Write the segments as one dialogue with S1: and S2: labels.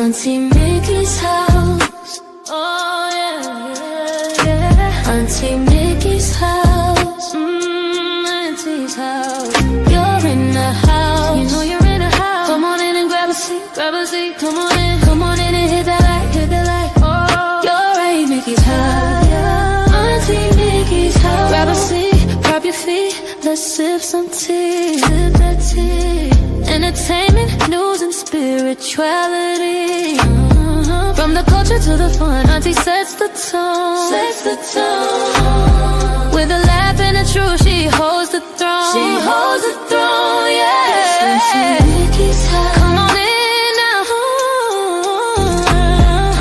S1: Auntie Mickey's house. Oh yeah, yeah, yeah. Auntie Mickey's house. Auntie's house. You're in the house. You know you're in the house. Come on in and grab a seat, grab a seat. Come on in and hit that light, hit that light. Oh, you're at Mickey's house. Auntie Mickey's house. Grab a seat, grab your feet. Let's sip some tea, sip that tea. Entertainment, news, and spirituality. From the culture to the fun, Auntie sets the tone. Sets the tone. With a laugh and a truth, she holds the throne. She holds the throne, yeah. Auntie Mickey's house. Come on in now.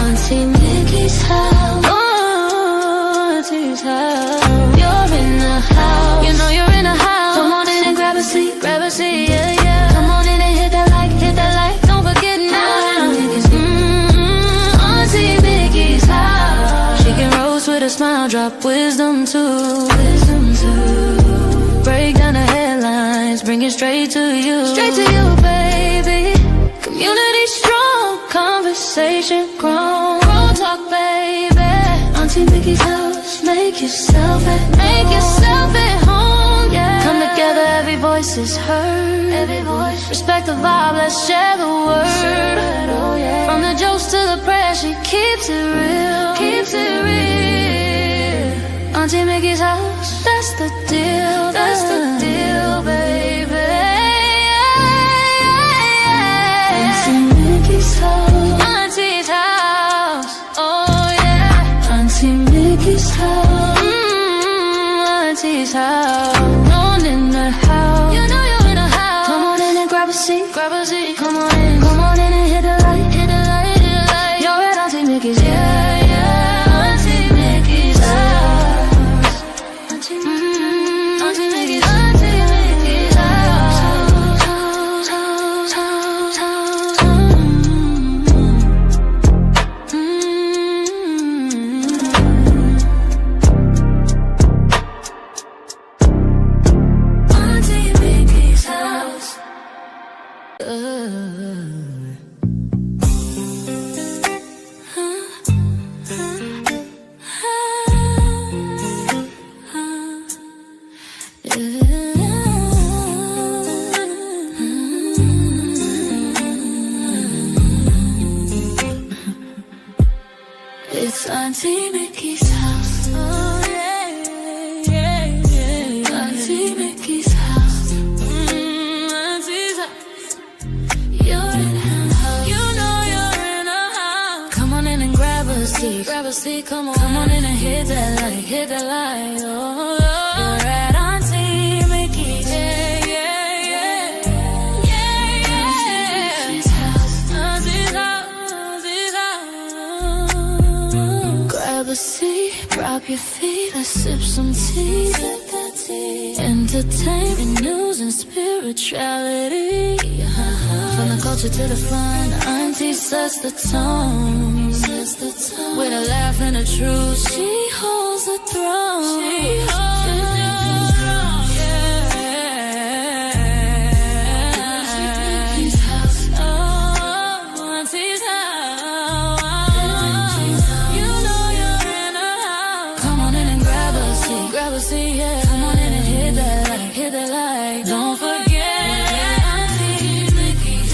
S1: Auntie Mickey's house. Oh, Auntie's house. You're in the house. You know you're in the house. Come on in and grab a seat, yeah, yeah. Come on in and hit that light. Don't forget now. Auntie Mickey's house. She can roast with a smile, drop wisdom too. Break down the headlines, bring it straight to you. Straight to you, baby. Community strong, conversation grown. Grown talk, baby. Auntie Mickey's house. Make yourself at home, yeah. Come together, every voice is heard. Every voice. Respect the vibe, let's share the word. Oh, yeah. From the jokes to the prayer, she keeps it real. Keeps it real. Auntie Mickey's house, that's the deal. That's the deal, baby. Auntie Mickey's house. Auntie's house. Oh yeah. Auntie Mickey's house. Auntie's house. On in the house. You know you're in the house. Come on in and grab a seat, grab a seat. Come on in and hit the light, hit the light, hit the light. You're at Auntie Mickey's, yeah, yeah. Auntie Mickey's house. Auntie Mickey's, Auntie Mickey's house. Auntie Mickey's house. It's Auntie Mickey's house. Oh yeah, yeah, yeah. Auntie Mickey's house. Auntie's house. You're in her house. You know you're in her house. Come on in and grab a seat, grab a seat. Come on in and hit that light, hit that light. Oh, you're at Auntie Mickey's. Yeah, yeah, yeah, yeah, yeah. Auntie's house. Auntie's house. Auntie's house. Grab a seat, drop your feet, let's sip some tea. Sip that tea. Entertainment, news, and spirituality. From the culture to the fun, Auntie sets the tone. Sets the tone. With a laugh and a truth, she holds the throne. She holds the throne, yeah. Auntie's house. Oh, Auntie's house. You know you're in her house. Come on in and grab a seat, yeah. Come on in and hit that light, hit that light. Don't forget Auntie Mickey's.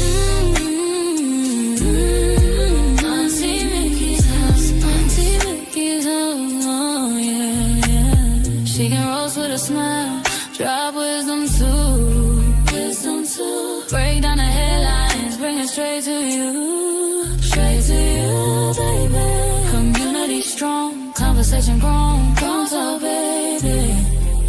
S1: Auntie Mickey's house. Auntie Mickey's house. Oh yeah, yeah. She can roast with a smile, drop wisdom too. Wisdom too. Break down the headlines, bring it straight to you. Straight to you, baby. Community strong, conversation grown. Grown talk, baby.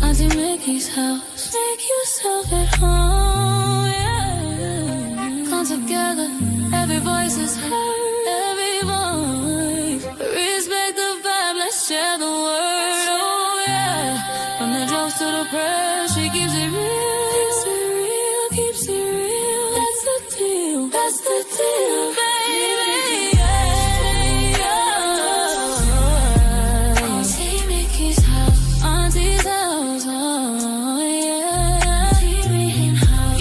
S1: Auntie Mickey's house. Make yourself at home, yeah. Come together, every voice is heard. Every voice. Respect the vibe, let's share the word, oh yeah. From the jokes to the prayers, she keeps it real. Keeps it real, keeps it real. That's the deal, that's the deal, baby. Auntie Mickey's house. Auntie's house, oh yeah.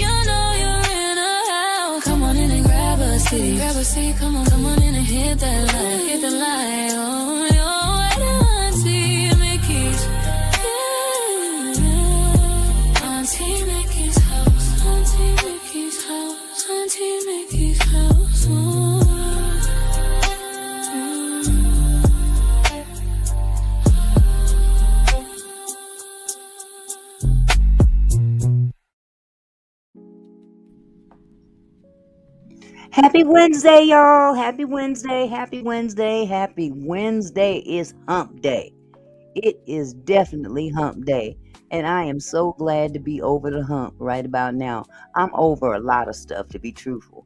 S1: You know you're in her house. Come on in and grab a seat, grab a see, come on in and hit that light, hit the light. Oh, you're right, Auntie Mickey's. Yeah. Auntie Mickey's house, Auntie Mickey's house, Auntie Mickey's house. Oh.
S2: Happy Wednesday, y'all. Happy Wednesday. Happy Wednesday. Happy Wednesday is hump day. It is definitely hump day. And I am so glad to be over the hump right about now. I'm over a lot of stuff, to be truthful.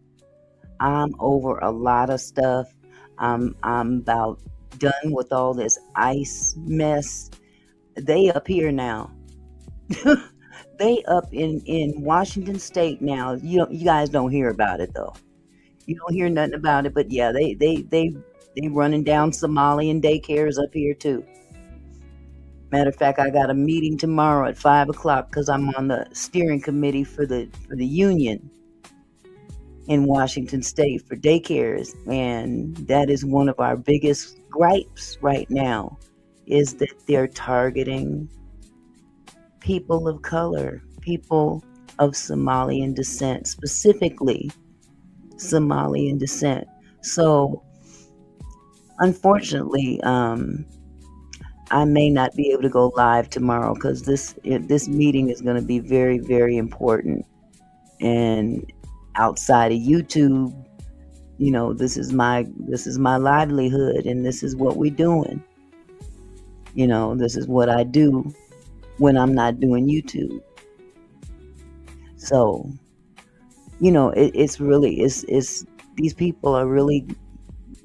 S2: I'm over a lot of stuff. I'm about done with all this ICE mess. They up here now. They up in Washington State now. You guys don't hear about it though. You don't hear nothing about it, but yeah, they running down Somalian daycares up here too. Matter of fact, I got a meeting tomorrow at 5:00 because I'm on the steering committee for the union in Washington State for daycares, and that is one of our biggest gripes right now, is that they're targeting people of color, people of Somalian descent, specifically Somalian descent. So unfortunately, I may not be able to go live tomorrow because this meeting is going to be very, very important. And outside of YouTube, this is my livelihood, and this is what we're doing. This is what I do when I'm not doing YouTube. So it's really these people are really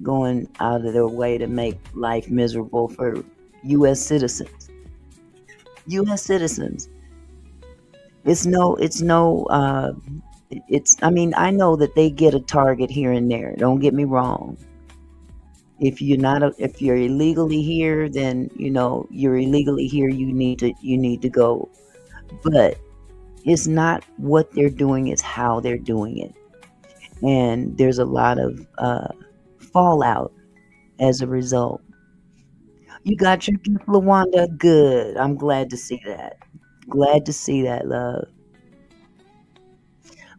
S2: going out of their way to make life miserable for U.S. citizens. U.S. citizens. I mean, I know that they get a target here and there. Don't get me wrong. If you're illegally here, then you're illegally here. You need to go. But it's not what they're doing, it's how they're doing it. And there's a lot of fallout as a result. You got your gift, Lawanda? Good. I'm glad to see that. Glad to see that, love.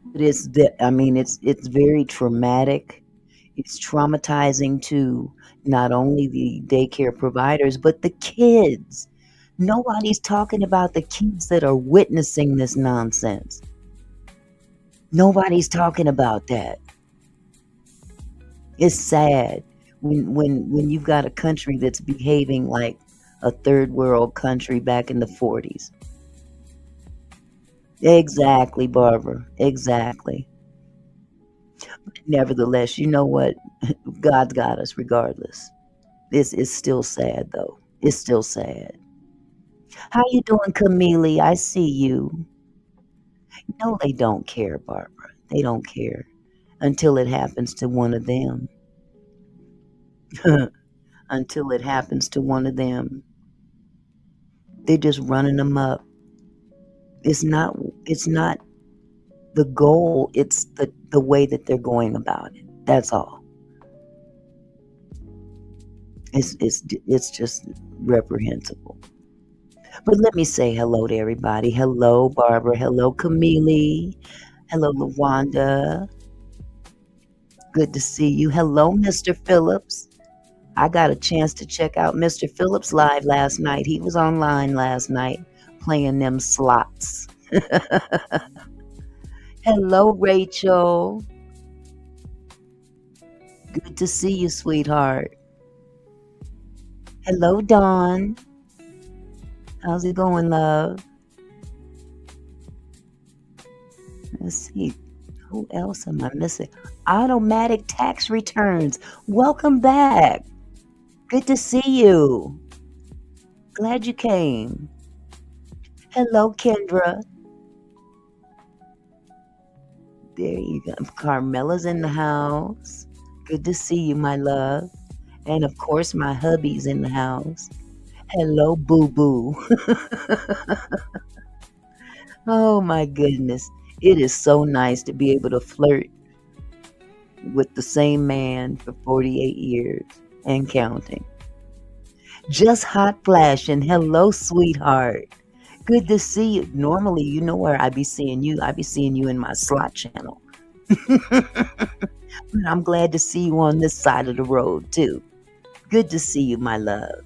S2: But it's very traumatic. It's traumatizing to not only the daycare providers, but the kids. Nobody's talking about the kids that are witnessing this nonsense. Nobody's talking about that. It's sad when you've got a country that's behaving like a third world country back in the 40s. Exactly, Barbara. Exactly. But nevertheless, you know what? God's got us regardless. This is still sad though. It's still sad. How you doing, Camille? I see you. No, they don't care, Barbara. They don't care until it happens to one of them. Until it happens to one of them. They're just running them up. It's not the goal, it's the way that they're going about it. That's all. It's just reprehensible. But let me say hello to everybody. Hello, Barbara. Hello, Camille. Hello, Lawanda. Good to see you. Hello, Mr. Phillips. I got a chance to check out Mr. Phillips live last night. He was online last night playing them slots. Hello, Rachel. Good to see you, sweetheart. Hello, Dawn. How's it going, love? Let's see. Who else am I missing? Automatic tax returns. Welcome back. Good to see you. Glad you came. Hello, Kendra. There you go. Carmela's in the house. Good to see you, my love. And of course, my hubby's in the house. Hello, boo-boo. Oh, my goodness. It is so nice to be able to flirt with the same man for 48 years and counting. Just hot flashing. Hello, sweetheart. Good to see you. Normally, you know where I be seeing you. I be seeing you in my slot channel. But I'm glad to see you on this side of the road too. Good to see you, my love.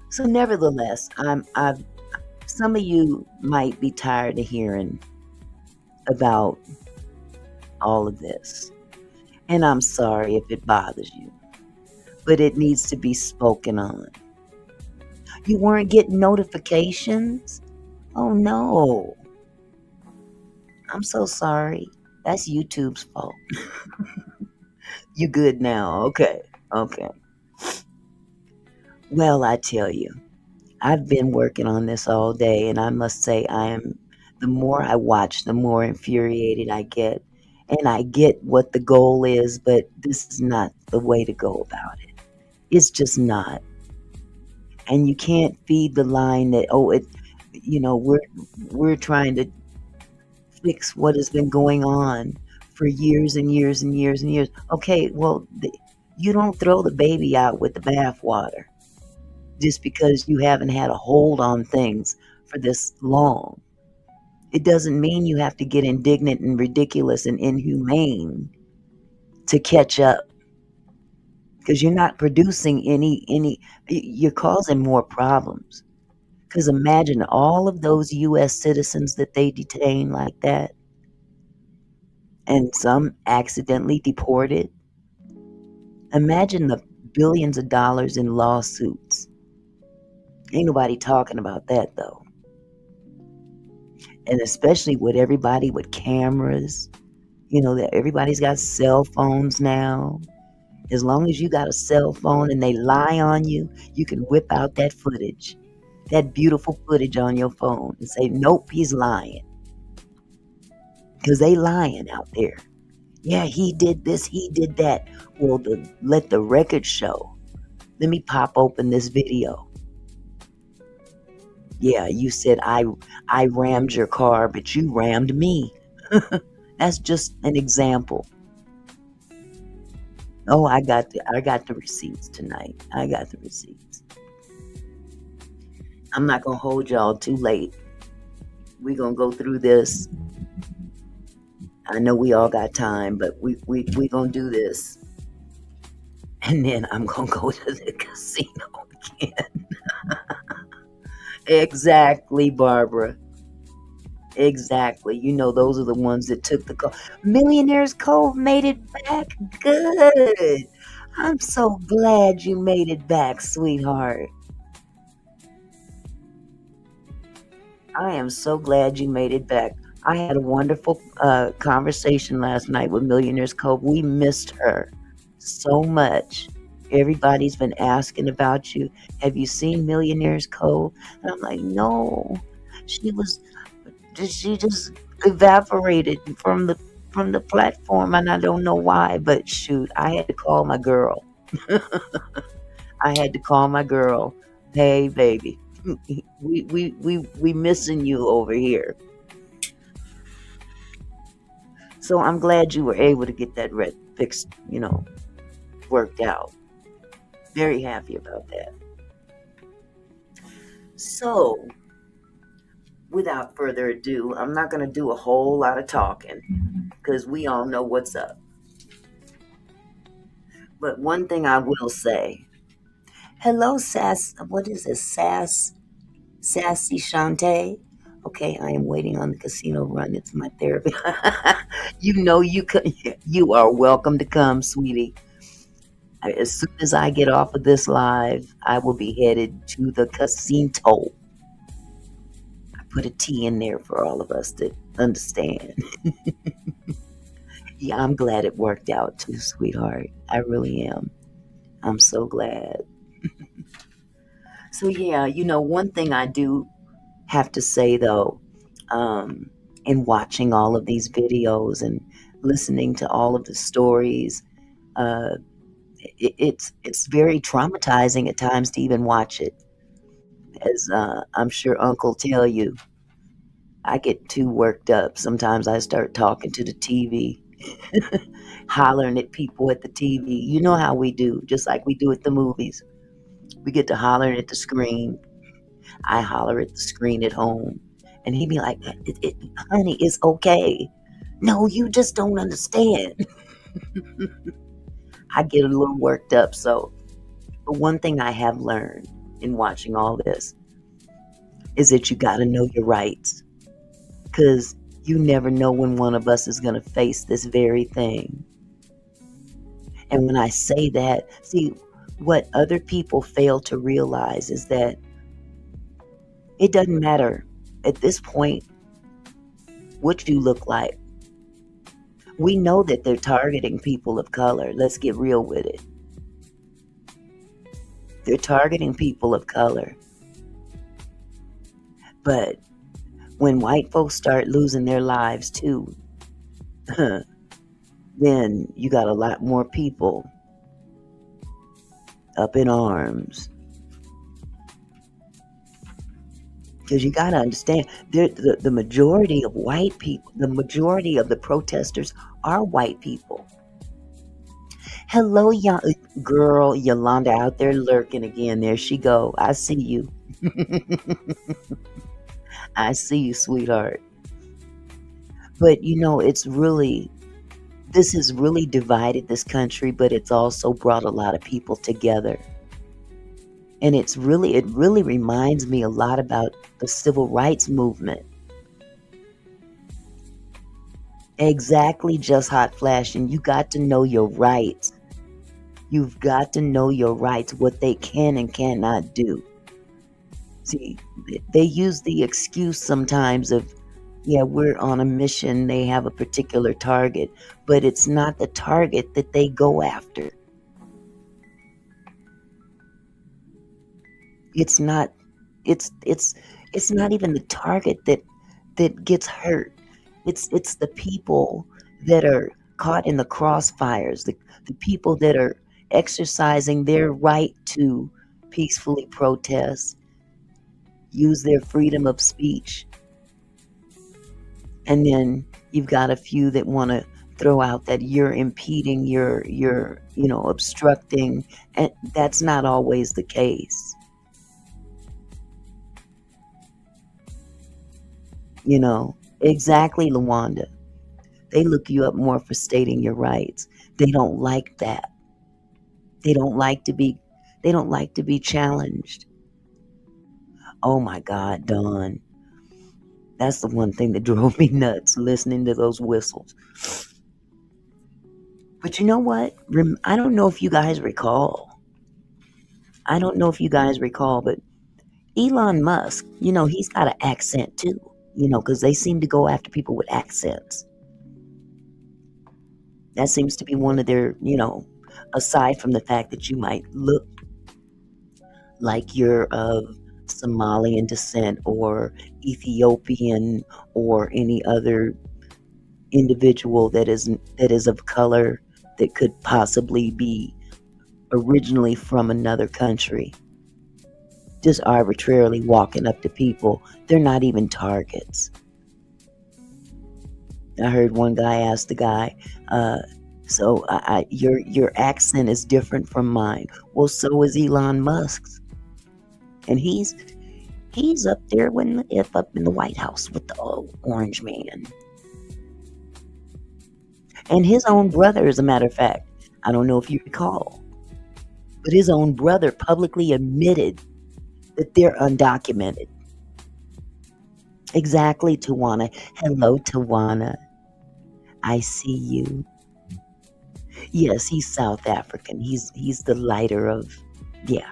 S2: So, nevertheless, I've some of you might be tired of hearing about all of this, and I'm sorry if it bothers you, but it needs to be spoken on. You weren't getting notifications? Oh no. I'm so sorry. That's YouTube's fault. You good now? Okay. Okay. Well, I tell you, I've been working on this all day, and I must say, the more I watch, the more infuriated I get. And I get what the goal is, but this is not the way to go about it. It's just not. And you can't feed the line that, we're trying to fix what has been going on for years and years and years and years. Okay, well, you don't throw the baby out with the bathwater just because you haven't had a hold on things for this long. It doesn't mean you have to get indignant and ridiculous and inhumane to catch up, because you're not producing you're causing more problems. Because imagine all of those U.S. citizens that they detain like that, and some accidentally deported. Imagine the billions of dollars in lawsuits. Ain't nobody talking about that though. And especially with everybody with cameras, that everybody's got cell phones now. As long as you got a cell phone and they lie on you, you can whip out that footage, that beautiful footage on your phone, and say, nope, he's lying. Because they lying out there. Yeah, he did this, he did that. Well, let the record show. Let me pop open this video. Yeah, you said I rammed your car, but you rammed me. That's just an example. Oh, I got the receipts tonight. I got the receipts. I'm not gonna hold y'all too late. We're gonna go through this. I know we all got time, but we gonna do this. And then I'm gonna go to the casino again. Exactly, Barbara. Exactly. Those are the ones that took the call. Millionaires Cove made it back. Good. I'm so glad you made it back, sweetheart. I am so glad you made it back. I had a wonderful conversation last night with Millionaires Cove. We missed her so much. Everybody's been asking about you. Have you seen Millionaires Cove? And I'm like, no. She just evaporated from the platform, and I don't know why, but shoot, I had to call my girl. I had to call my girl. Hey, baby, we missing you over here. So I'm glad you were able to get that fixed, worked out. Very happy about that. So, without further ado, I'm not going to do a whole lot of talking because we all know what's up. But one thing I will say, hello, what is this, Sassy Shantae? Okay, I am waiting on the casino run. It's my therapy. You are welcome to come, sweetie. As soon as I get off of this live, I will be headed to the casino. I put a T in there for all of us to understand. Yeah, I'm glad it worked out too, sweetheart. I really am. I'm so glad. So yeah, one thing I do have to say though, in watching all of these videos and listening to all of the stories, it's very traumatizing at times to even watch it. As I'm sure Uncle tell you, I get too worked up. Sometimes I start talking to the TV. hollering at people at the TV. You know how we do, just like we do at the movies. We get to hollering at the screen. I holler at the screen at home. And he'd be like, honey, it's okay. No, you just don't understand. I get a little worked up. So, but one thing I have learned in watching all this is that you got to know your rights, because you never know when one of us is going to face this very thing. And when I say that, see, what other people fail to realize is that it doesn't matter at this point what you look like. We know that they're targeting people of color. Let's get real with it. They're targeting people of color. But when white folks start losing their lives too, then you got a lot more people up in arms. Because you got to understand, the majority of white people, the majority of the protesters are white people. Hello, girl, Yolanda out there lurking again. There she go. I see you. I see you, sweetheart. But this has really divided this country, but it's also brought a lot of people together. And it really reminds me a lot about the civil rights movement. Exactly, just hot flashing. You got to know your rights. You've got to know your rights, what they can and cannot do. See, they use the excuse sometimes of, yeah, we're on a mission, they have a particular target, but it's not the target that they go after. It's not even the target that gets hurt. It's the people that are caught in the crossfires, the people that are exercising their right to peacefully protest, use their freedom of speech. And then you've got a few that want to throw out that you're impeding, you're obstructing, and that's not always the case. Exactly, Lawanda. They look you up more for stating your rights. They don't like that. They don't like to be challenged. Oh my God, Dawn. That's the one thing that drove me nuts, listening to those whistles. But you know what? I don't know if you guys recall. But Elon Musk, he's got an accent too, because they seem to go after people with accents. That seems to be one of their, aside from the fact that you might look like you're of Somalian descent or Ethiopian or any other individual that is of color that could possibly be originally from another country, just arbitrarily walking up to people. They're not even targets. I heard one guy ask the guy, so your accent is different from mine. Well, so is Elon Musk's, and he's up there up in the White House with the orange man. And his own brother, as a matter of fact, I don't know if you recall, but his own brother publicly admitted that they're undocumented. Exactly, Tawana. Hello, Tawana. I see you. Yes, he's South African. He's the lighter of, yeah.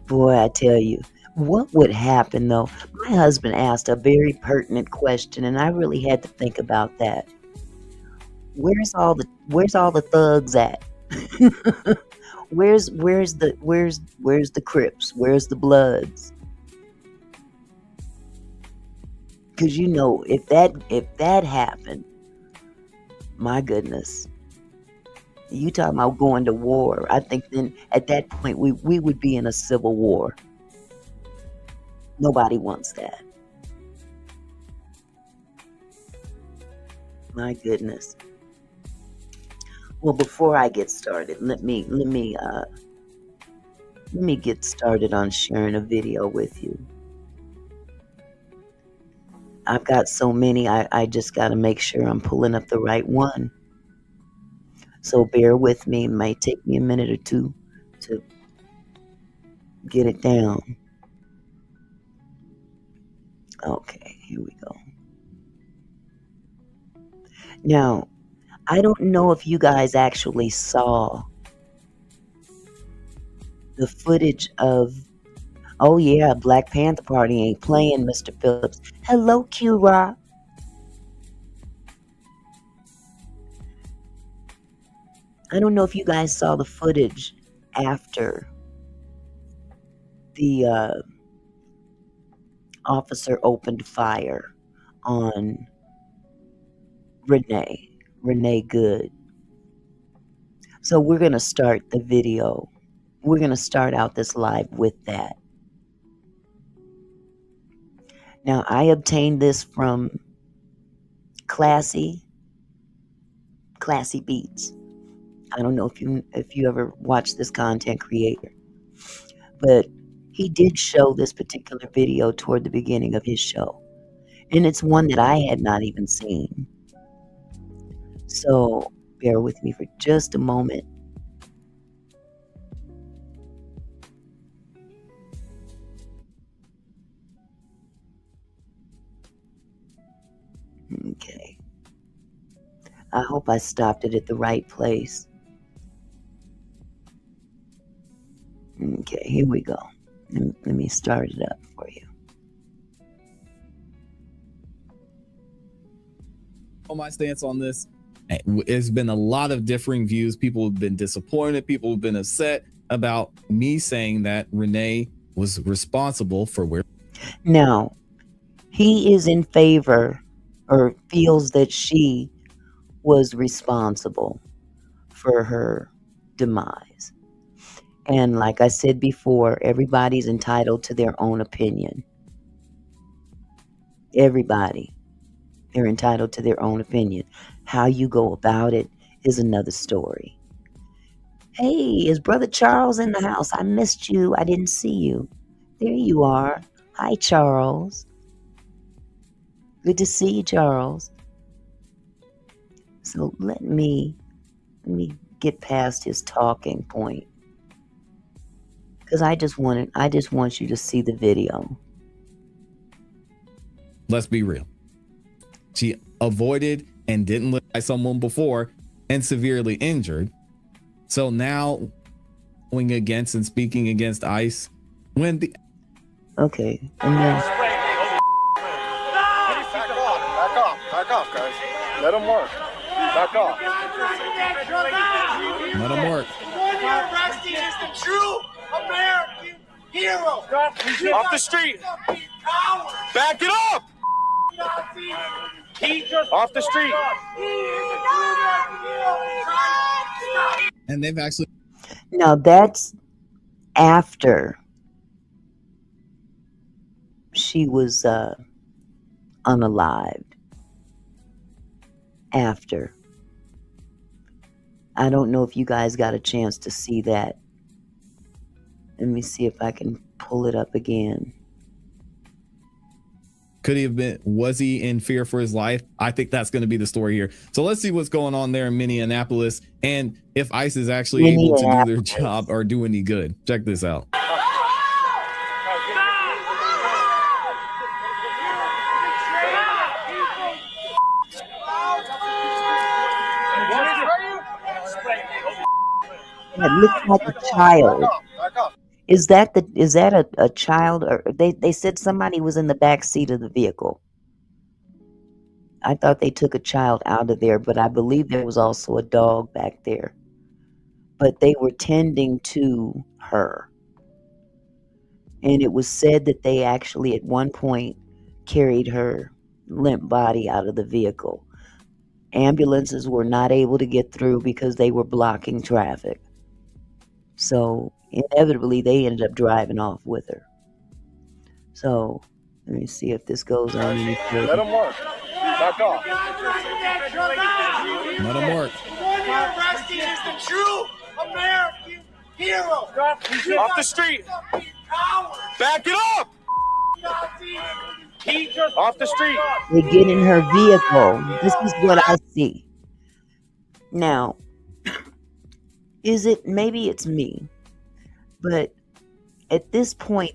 S2: Boy, I tell you, what would happen though? My husband asked a very pertinent question, and I really had to think about that. Where's all the thugs at? Where's the Crips? Where's the Bloods? Because if that happened, my goodness, you talking about going to war? I think then at that point we would be in a civil war. Nobody wants that. My goodness. Well, before I get started, let me get started on sharing a video with you. I've got so many, I just got to make sure I'm pulling up the right one. So bear with me. It might take me a minute or two to get it down. Okay, here we go. Now, I don't know if you guys actually saw the footage of, oh yeah, Black Panther Party ain't playing, Mr. Phillips. Hello, Q-Rock. I don't know if you guys saw the footage after the officer opened fire on Renee Good. So we're going to start the video. We're going to start out this live with that. Now, I obtained this from Classy Beats. I don't know if you ever watched this content creator, but he did show this particular video toward the beginning of his show, and it's one that I had not even seen. So bear with me for just a moment. Okay. I hope I stopped it at the right place. Okay, here we go. Let me start it up for you.
S3: My stance on this, there's been a lot of differing views. People have been disappointed. People have been upset about me saying that Renee was responsible for where.
S2: Now, he is in favor or feels that she was responsible for her demise. And like I said before, everybody's entitled to their own opinion. Everybody. They're entitled to their own opinion. How you go about it is another story. Hey, is Brother Charles in the house? I missed you. I didn't see you. There you are. Hi, Charles. Good to see you, Charles. So let me get past his talking point, because I just want you to see the video.
S3: Let's be real. She avoided and didn't look like someone before and severely injured. So now going against and speaking against ICE when the
S2: okay, and then
S4: back off, guys. Let him work. Back off.
S3: let them work.
S4: Rusty is the true American hero. Off the street. Back it up. Off the street.
S3: And they've actually.
S2: now that's after she was unalived. After. I don't know if you guys got a chance to see that. Let me see if I can pull it up again.
S3: Could he have been, was he in fear for his life? I think that's going to be the story here. So let's see what's going on there in Minneapolis and if ICE is actually able to do their job or do any good. Check this out.
S2: It looks like a child. Is that a child, or they said somebody was in the back seat of the vehicle? I thought they took a child out of there, but I believe there was also a dog back there. But they were tending to her. And it was said that they actually at one point carried her limp body out of the vehicle. Ambulances were not able to get through because they were blocking traffic. So inevitably, they ended up driving off with her. So let me see if this goes on any further.
S4: Let him work. Back off.
S3: Let him work.
S4: The one you're arresting is the true American hero. Off the street. Back it up. Off the street.
S2: They get in her vehicle. This is what I see. Now, maybe it's me, but at this point,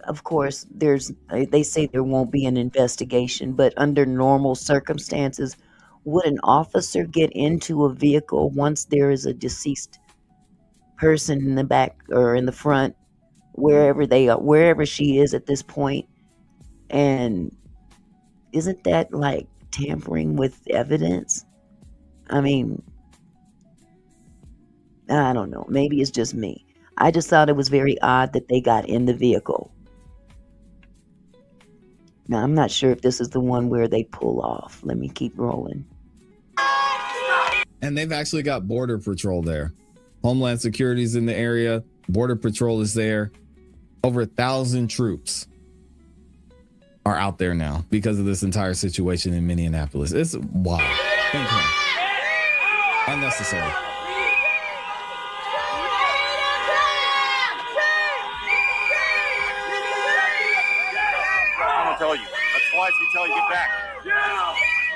S2: of course, they say there won't be an investigation, but under normal circumstances, would an officer get into a vehicle once there is a deceased person in the back or in the front, wherever she is at this point? And isn't that like tampering with evidence? I mean, I don't know. Maybe it's just me. I just thought it was very odd that they got in the vehicle. Now, I'm not sure if this is the one where they pull off. Let me keep rolling.
S3: And they've actually got Border Patrol there. Homeland Security's in the area. Border Patrol is there. Over 1,000 troops are out there now because of this entire situation in Minneapolis. It's wild. Unnecessary.
S4: I'm gonna tell you. That's twice we tell you get back.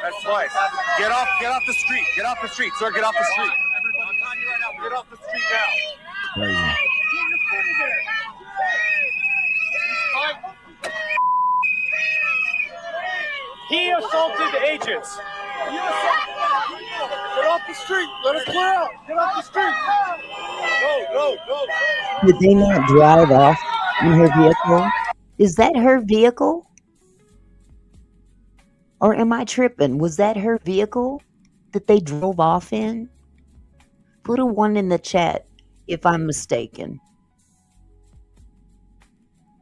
S4: That's twice. Get off the street. Get off the street, sir. Get off the street. Everybody, I'm telling you right now. Get off the street now.
S3: Crazy.
S4: He assaulted agents. Get off the street. Let us clear out. Get off the street. Go.
S2: Did they not drive off in her vehicle? Is that her vehicle? Or am I tripping? Was that her vehicle that they drove off in? Put a 1 in the chat if I'm mistaken.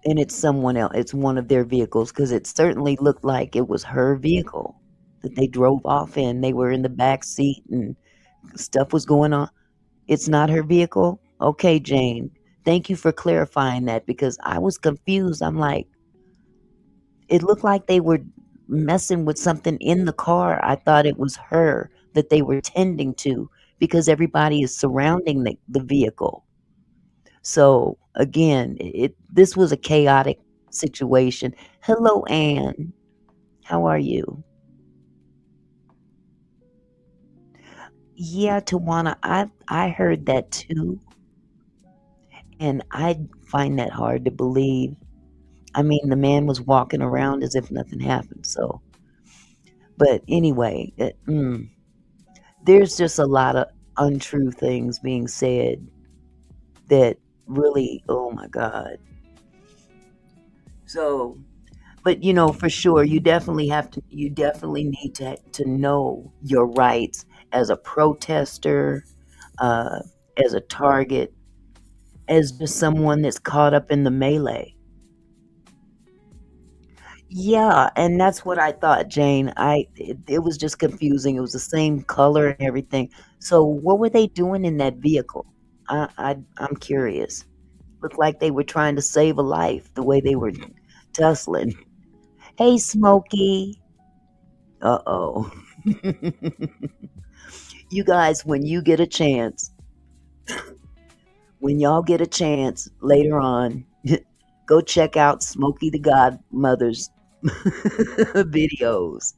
S2: And it's someone else. It's one of their vehicles, because it certainly looked like it was her vehicle that they drove off in. They were in the back seat and stuff was going on. It's not her vehicle? Okay, Jane. Thank you for clarifying that, because I was confused. I'm like, it looked like they were messing with something in the car. I thought it was her that they were tending to, because everybody is surrounding the vehicle. So again, this was a chaotic situation. Hello, Anne. How are you? Yeah, Tawana, I heard that too. And I find that hard to believe. I mean, the man was walking around as if nothing happened. So, but anyway, there's just a lot of untrue things being said that really, oh my God. So, but for sure, you definitely need to know your rights as a protester, as a target, as just someone that's caught up in the melee. Yeah, and that's what I thought, Jane. It was just confusing. It was the same color and everything. So what were they doing in that vehicle? I'm curious. Looked like they were trying to save a life the way they were tussling. Hey, Smokey. Uh-oh. You guys, when y'all get a chance later on, go check out Smokey the Godmother's videos.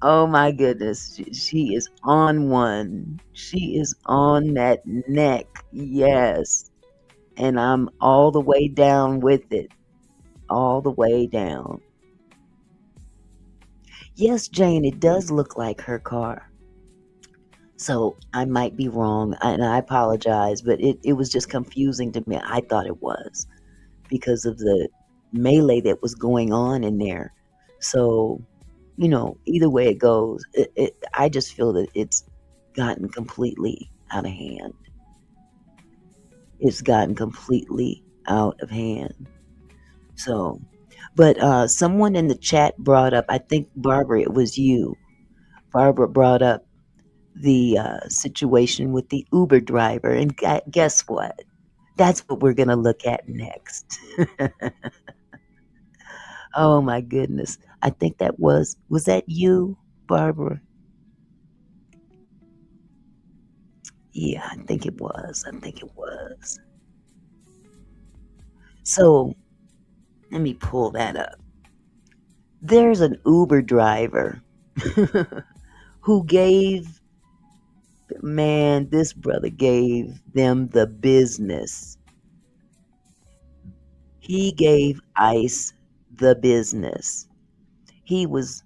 S2: Oh my goodness. She is on one. She is on that neck. Yes. And I'm all the way down with it. All the way down. Yes, Jane, it does look like her car. So I might be wrong, and I apologize, but it was just confusing to me. I thought it was because of the melee that was going on in there. So, either way it goes, I just feel that it's gotten completely out of hand. It's gotten completely out of hand. So, but someone in the chat brought up, I think, Barbara, it was you. Barbara brought up the situation with the Uber driver. And guess what? That's what we're going to look at next. Oh my goodness. I think was that you, Barbara? Yeah, I think it was. I think it was. So let me pull that up. There's an Uber driver who gave, man, this brother gave them the business. He gave ICE the business. He was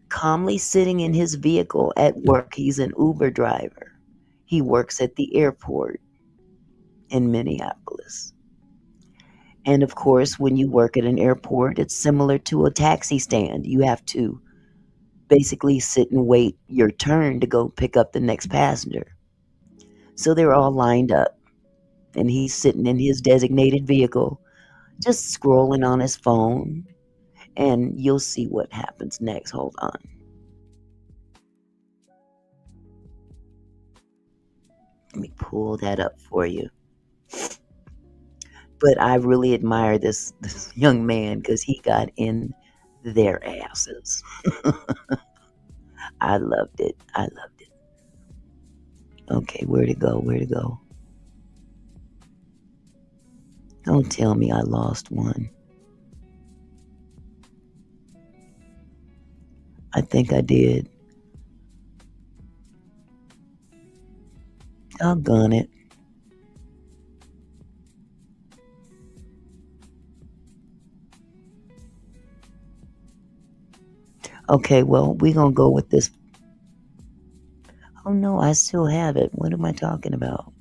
S2: calmly sitting in his vehicle at work. He's an Uber driver. He works at the airport in Minneapolis. And of course, when you work at an airport, it's similar to a taxi stand. You have to basically sit and wait your turn to go pick up the next passenger. So they're all lined up, and he's sitting in his designated vehicle, just scrolling on his phone. And you'll see what happens next. Hold on. Let me pull that up for you. But I really admire this young man because he got in their asses. I loved it. I loved it. Okay, where to go? Where to go? Don't tell me I lost one. I think I did. Doggone it. Okay, well, we're going to go with this. Oh no, I still have it. What am I talking about?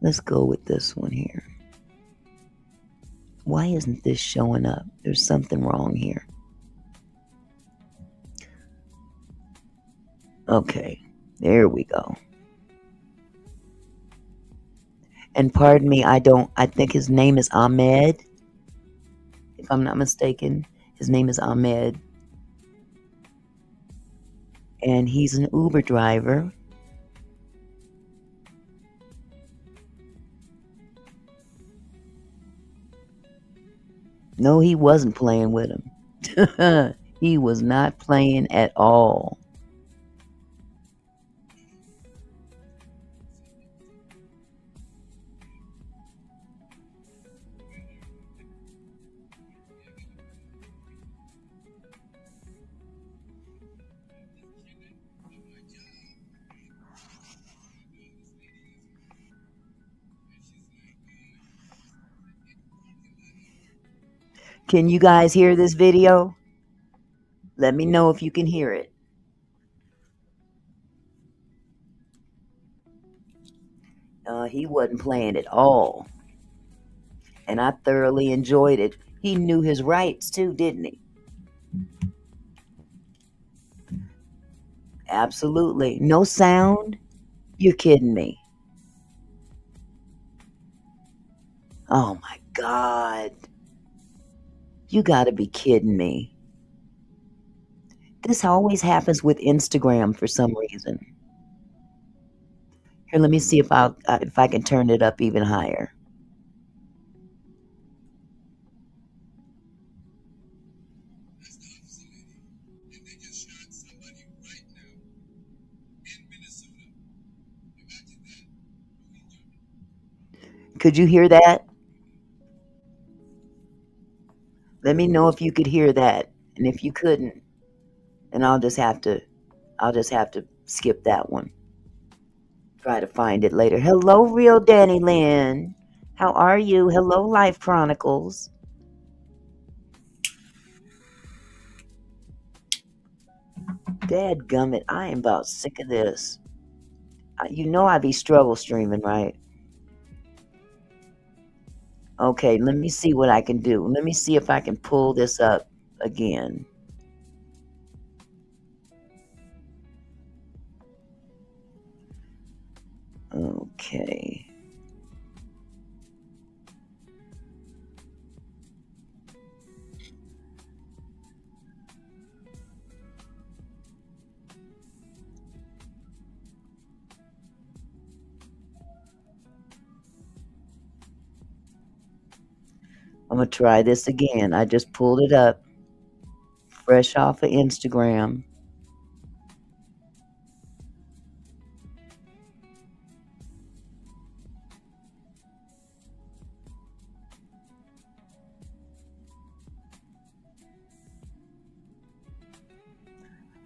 S2: Let's go with this one here. Why isn't this showing up? There's something wrong here. Okay, there we go. And pardon me, I think his name is Ahmed. If I'm not mistaken, his name is Ahmed. And he's an Uber driver. No, he wasn't playing with him. He was not playing at all. Can you guys hear this video? Let me know if you can hear it. He wasn't playing at all. And I thoroughly enjoyed it. He knew his rights too, didn't he? Absolutely. No sound? You're kidding me. Oh my God. You gotta be kidding me. This always happens with Instagram for some reason. Here, let me see if I can turn it up even higher. Could you hear that? Let me know if you could hear that. And if you couldn't, then I'll just have to skip that one. Try to find it later. Hello, Real Danny Lynn. How are you? Hello, Life Chronicles. Dadgummit, I am about sick of this. You know I be struggle streaming, right? Okay, let me see what I can do. Let me see if I can pull this up again. Okay. I'm going to try this again. I just pulled it up fresh off of Instagram.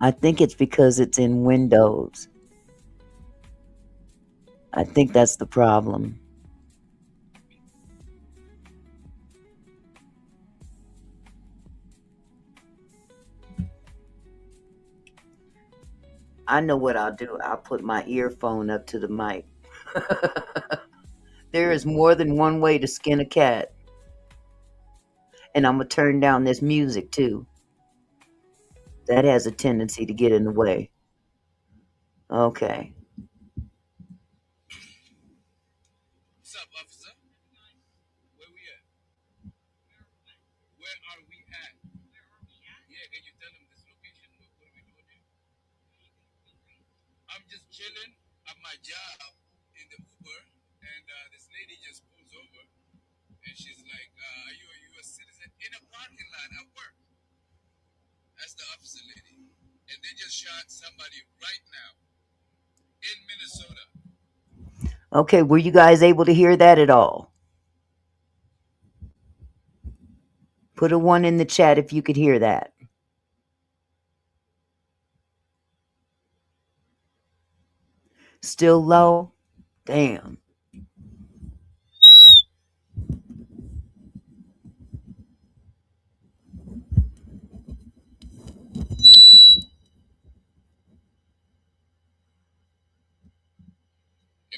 S2: I think it's because it's in Windows. I think that's the problem. I know what I'll do. I'll put my earphone up to the mic. There is more than one way to skin a cat. And I'm going to turn down this music too. That has a tendency to get in the way. Okay.
S5: What's up, officer? Where we at? Where are we at? Yeah, can you tell him this location? What are we doing here? I'm just chilling at my job in the Uber, and this lady just pulls over, and she's like, "Are you a U.S. citizen?" In a parking lot at work. That's the officer lady, and they just shot somebody right now in Minnesota.
S2: Okay, were you guys able to hear that at all? Put a 1 in the chat if you could hear that. Still low? Damn.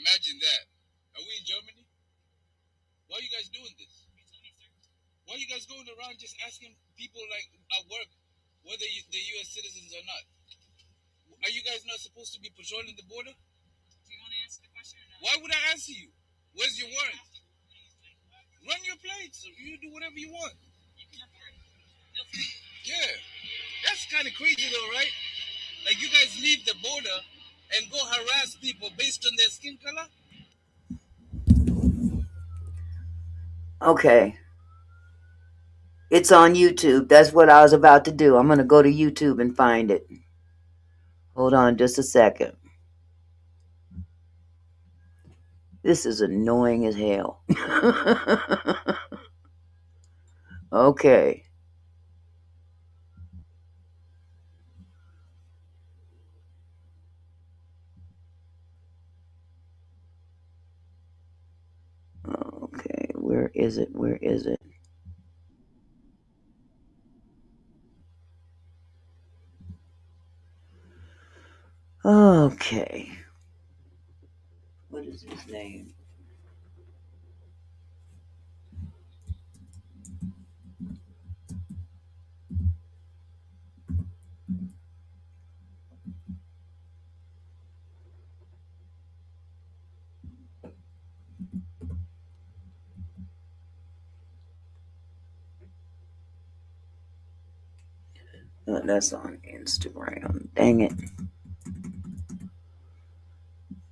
S5: Imagine that. Are we in Germany? Why are you guys doing this? Why are you guys going around just asking people like at work whether they're U.S. citizens or not? Are you guys not supposed to be patrolling the border? Do you want to answer the question or not? Why would I answer you? Where's your warrant? Run your plates. You do whatever you want. Yeah. That's kind of crazy though, right? Like you guys leave the border and go harass people based on their skin color?
S2: Okay. It's on YouTube. That's what I was about to do. I'm going to go to YouTube and find it. Hold on just a second. This is annoying as hell. Okay. Okay, where is it? Where is it? Okay. What is his name? That's on Instagram. Dang it.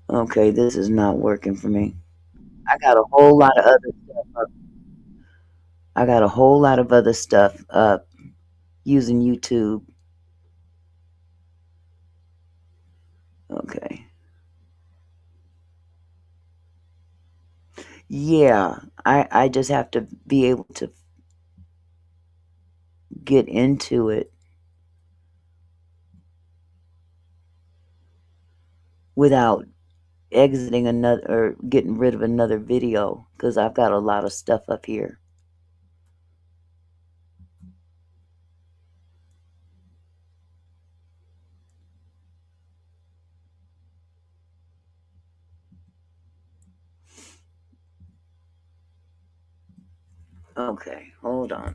S2: Okay, this is not working for me. I got a whole lot of other stuff up. I got a whole lot of other stuff up using YouTube. Okay. Yeah, I just have to be able to get into it without exiting another or getting rid of another video because I've got a lot of stuff up here. Okay, hold on.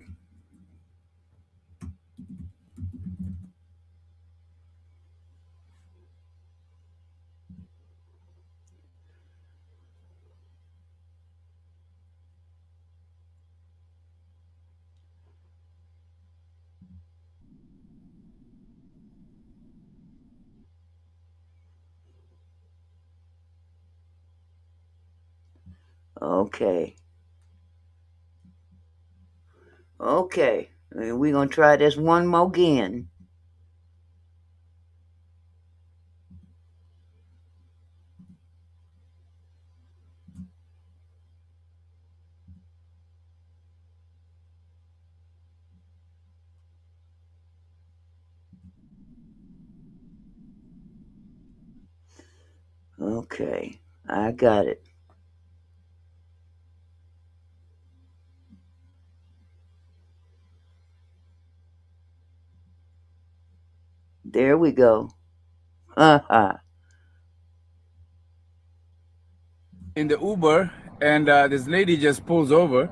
S2: Okay. Okay, we're gonna try this one more again. Okay, I got it. There we go. Haha.
S5: In the Uber, and this lady just pulls over,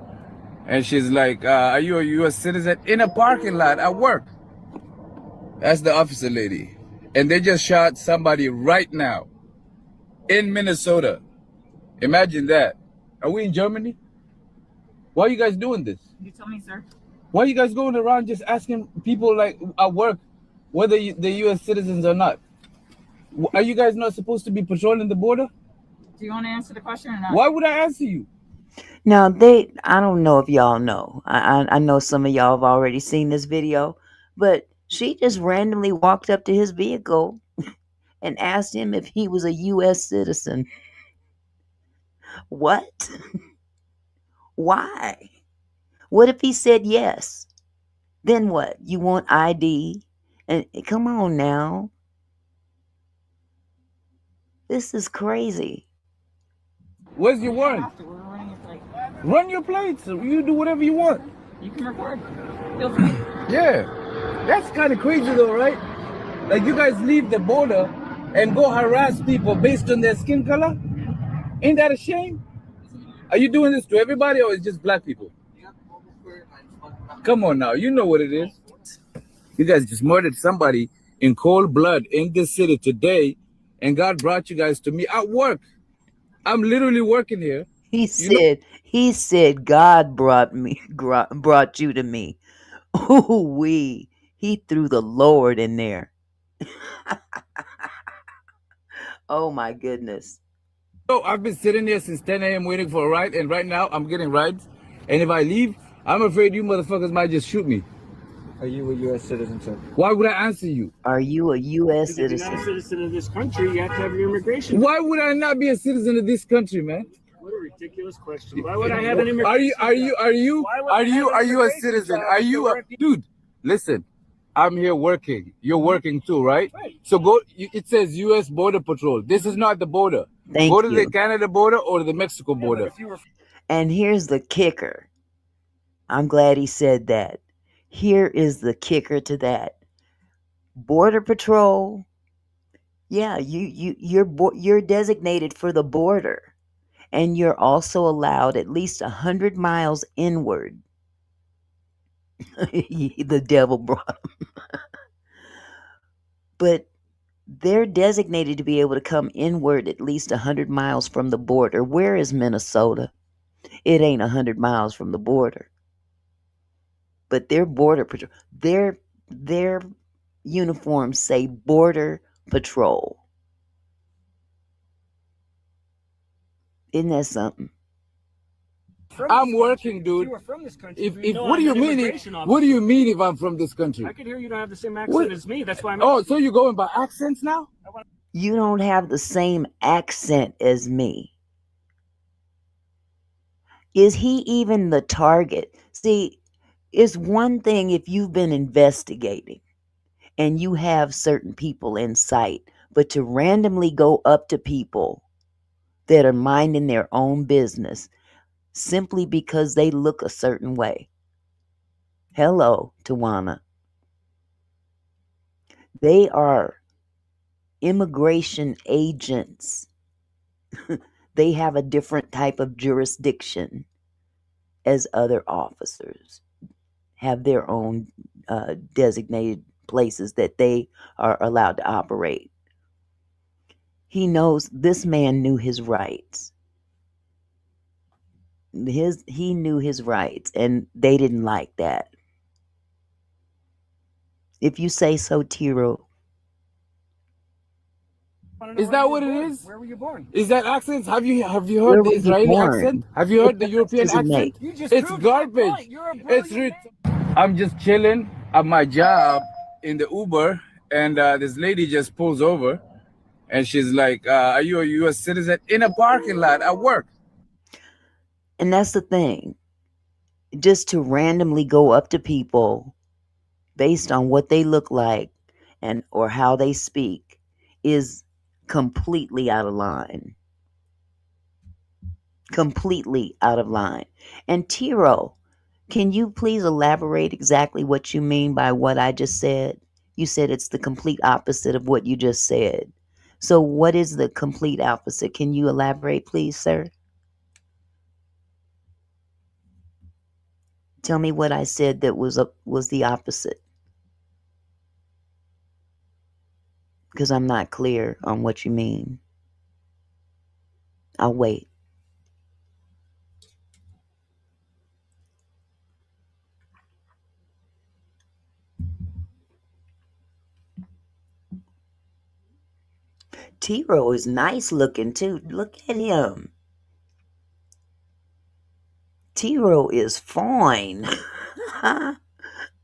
S5: and she's like, "Are you a U.S. citizen?" In a parking lot at work. That's the officer lady, and they just shot somebody right now in Minnesota. Imagine that. Are we in Germany? Why are you guys doing this? You tell me, sir. Why are you guys going around just asking people like at work whether they're U.S. citizens or not? Are you guys not supposed to be patrolling the border? Do you want to answer the question or not? Why would I answer you?
S2: Now I don't know if y'all know. I know some of y'all have already seen this video, but she just randomly walked up to his vehicle and asked him if he was a U.S. citizen. What? Why? What if he said yes? Then what? You want ID? And come on now. This is crazy.
S5: Where's your warrant? Run your plates. You do whatever you want. You can record. Feel free. Yeah. That's kind of crazy though, right? Like you guys leave the border and go harass people based on their skin color? Ain't that a shame? Are you doing this to everybody or it's just black people? Come on now, you know what it is. You guys just murdered somebody in cold blood in this city today, and God brought you guys to me at work. I'm literally working here.
S2: He said God brought you to me. Ooh wee. He threw the Lord in there. Oh my goodness.
S5: So I've been sitting here since 10 a.m. waiting for a ride, and right now I'm getting rides. And if I leave, I'm afraid you motherfuckers might just shoot me.
S6: Are you a U.S. citizen, sir?
S5: Why would I answer you?
S2: Are you a U.S.
S6: If you're not a
S2: citizen?
S6: citizen of this country, you have to have your immigration.
S5: Why would I not be a citizen of this country, man?
S6: What a ridiculous question. Why would I have an immigration?
S5: Are you a citizen? Are you a dude? Listen, I'm here working. You're working too, right?
S6: Right.
S5: So go. It says U.S. Border Patrol. This is not the border.
S2: Thank
S5: Go to
S2: you.
S5: the Canada border or the Mexico border.
S2: And here's the kicker. I'm glad he said that. Here is the kicker to that. Border Patrol. Yeah, you're designated for the border, and you're also allowed at least 100 miles inward. The devil brought them. But they're designated to be able to come inward at least 100 miles from the border. Where is Minnesota? It ain't 100 miles from the border. But their border patrol, their uniforms say Border Patrol. Isn't that something?
S5: I'm working, dude.
S6: If you were from this country,
S5: If what do you mean? What do you mean if I'm from this country?
S6: I could hear you don't have the same accent as me. That's why I'm.
S5: Oh, so you're going by accents now?
S2: You don't have the same accent as me. Is he even the target? See, it's one thing if you've been investigating and you have certain people in sight, but to randomly go up to people that are minding their own business simply because they look a certain way. Hello, Tawana. They are immigration agents. They have a different type of jurisdiction as other officers, have their own designated places that they are allowed to operate. This man knew his rights. He knew his rights, and they didn't like that. If you say so, Tiro.
S6: Is that what it is? Where were you born? Is that accent? Have you
S2: Where
S6: heard the
S2: were you
S6: Israeli
S2: born?
S6: accent? Have you heard the
S2: What difference
S6: European
S2: does it make?
S6: accent? It's garbage. I'm just chilling at my job in the Uber, and this lady just pulls over, and she's like, "Are you a U.S. citizen?" In a parking lot at work.
S2: And that's the thing. Just to randomly go up to people based on what they look like and or how they speak is completely out of line. Completely out of line. And Tiro, can you please elaborate exactly what you mean by what I just said? You said it's the complete opposite of what you just said. So what is the complete opposite? Can you elaborate, please, sir? Tell me what I said that was the opposite. Because I'm not clear on what you mean. I'll wait. Tiro is nice looking too. Look at him. Tiro is fine.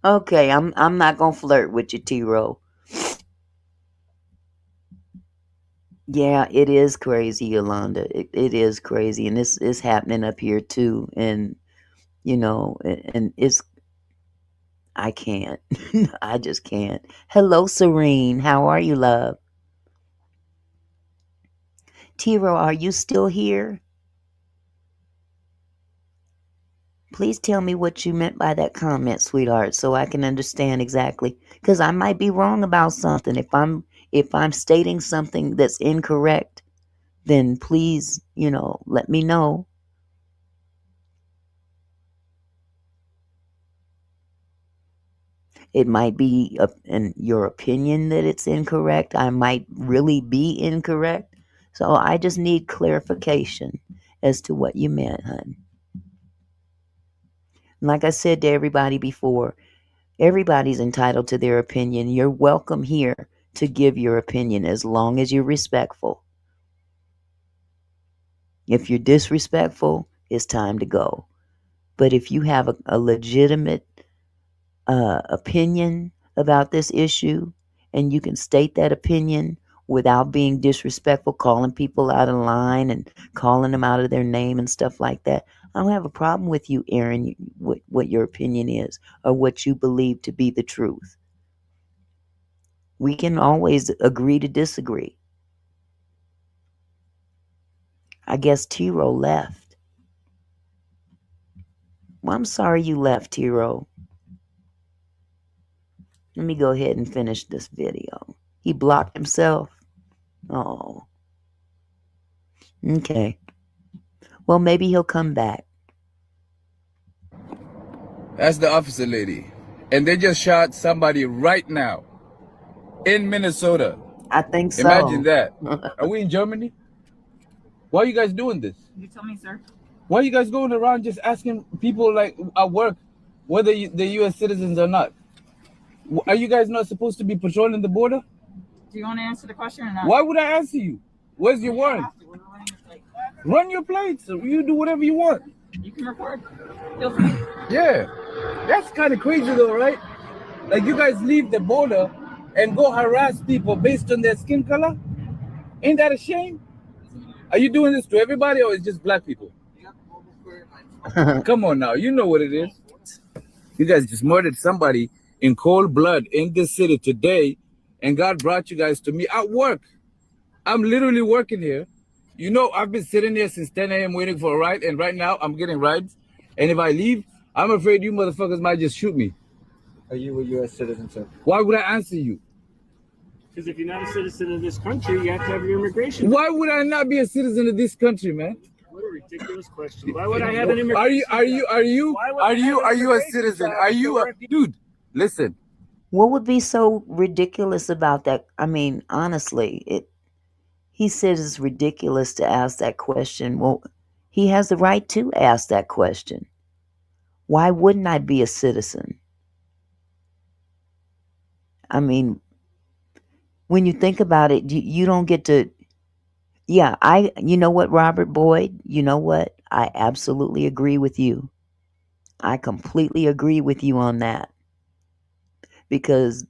S2: Okay, I'm not gonna flirt with you, Tiro. Yeah, it is crazy, Yolanda. It is crazy, and this is happening up here too. And and it's I can't. I just can't. Hello, Serene. How are you, love? Tiro, are you still here? Please tell me what you meant by that comment, sweetheart, so I can understand exactly. Because I might be wrong about something. If I'm stating something that's incorrect, then please, let me know. It might be in your opinion that it's incorrect. I might really be incorrect. So I just need clarification as to what you meant, hon. Like I said to everybody before, everybody's entitled to their opinion. You're welcome here to give your opinion as long as you're respectful. If you're disrespectful, it's time to go. But if you have a legitimate opinion about this issue and you can state that opinion without being disrespectful, calling people out of line and calling them out of their name and stuff like that, I don't have a problem with you airing what your opinion is or what you believe to be the truth. We can always agree to disagree. I guess Tiro left. Well, I'm sorry you left, Tiro. Let me go ahead and finish this video. He blocked himself. Oh. Okay. Well, maybe he'll come back.
S6: That's the officer lady, and they just shot somebody right now in Minnesota.
S2: I think so.
S6: Imagine that. Are we in Germany? Why are you guys doing this?
S7: You tell me, sir.
S6: Why are you guys going around just asking people like at work whether they're U.S. citizens or not? Are you guys not supposed to be patrolling the border?
S7: Do you want to answer the question or not?
S6: Why would I answer you? Where's your warrant? Run your plates. You do whatever you want.
S7: You can record. Feel free.
S6: Yeah. That's kind of crazy though, right? Like you guys leave the border and go harass people based on their skin color? Ain't that a shame? Are you doing this to everybody or is it just black people? Come on now, you know what it is. You guys just murdered somebody in cold blood in this city today, and God brought you guys to me at work. I'm literally working here. You know, I've been sitting here since 10 a.m. waiting for a ride, and right now I'm getting rides. And if I leave, I'm afraid you motherfuckers might just shoot me.
S8: Are you a U.S. citizen, sir?
S6: Why would I answer you? Because if you're not a citizen of this country, you have to have your immigration.
S8: Why would I not be a citizen of this country, man?
S6: What a ridiculous question. Why would I have an immigration?
S8: Are you a citizen? Are you a
S6: dude? Listen.
S2: What would be so ridiculous about that? I mean, honestly, he says it's ridiculous to ask that question. Well, he has the right to ask that question. Why wouldn't I be a citizen? I mean, when you think about it, you don't get to. Yeah, you know what, Robert Boyd? You know what? I absolutely agree with you. I completely agree with you on that. Because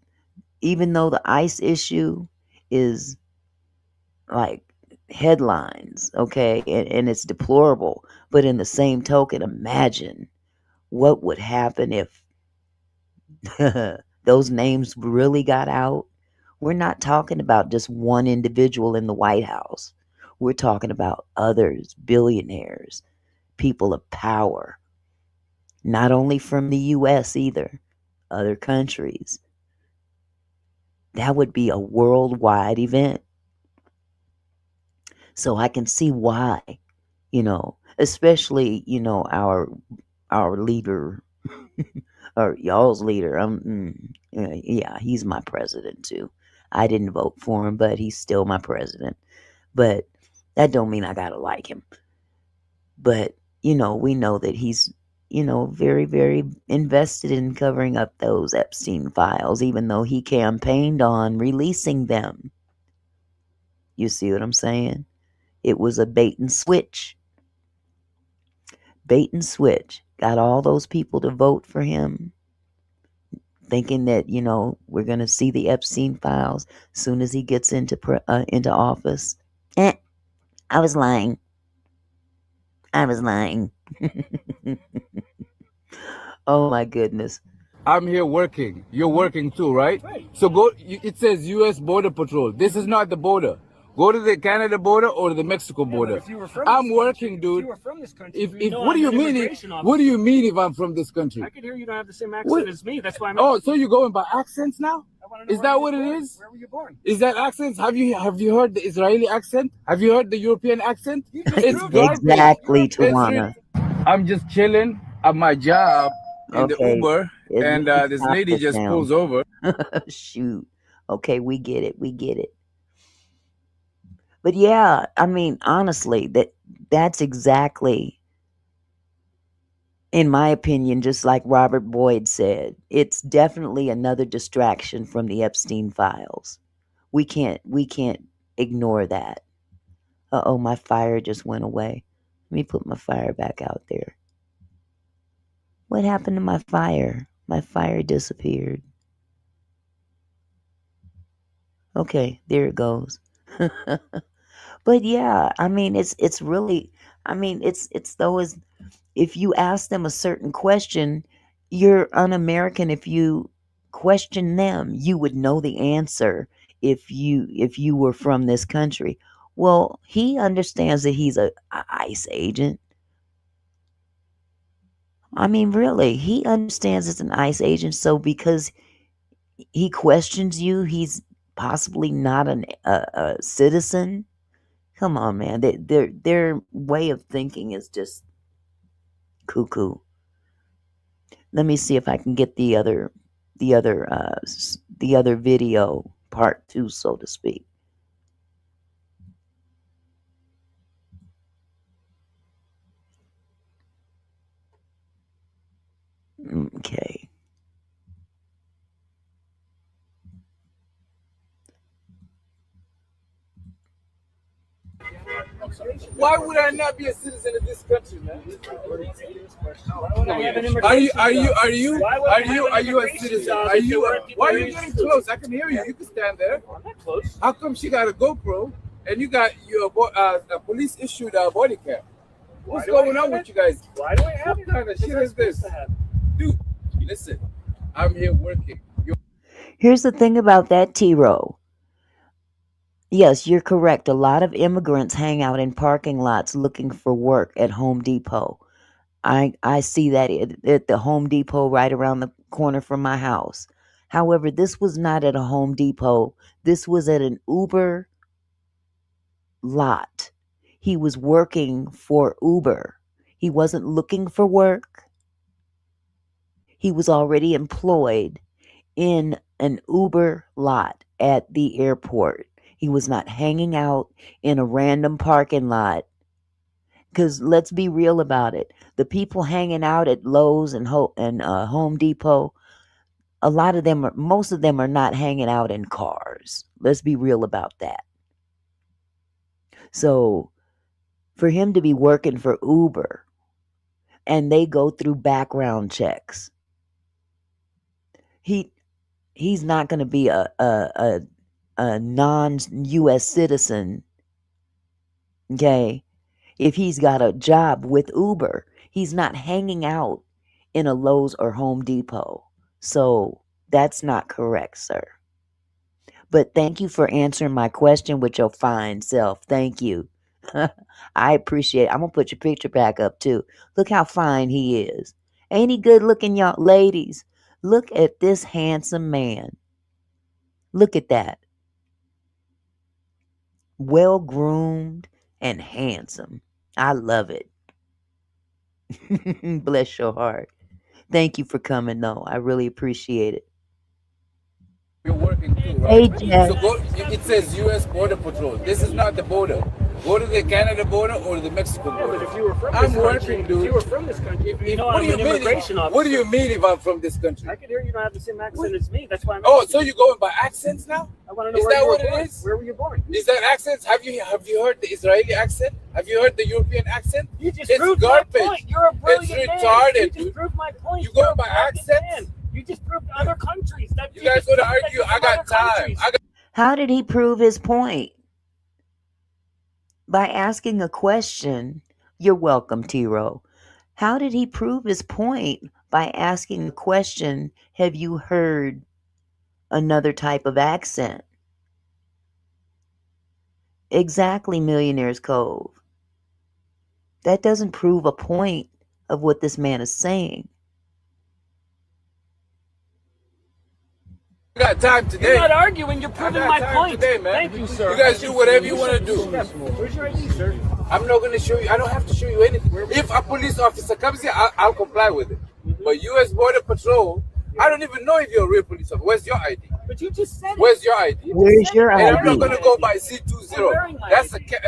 S2: even though the ICE issue is like headlines, okay, and it's deplorable, but in the same token, imagine what would happen if those names really got out. We're not talking about just one individual in the White House. We're talking about others, billionaires, people of power, not only from the US either, other countries. That would be a worldwide event. So I can see why, especially, our leader or y'all's leader. Yeah, he's my president too. I didn't vote for him, but he's still my president. But that don't mean I gotta like him. But we know that he's very, very invested in covering up those Epstein files, even though he campaigned on releasing them. You see what I'm saying? It was a bait and switch. Bait and switch. Got all those people to vote for him, thinking that we're going to see the Epstein files soon as he gets into office. I was lying. I was lying. Oh my goodness.
S6: I'm here working. You're working too, right? So it says U.S. Border Patrol. This is not the border. Go to the Canada border or the Mexico border. I'm working, dude.
S9: If you were from this country,
S6: What do you mean? What do you mean if I'm from this country?
S9: I can hear you don't have the same accent as me. That's why I'm.
S6: Oh, so you're going by accents now? Is that what it is?
S9: Where were you born?
S6: Is that accents? Have you heard the Israeli accent? Have you heard the European accent? It's
S2: exactly, Tawana.
S6: I'm just chilling at my job in the Uber, and this lady just pulls over.
S2: Shoot. Okay, we get it. We get it. But yeah, I mean, honestly, that's exactly, in my opinion, just like Robert Boyd said, it's definitely another distraction from the Epstein files. We can't ignore that. Uh-oh, my fire just went away. Let me put my fire back out there. What happened to my fire? My fire disappeared. Okay, there it goes. But yeah, I mean, it's really, I mean, it's those, if you ask them a certain question, you're un-American. If you question them, you would know the answer if you were from this country. Well, he understands that he's a ICE agent. I mean, really, he understands it's an ICE agent. So because he questions you, he's possibly not a citizen. Come on, man. Their way of thinking is just cuckoo. Let me see if I can get the other video, part 2, so to speak. Okay.
S6: Why would I not be a citizen of this country, man? Are you a citizen? Why are you getting close? I can hear you. You can stand there. I'm not close. How come she got a GoPro and you got your a police issued body cam? What's going on with you guys?
S9: Why do I have
S6: what kind of shit is this? Dude, listen, I'm here working.
S2: Here's the thing about that, T-Row. Yes, you're correct. A lot of immigrants hang out in parking lots looking for work at Home Depot. I see that at the Home Depot right around the corner from my house. However, this was not at a Home Depot. This was at an Uber lot. He was working for Uber. He wasn't looking for work. He was already employed in an Uber lot at the airport. He was not hanging out in a random parking lot. Because let's be real about it. The people hanging out at Lowe's and Home Depot, a lot of them most of them are not hanging out in cars. Let's be real about that. So for him to be working for Uber and they go through background checks, he's not going to be a non-US citizen, okay? If he's got a job with Uber, he's not hanging out in a Lowe's or Home Depot. So that's not correct, sir. But thank you for answering my question with your fine self. Thank you. I appreciate it. I'm going to put your picture back up too. Look how fine he is. Ain't he good looking, y'all? Ladies, look at this handsome man. Look at that. Well groomed and handsome. I love it. Bless your heart. Thank you for coming, though. I really appreciate it.
S6: You're working too,
S2: Hey,
S6: right?
S2: Jeff.
S6: So go. It says U.S. Border Patrol. This is not the border. Go to the Canada border or the Mexico
S9: Yeah,
S6: border.
S9: but if you were from
S6: I'm
S9: this country,
S6: working, dude.
S9: if you were from this country, you know
S6: What
S9: I'm
S6: do you
S9: an
S6: mean?
S9: immigration officer.
S6: What do you mean if I'm from this country?
S9: I can hear you don't have the same accent as me. That's why I'm.
S6: Oh,
S9: asking
S6: so
S9: you.
S6: you're going by accents now?
S9: I want to know
S6: Is
S9: where
S6: that
S9: you were
S6: what it
S9: born.
S6: is?
S9: Where were you born?
S6: Is that accents? Have you heard the Israeli accent? Have you heard the European accent?
S9: You just
S6: It's
S9: proved
S6: garbage.
S9: my point. You're a brilliant
S6: It's
S9: man.
S6: retarded,
S9: You just
S6: dude.
S9: proved my point.
S6: You going
S9: You're a
S6: by
S9: brilliant
S6: accents?
S9: man. You just proved other countries.
S6: You guys want to argue? I got time.
S2: How did he prove his point? By asking a question. You're welcome, Tiro. How did he prove his point? By asking a question, have you heard another type of accent? Exactly, Millionaire's Cove. That doesn't prove a point of what this man is saying.
S6: I got time today.
S9: You're not arguing. You're proving my point.
S6: Today, man.
S9: Thank you, sir.
S6: You guys do whatever you want to do.
S9: Where's your ID, sir?
S6: I'm not going to show you. I don't have to show you anything. If a police officer comes here, I'll comply with it. But U.S. Border Patrol, I don't even know if you're a real police officer. Where's your ID?
S9: But you just said it.
S6: Where's your ID?
S2: Where's your
S6: And I'm not
S2: ID?
S6: going to go by C20.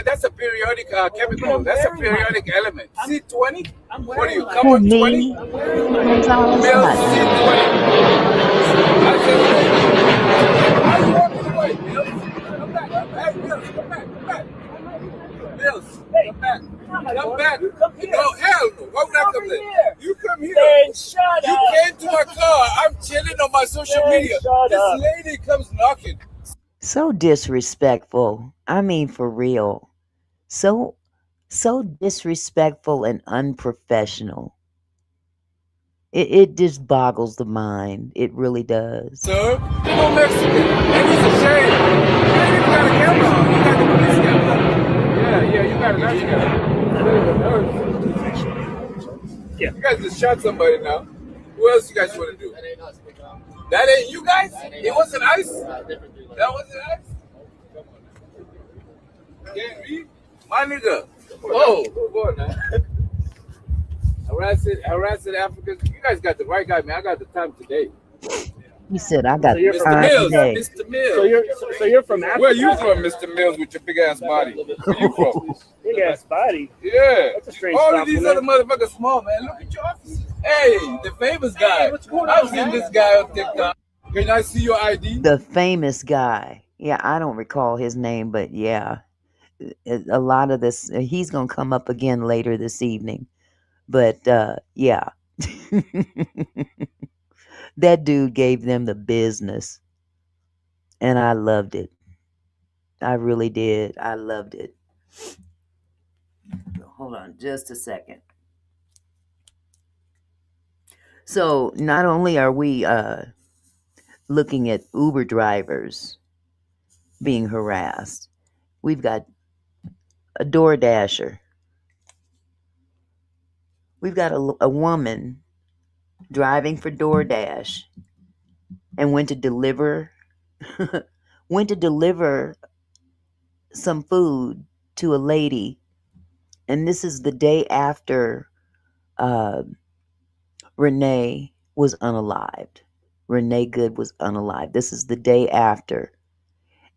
S6: That's a periodic chemical. That's a periodic element. C20? What are you? Come on, 20?
S2: That's all it's
S6: Mills
S2: not.
S6: C20. I said, are you walking away, Mills? Come back. Hey, Mills, come back. Mills, come back. Come back. No, hell no. Why would I come there? You come here.
S9: Then shut up.
S6: You came to my car. I'm chilling on my social media. This lady comes knocking.
S2: So disrespectful. I mean, for real. So disrespectful and unprofessional. It just boggles the mind. It really does.
S6: Sir, you're no Mexican. And it's a shame. You ain't even got a camera on. You got the police camera. Yeah, you got a camera. Yeah. You guys just shot somebody now. Who else you guys want to do? That ain't you guys? It wasn't ICE? That wasn't ICE? Can't read? My nigga. Whoa. Come on, man. Harassing Africans. You guys got the right guy, man. I got the time today.
S2: He said, I got
S6: Mr.
S2: time
S6: Mills.
S2: today.
S6: Mr. Mills.
S9: So you're from Africa?
S6: Where you from, Mr. Mills, with your big ass body? Where you from?
S9: Big ass body.
S6: Yeah.
S9: That's a strange
S6: All of these other
S9: compliment.
S6: motherfuckers small, man. Look at your office. Hey, the famous guy. I've seen this guy on TikTok. Can I see your ID?
S2: The famous guy. Yeah, I don't recall his name, but yeah. A lot of this, he's going to come up again later this evening. But yeah. That dude gave them the business. And I loved it. I really did. I loved it. Hold on just a second. So not only are we looking at Uber drivers being harassed, we've got a DoorDasher. We've got a woman driving for DoorDash and went to deliver some food to a lady. And this is the day after Renee was unalived. Renee Good was unalived. This is the day after.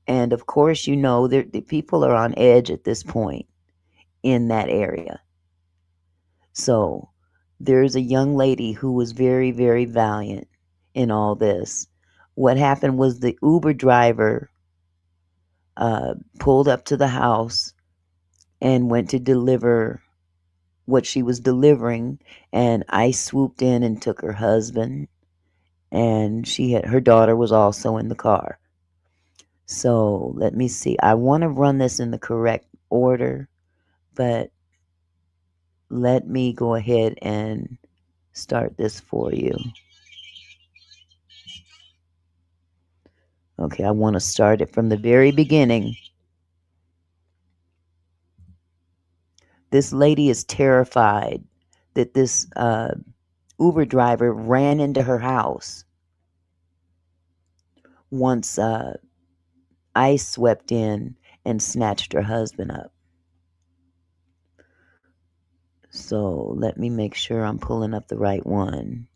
S2: And of course, you know, the people are on edge at this point in that area. So there's a young lady who was very, very valiant in all this. What happened was the Uber driver pulled up to the house and went to deliver what she was delivering, and ICE swooped in and took her husband, and her daughter was also in the car. So let me see. I want to run this in the correct order, but let me go ahead and start this for you. Okay, I want to start it from the very beginning. This lady is terrified that this Uber driver ran into her house once ICE swept in and snatched her husband up. So let me make sure I'm pulling up the right one.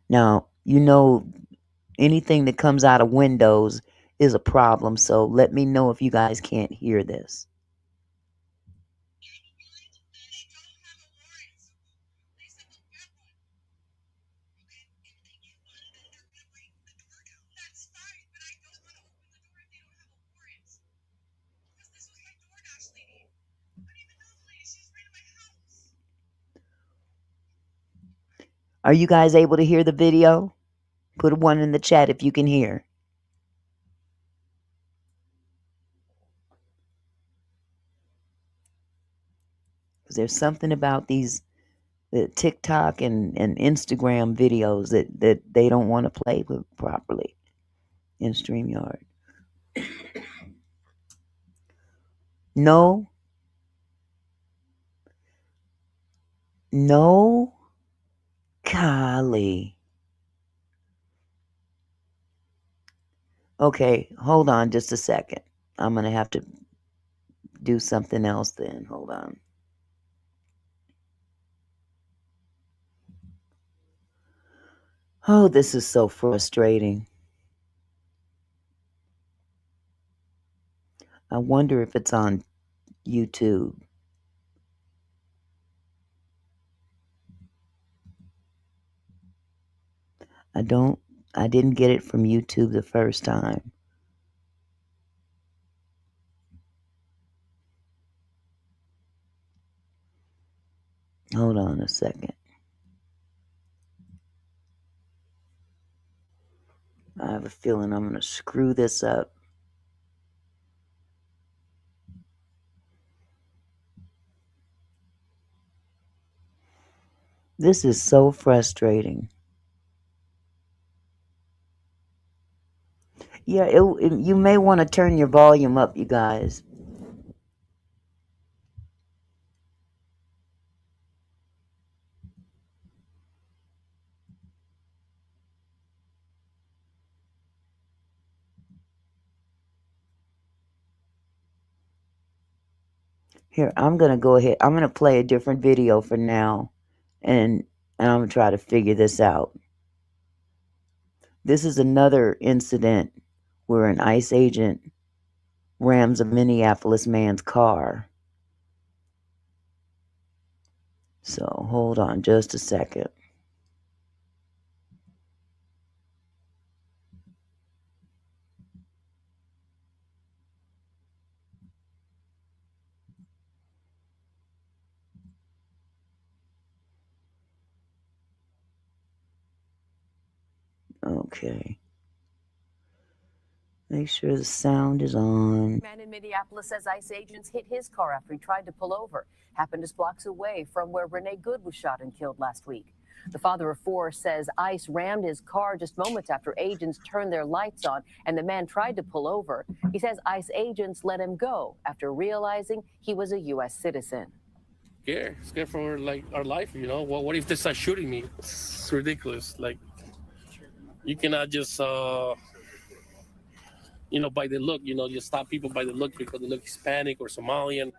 S2: Now, you know, anything that comes out of windows is a problem, so let me know if you guys can't hear this. Are you guys able to hear the video? Put one in the chat if you can hear. Because there's something about these the TikTok and Instagram videos that they don't want to play with properly in StreamYard. No. No. Golly. Okay, hold on just a second. I'm going to have to do something else then. Hold on. Oh, this is so frustrating. I wonder if it's on YouTube. I didn't get it from YouTube the first time. Hold on a second. I have a feeling I'm going to screw this up. This is so frustrating. Yeah, you may want to turn your volume up, you guys. Here, I'm going to go ahead. I'm going to play a different video for now, and I'm going to try to figure this out. This is another incident where an ICE agent rams a Minneapolis man's car. So hold on just a second. Okay. Make sure the sound is on.
S10: Man in Minneapolis says ICE agents hit his car after he tried to pull over. Happened just blocks away from where Renee Good was shot and killed last week. The father of four says ICE rammed his car just moments after agents turned their lights on and the man tried to pull over. He says ICE agents let him go after realizing he was a U.S. citizen.
S11: Scared for like our life, you know. What if they start shooting me? It's ridiculous. Like, you cannot just by the look, just stop people by the look because they look Hispanic or Somalian.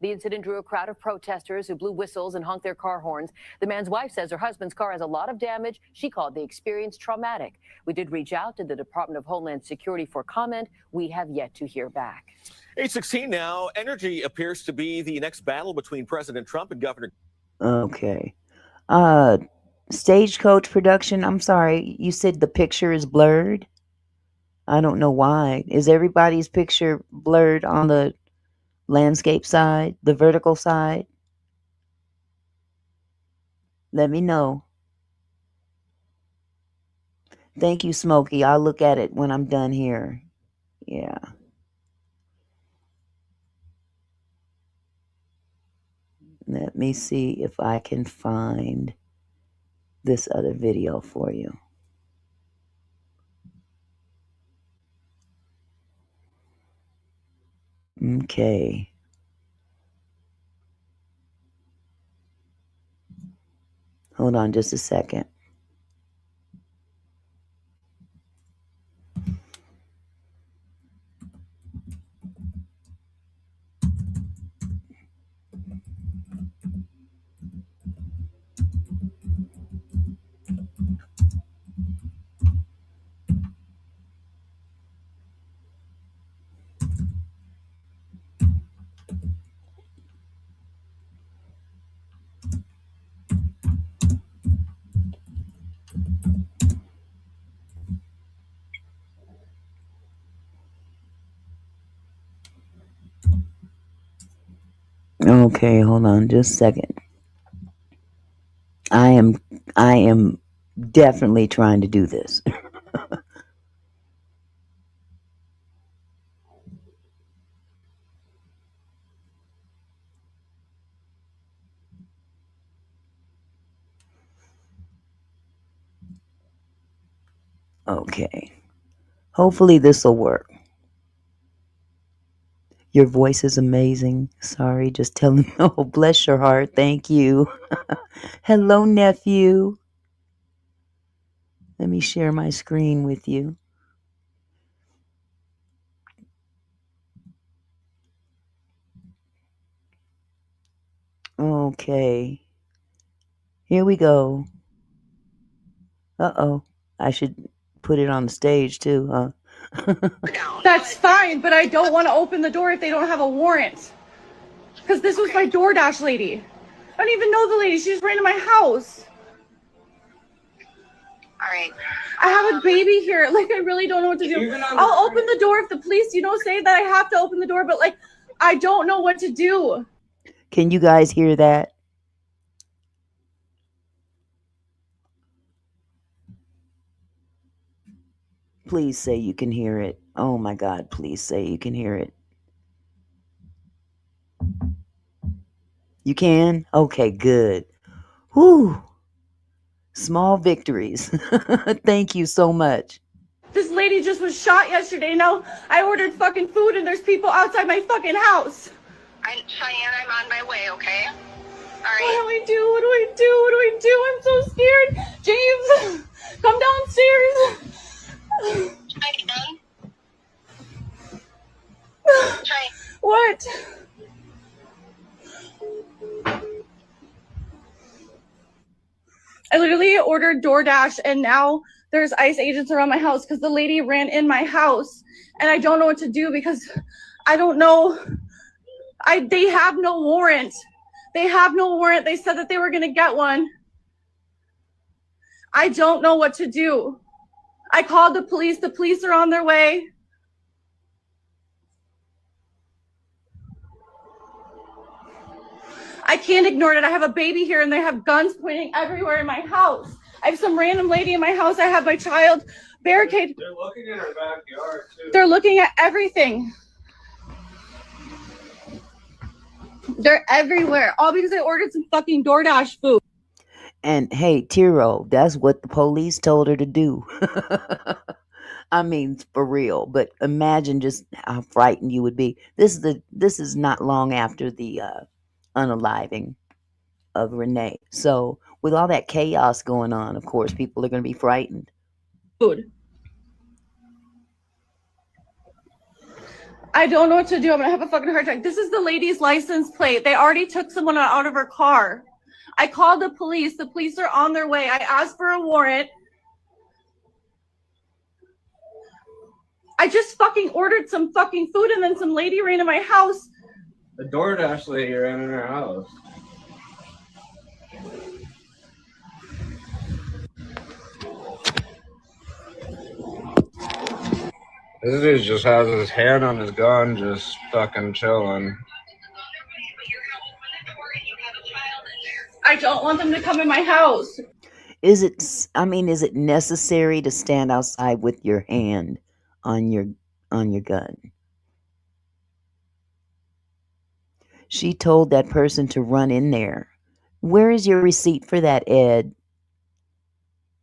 S10: The incident drew a crowd of protesters who blew whistles and honked their car horns. The man's wife says her husband's car has a lot of damage. She called the experience traumatic. We did reach out to the Department of Homeland Security for comment. We have yet to hear back.
S12: 8:16 now. Energy appears to be the next battle between President Trump and Governor.
S2: Okay. Stagecoach production, I'm sorry, you said the picture is blurred? I don't know why. Is everybody's picture blurred on the landscape side, the vertical side? Let me know. Thank you, Smokey. I'll look at it when I'm done here. Yeah. Let me see if I can find this other video for you. Okay. Hold on just a second. Okay, hold on just a second. I am definitely trying to do this. Okay. Hopefully this will work. Your voice is amazing. Sorry, just telling. Oh, bless your heart. Thank you. Hello, nephew. Let me share my screen with you. Okay. Here we go. Uh-oh. I should put it on the stage too, huh?
S13: That's fine, but I don't want to open the door if they don't have a warrant. Because this was my DoorDash lady. I don't even know the lady. She just ran to my house.
S14: All right.
S13: I have a baby here. Like, I really don't know what to do. I'll open the door if the police, say that I have to open the door, but, like, I don't know what to do.
S2: Can you guys hear that? Please say you can hear it. Oh my God, please say you can hear it. You can? Okay, good. Whew. Small victories. Thank you so much.
S13: This lady just was shot yesterday. Now, I ordered fucking food and there's people outside my fucking house.
S14: Cheyenne, I'm on my way, okay? All right.
S13: What do I do? What do I do? What do I do? I'm so scared. James, come downstairs. What? I literally ordered DoorDash and now there's ICE agents around my house because the lady ran in my house and I don't know what to do because I don't know. They have no warrant. They have no warrant. They said that they were going to get one. I don't know what to do. I called the police. The police are on their way. I can't ignore it. I have a baby here and they have guns pointing everywhere in my house. I have some random lady in my house. I have my child barricaded.
S8: They're looking at our backyard too.
S13: They're looking at everything. They're everywhere. All because I ordered some fucking DoorDash food.
S2: And hey, Tiro, that's what the police told her to do. I mean, for real. But imagine just how frightened you would be. This is not long after the unaliving of Renee. So with all that chaos going on, of course, people are going to be frightened.
S13: Food. I don't know what to do. I'm going to have a fucking heart attack. This is the lady's license plate. They already took someone out of her car. I called the police. The police are on their way. I asked for a warrant. I just fucking ordered some fucking food and then some lady ran in my house.
S6: The DoorDash lady ran in her house. This dude just has his hand on his gun, just fucking chilling.
S13: I don't want them to come in my house.
S2: Is it necessary to stand outside with your hand on your gun? She told that person to run in there. Where is your receipt for that, Ed?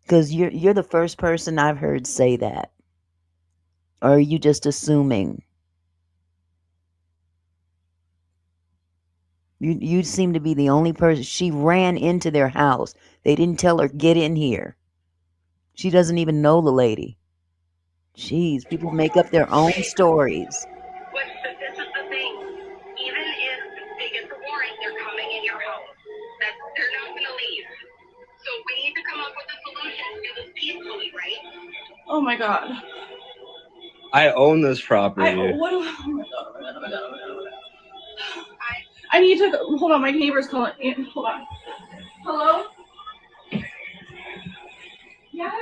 S2: Because you're the first person I've heard say that. Or are you just assuming? You seem to be the only person. She ran into their house. They didn't tell her, get in here. She doesn't even know the lady. Jeez, people make up their own stories.
S14: But this is the thing. Even if they get the warrant, they're coming in your house. They're not going to leave. So we need to come up with a solution to do this peacefully, right?
S13: Oh my god.
S6: I own this property.
S13: Oh my god, oh my god, oh my god, oh my god. I need to go. Hold on, my neighbor's calling. Hold on. Hello? Yes.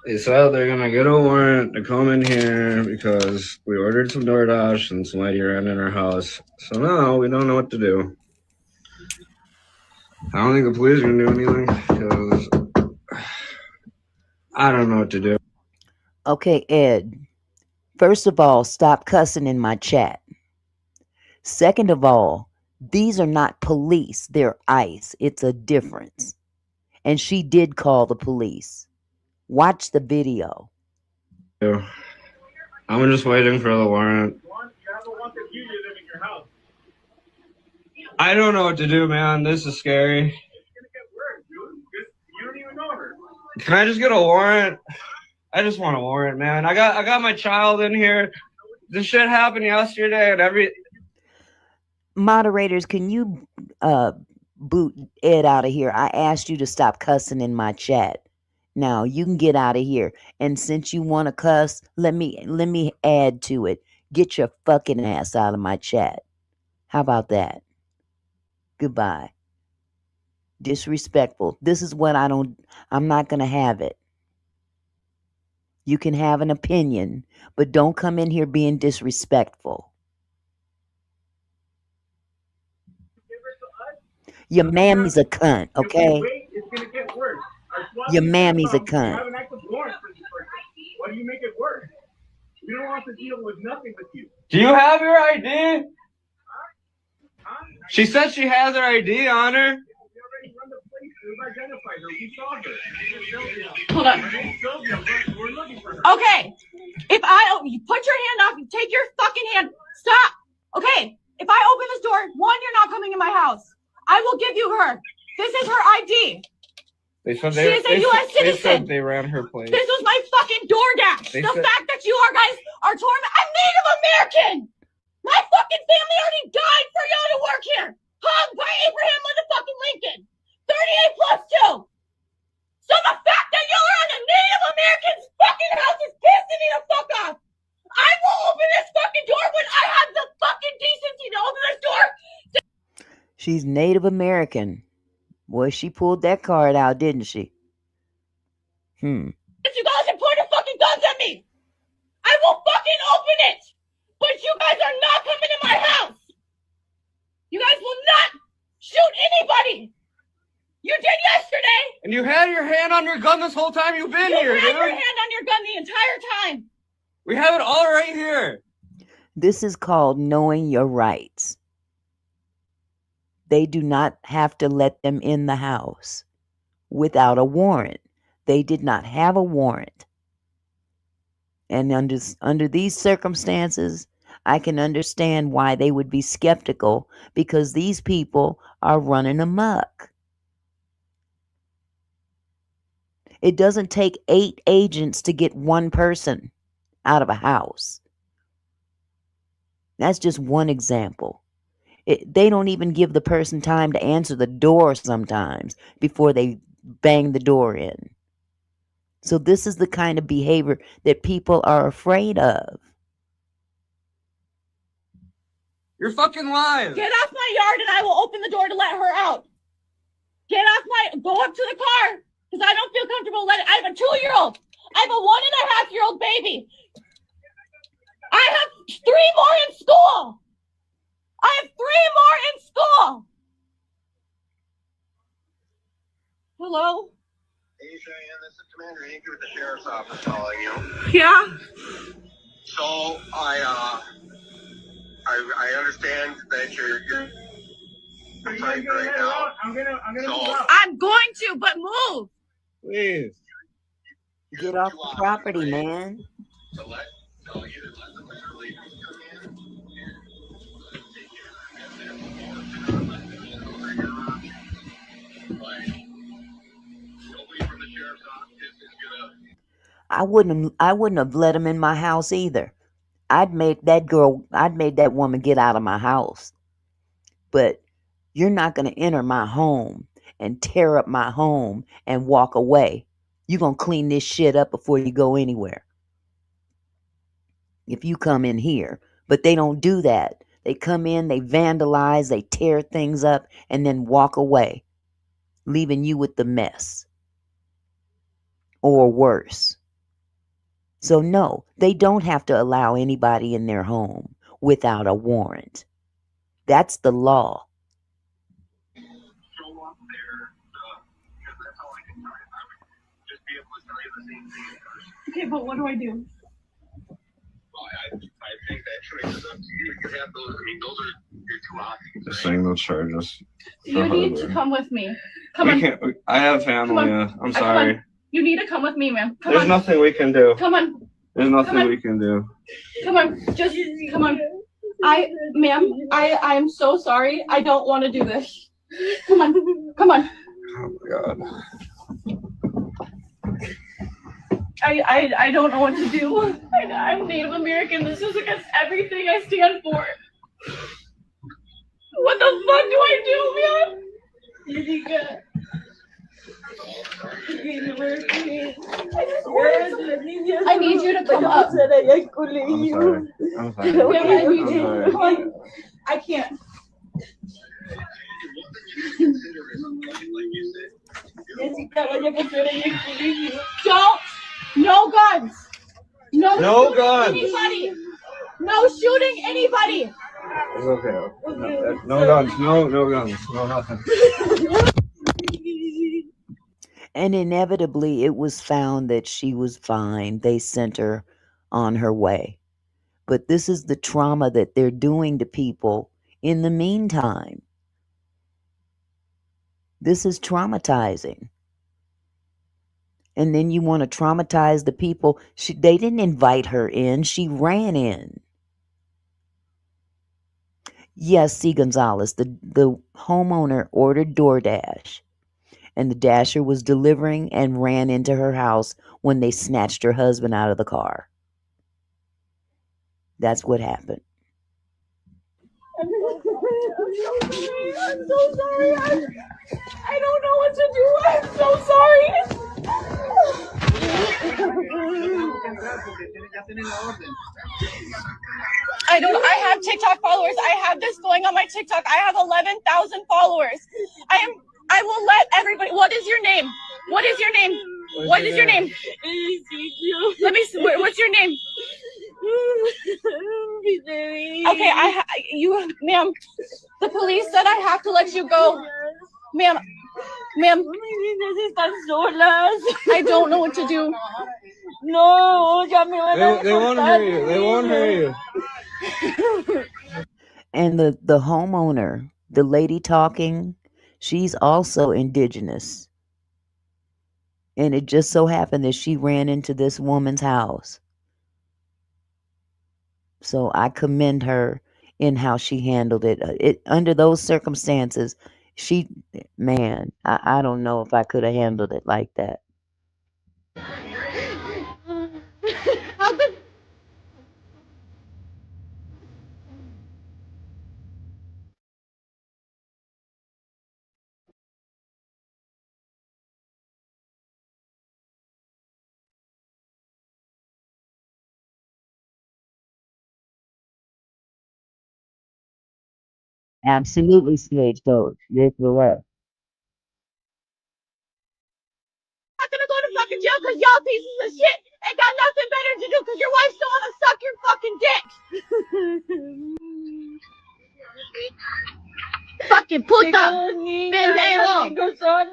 S6: They said they're gonna get a warrant to come in here because we ordered some DoorDash and some lady ran in our house. So now we don't know what to do. I don't think the police are gonna do anything because I don't know what to do.
S2: Okay, Ed. First of all, stop cussing in my chat. Second of all, these are not police. They're ICE. It's a difference. And she did call the police. Watch the video.
S6: I'm just waiting for the warrant. I don't know what to do, man. This is scary. Can I just get a warrant? I just want a warrant, man. I got my child in here. This shit happened yesterday and
S2: Moderators, can you boot Ed out of here? I asked you to stop cussing in my chat. Now you can get out of here. And since you want to cuss, let me add to it. Get your fucking ass out of my chat. How about that? Goodbye. Disrespectful. This is what I'm not going to have it. You can have an opinion, but don't come in here being disrespectful. Your mammy's a cunt, okay? Your mammy's a cunt.
S4: Why do you make it worse? We don't want to deal with nothing with you.
S6: Do you have your ID? She said she has her ID on her.
S13: Hold on. Okay. If you put your hand up, you take your fucking hand. Stop. Okay. If I open this door, one, you're not coming in my house. I will give you her. This is her ID.
S6: She
S13: is a U.S. citizen.
S6: They said they ran her place.
S13: This was my fucking DoorDash. The fact that you guys are I'm Native American. My fucking family already died for y'all to work here. Hung by Abraham motherfucking Lincoln. 38 plus 2. So the fact that y'all are on a Native American's fucking house is pissing me the fuck off. I will open this fucking door when I have the fucking decency to open this door.
S2: She's Native American. Boy, she pulled that card out, didn't she?
S13: If you guys are pointing fucking guns at me, I will fucking open it. But you guys are not coming in my house. You guys will not shoot anybody. You did yesterday.
S6: And you had your hand on your gun this whole time you've been here, dude.
S13: You had your hand on your gun the entire time.
S6: We have it all right here.
S2: This is called knowing your rights. They do not have to let them in the house without a warrant. They did not have a warrant. And under these circumstances, I can understand why they would be skeptical, because these people are running amok. It doesn't take 8 agents to get one person out of a house. That's just one example. They don't even give the person time to answer the door sometimes before they bang the door in. So this is the kind of behavior that people are afraid of.
S8: You're fucking lying.
S13: Get off my yard and I will open the door to let her out. Go up to the car because I don't feel comfortable letting. I have a 2-year-old. I have a 1.5-year-old baby. I have 3 more in school. Hello?
S14: Hey, Cheyenne, this is Commander Hinky with the Sheriff's Office calling you.
S13: Yeah.
S14: So I understand that you're tight right now.
S9: I'm gonna
S13: I'm going to, but move.
S6: Please.
S2: Get off the property, man.
S14: So either let the leaders come in and nobody from the sheriff's office is gonna.
S2: I wouldn't have let him in my house either. I'd made that woman get out of my house. But you're not going to enter my home and tear up my home and walk away. You're going to clean this shit up before you go anywhere. If you come in here. But they don't do that. They come in, they vandalize, they tear things up, and then walk away, leaving you with the mess. Or worse. So no, they don't have to allow anybody in their home without a warrant. That's the law.
S14: Show up there because that's all I can tell you. I would just be able to tell you the same thing in person.
S13: Okay, but what do I do?
S14: Well, I think that choice is up to you. You have those. I mean, those are your 2 options.
S8: Just
S14: Right?
S8: saying those charges.
S13: You need to come with me. Come
S8: We
S13: on.
S8: can't. I have family.
S13: Come on.
S8: I'm sorry.
S13: You need to come with me, ma'am. Come
S8: There's
S13: on.
S8: nothing we can do.
S13: Come on.
S8: There's
S13: Come
S8: nothing
S13: on.
S8: we can do.
S13: Come on. Just come on. Ma'am, I'm so sorry. I don't want to do this. Come on. Come on.
S8: Oh my God.
S13: I don't know what to do. I'm Native American. This is against everything I stand for. What the fuck do I do, man? I need you to come up.
S8: I'm sorry. I'm sorry.
S13: Ma'am, I need
S8: I'm
S13: you.
S8: sorry.
S13: Come on. I can't. Don't. No guns. No shooting
S8: guns.
S13: anybody. No shooting anybody.
S8: It's okay. No guns. No guns. No nothing.
S2: And inevitably, it was found that she was fine. They sent her on her way. But this is the trauma that they're doing to people in the meantime. This is traumatizing. And then you want to traumatize the people. They didn't invite her in. She ran in. Yes, C. Gonzalez, the homeowner ordered DoorDash. And the dasher was delivering and ran into her house when they snatched her husband out of the car. That's what happened.
S13: I'm so sorry. I don't know what to do. I'm so sorry. I have TikTok followers. I have this going on my TikTok. I have 11,000 followers. I will let everybody. What is your name? What is your name? What is your name? Let me see. What's your name? Okay, ma'am. The police said I have to let you go, ma'am. I don't know what to do. No,
S8: They won't hear you. They won't hear you.
S2: And the homeowner, the lady talking, she's also indigenous. And it just so happened that she ran into this woman's house. So I commend her in how she handled it. Under those circumstances, I don't know if I could have handled it like that. Absolutely stagecoach. Yes, you're right.
S13: Not gonna go to fucking jail because y'all pieces of shit ain't got nothing better to do because your wife still wanna suck your fucking dick. Fucking puta. Pendejo.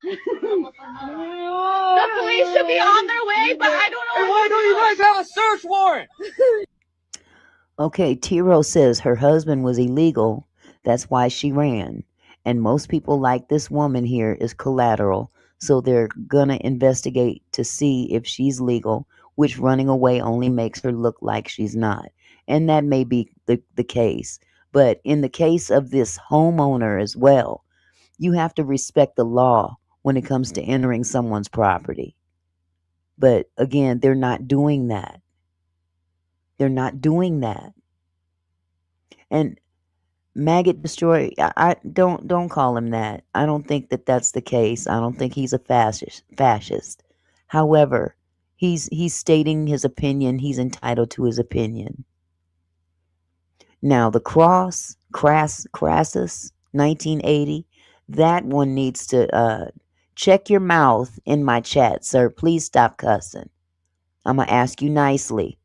S13: The police should be on their way, but I don't know.
S8: And why don't you guys have a search warrant?
S2: Okay, Tiro says her husband was illegal. That's why she ran. And most people like this woman here is collateral. So they're going to investigate to see if she's legal, which running away only makes her look like she's not. And that may be the case. But in the case of this homeowner as well, you have to respect the law when it comes to entering someone's property. But again, they're not doing that. They're not doing that. And Maggot Destroyer, I don't call him that. I don't think that that's the case. I don't think he's a fascist. However, he's stating his opinion. He's entitled to his opinion. Now, the Crassus, 1980, that one needs to check your mouth in my chat, sir. Please stop cussing. I'm going to ask you nicely.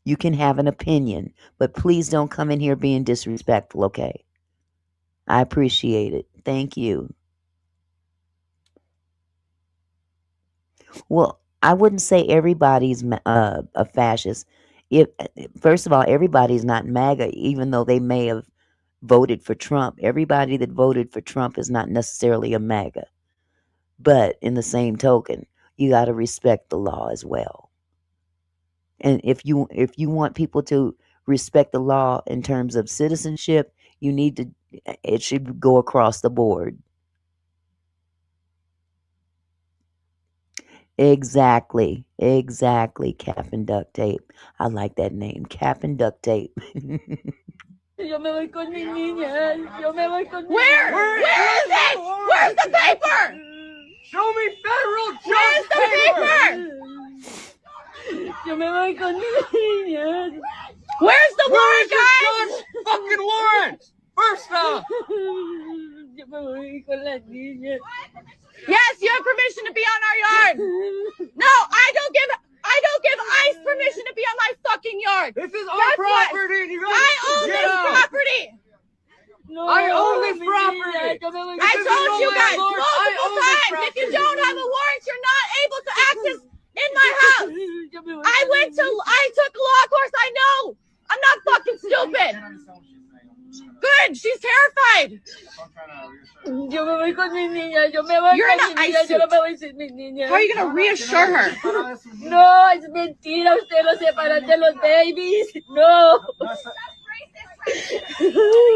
S2: You can have an opinion, but please don't come in here being disrespectful, okay? I appreciate it. Thank you. Well, I wouldn't say everybody's a fascist. If first of all, everybody's not MAGA, even though they may have voted for Trump. Everybody that voted for Trump is not necessarily a MAGA. But in the same token, you got to respect the law as well. And if you want people to respect the law in terms of citizenship, you need to it should go across the board. Exactly. Cap and duct tape. I like that name. Cap and duct tape.
S13: Yo me voy con mis niñas. Yo me voy con Where? Where is it? Where's the paper?
S8: Show me federal judge
S13: Where's the paper?
S8: Yo me voy con mis niñas.
S13: Where's the warrant,
S8: Where's
S13: guys?
S8: your fucking warrant? First off.
S13: Yo me voy con las niñas. Yes, you have permission to be on our yard. No, I don't give ICE permission to be on my fucking yard.
S8: This is our property. And you guys
S13: I own this property.
S8: No, I own this property.
S13: I told you guys multiple times, if you don't have a warrant, you're not able to access in my house. I took a law course. I know. I'm not fucking stupid. Good, she's terrified.
S8: Yo me voy con mis niñas. Yo me voy
S13: You're
S8: con
S13: in
S8: mis
S13: an
S8: niñas.
S13: ice
S8: Yo no
S13: suit.
S8: me voy sin mis niñas.
S13: How are you gonna reassure her?
S8: No, es mentira. Usted los separa de los babies. No.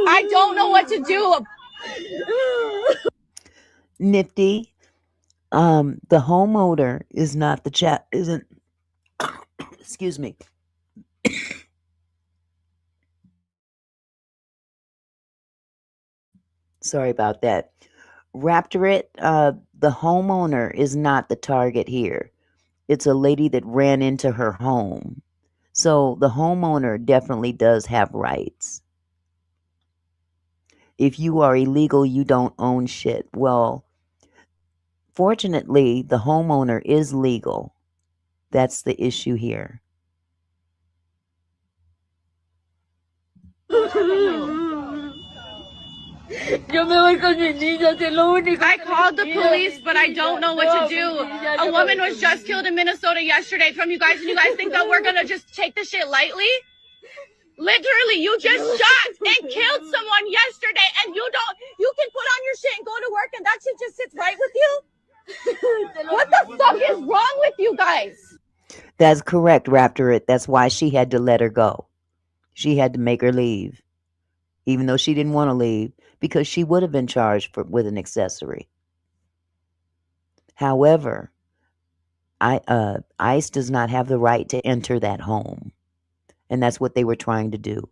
S13: I don't know what to do.
S2: Nifty. The homeowner is not the chat. Isn't. Excuse me. Sorry about that. Raptorate, the homeowner is not the target here. It's a lady that ran into her home. So the homeowner definitely does have rights. If you are illegal, you don't own shit. Well, fortunately, the homeowner is legal. That's the issue here.
S8: Yo me voy con mis niñas, es lo único.
S13: I called the police, but I don't know what to do. A woman was just killed in Minnesota yesterday from you guys, and you guys think that we're gonna just take the shit lightly? Literally, you just shot and killed someone yesterday, and you can put on your shit and go to work, and that shit just sits right with you? What the fuck is wrong with you guys?
S2: That's correct, Raptorate. That's why she had to let her go. She had to make her leave, even though she didn't want to leave, because she would have been charged with an accessory. However, ICE does not have the right to enter that home, and that's what they were trying to do.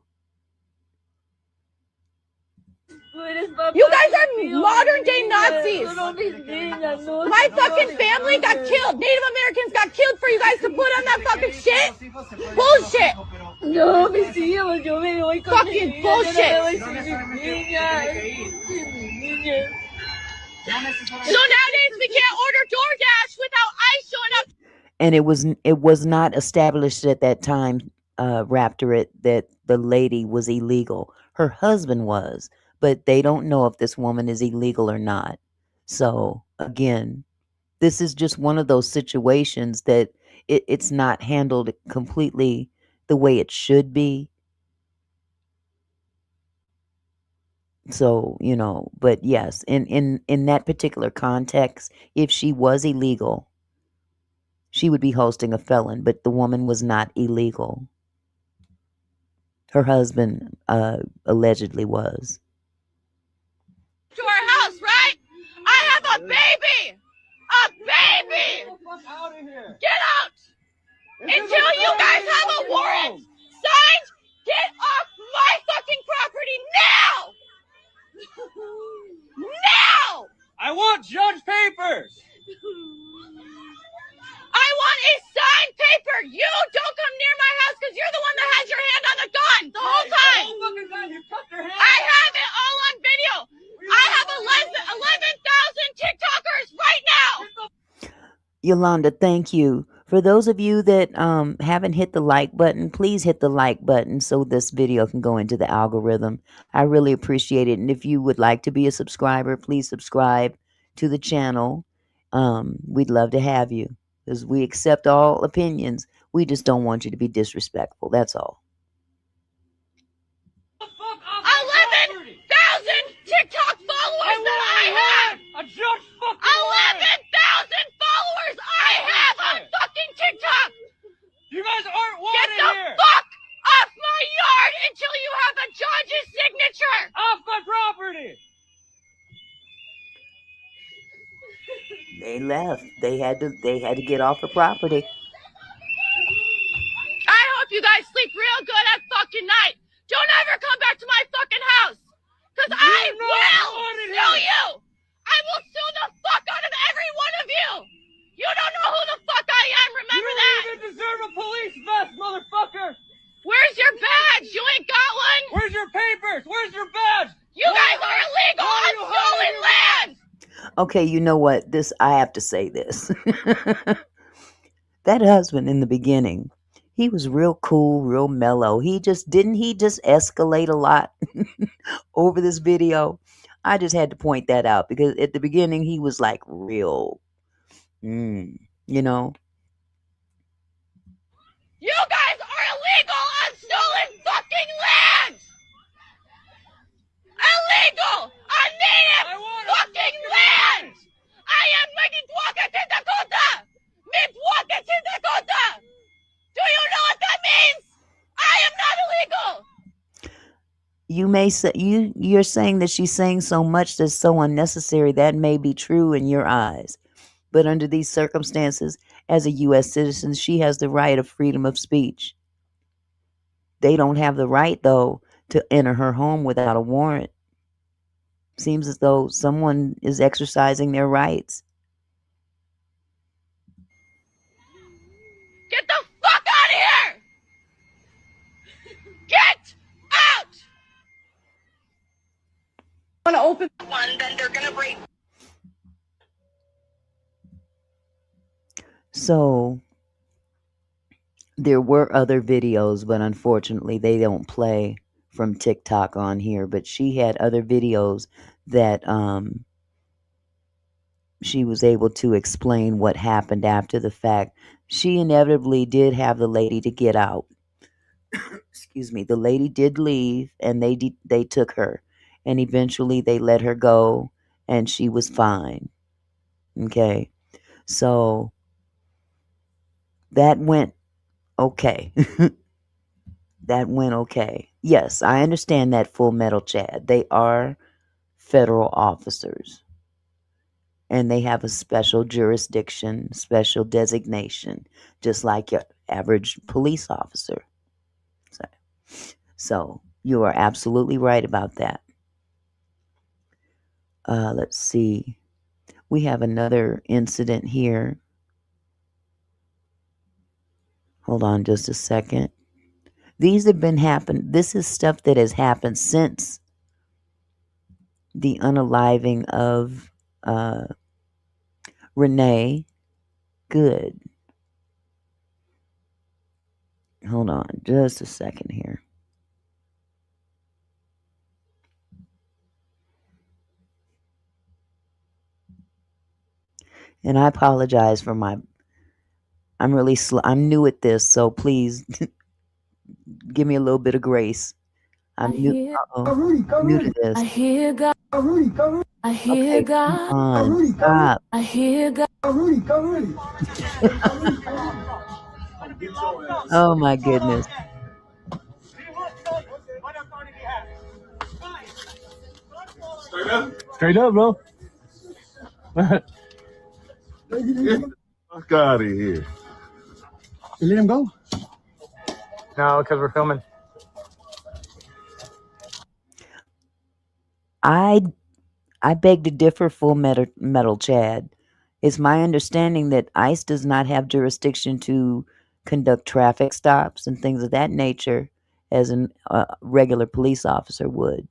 S13: You guys are modern day Nazis. My fucking family got killed. Native Americans got killed for you guys to put on that fucking shit. Bullshit.
S8: No, mis hijos, yo me voy con
S13: Fucking
S8: mis niñas,
S13: bullshit.
S8: yo me voy sin mis niñas.
S13: So nowadays we can't order DoorDash without ICE showing up.
S2: And it was not established at that time, Raptorate, that the lady was illegal. Her husband was, but they don't know if this woman is illegal or not. So again, this is just one of those situations that it's not handled completely the way it should be. So, but yes, in that particular context, if she was illegal, she would be hosting a felon, but the woman was not illegal. Her husband allegedly was.
S13: To our house, right? I have a baby. A baby. Get out. Until you guys have a warrant signed, get off my fucking property now. Now.
S9: I want judge papers.
S13: I want a signed paper. You don't come near my house because you're the one that has your hand on the gun the whole time. I have it all on video. I have 11,000 TikTokers right now.
S2: Yolanda, thank you. For those of you that haven't hit the like button, please hit the like button so this video can go into the algorithm. I really appreciate it. And if you would like to be a subscriber, please subscribe to the channel. We'd love to have you, because we accept all opinions. We just don't want you to be disrespectful. That's all.
S13: 11,000 TikTok followers that I have. 11,000 followers I have on fucking TikTok.
S9: You guys aren't wanted
S13: Get the
S9: here.
S13: fuck off my yard until you have a judge's signature.
S9: Off my property.
S2: They left. They had to get off the property.
S13: I hope you guys sleep real good at fucking night. Don't ever come back to my fucking house. Because I will sue you. I will sue the fuck out of every one of you. You don't know who the fuck I am. Remember that.
S9: You don't even deserve a police vest, motherfucker.
S13: Where's your badge? You ain't got one.
S9: Where's your papers? Where's your badge?
S13: You guys are illegal on stolen land.
S2: Okay, you know what? I have to say this. That husband in the beginning, he was real cool, real mellow. Didn't he just escalate a lot over this video? I just had to point that out because at the beginning he was like real, you know.
S13: You guys are illegal on stolen fucking land. Illegal on native fucking land. I am Minneapolis, Dakota. Minneapolis, Dakota. Do you know what that means? I am not illegal.
S2: You may say you're saying that she's saying so much that's so unnecessary. That may be true in your eyes, but under these circumstances, as a U.S. citizen, she has the right of freedom of speech. They don't have the right, though, to enter her home without a warrant. Seems as though someone is exercising their rights.
S14: Get the fuck out of here! Get out!
S13: Want to open
S14: one, then they're gonna break.
S2: So there were other videos, but unfortunately they don't play from TikTok on here. But she had other videos that she was able to explain what happened after the fact. She inevitably did have the lady to get out. Excuse me. The lady did leave, and they took her, and eventually they let her go, and she was fine. Okay, so that went okay. That went okay. Yes, I understand that, Full Metal Chad. They are federal officers, and they have a special jurisdiction, special designation, just like your average police officer. So you are absolutely right about that. Let's see. We have another incident here. Hold on just a second. These have been happening. This is stuff that has happened since the unaliving of Renee Good. Hold on just a second here. And I apologize for my. I'm really I'm new at this, so please give me a little bit of grace. I'm new. I'm new to this.
S1: I hear God. I hear
S2: Okay, come
S1: God.
S2: on, stop.
S1: I hear God.
S2: Oh my goodness.
S4: Straight up, bro. Fuck out of here. You let him go?
S9: No, because we're filming.
S2: I beg to differ, Full Metal Chad. It's my understanding that ICE does not have jurisdiction to conduct traffic stops and things of that nature as a regular police officer would.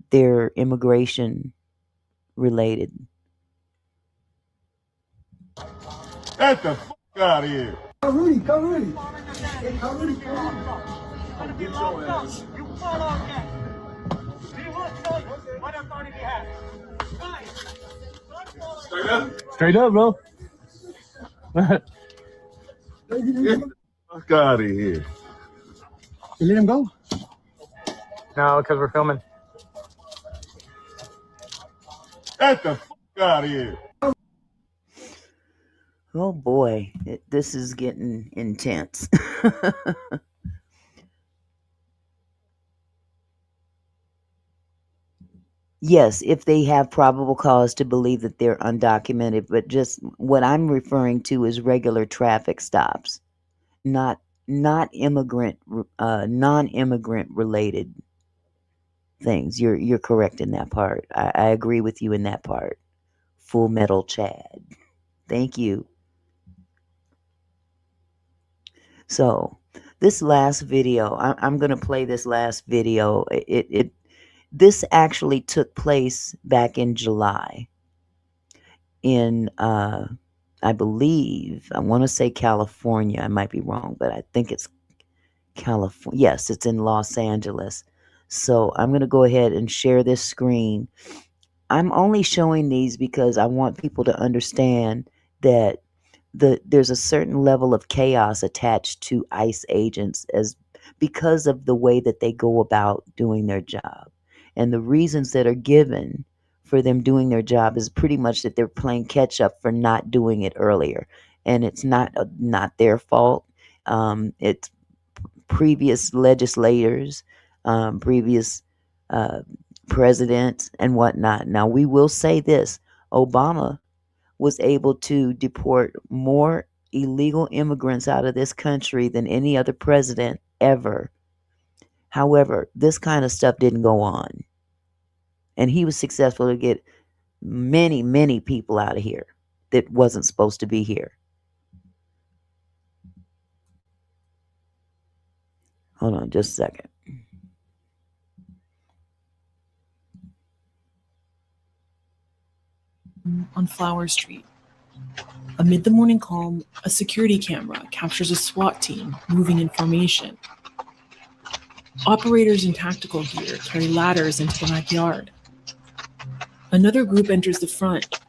S2: They're immigration related.
S4: Get the fuck out of here. Straight up, bro. Get the fuck out of here. You let him go?
S9: No, because we're filming.
S4: Get the fuck out of here.
S2: Oh boy, this is getting intense. Yes, if they have probable cause to believe that they're undocumented, but just what I'm referring to is regular traffic stops, not immigrant, non-immigrant related things. You're correct in that part. I agree with you in that part. Full Metal Chad. Thank you. So this last video, I'm gonna play this last video. This actually took place back in July in I believe, I want to say California. I might be wrong, but I think it's California. Yes, it's in Los Angeles. So I'm going to go ahead and share this screen. I'm only showing these because I want people to understand that there's a certain level of chaos attached to ICE agents as because of the way that they go about doing their job. And the reasons that are given for them doing their job is pretty much that they're playing catch up for not doing it earlier. And it's not their fault. It's previous legislators, previous presidents, and whatnot. Now, we will say this: Obama was able to deport more illegal immigrants out of this country than any other president ever. However, this kind of stuff didn't go on. And he was successful to get many, many people out of here that wasn't supposed to be here. Hold on just a second.
S15: On Flower Street. Amid the morning calm, a security camera captures a SWAT team moving in formation. Operators in tactical gear carry ladders into the backyard. Another group enters the front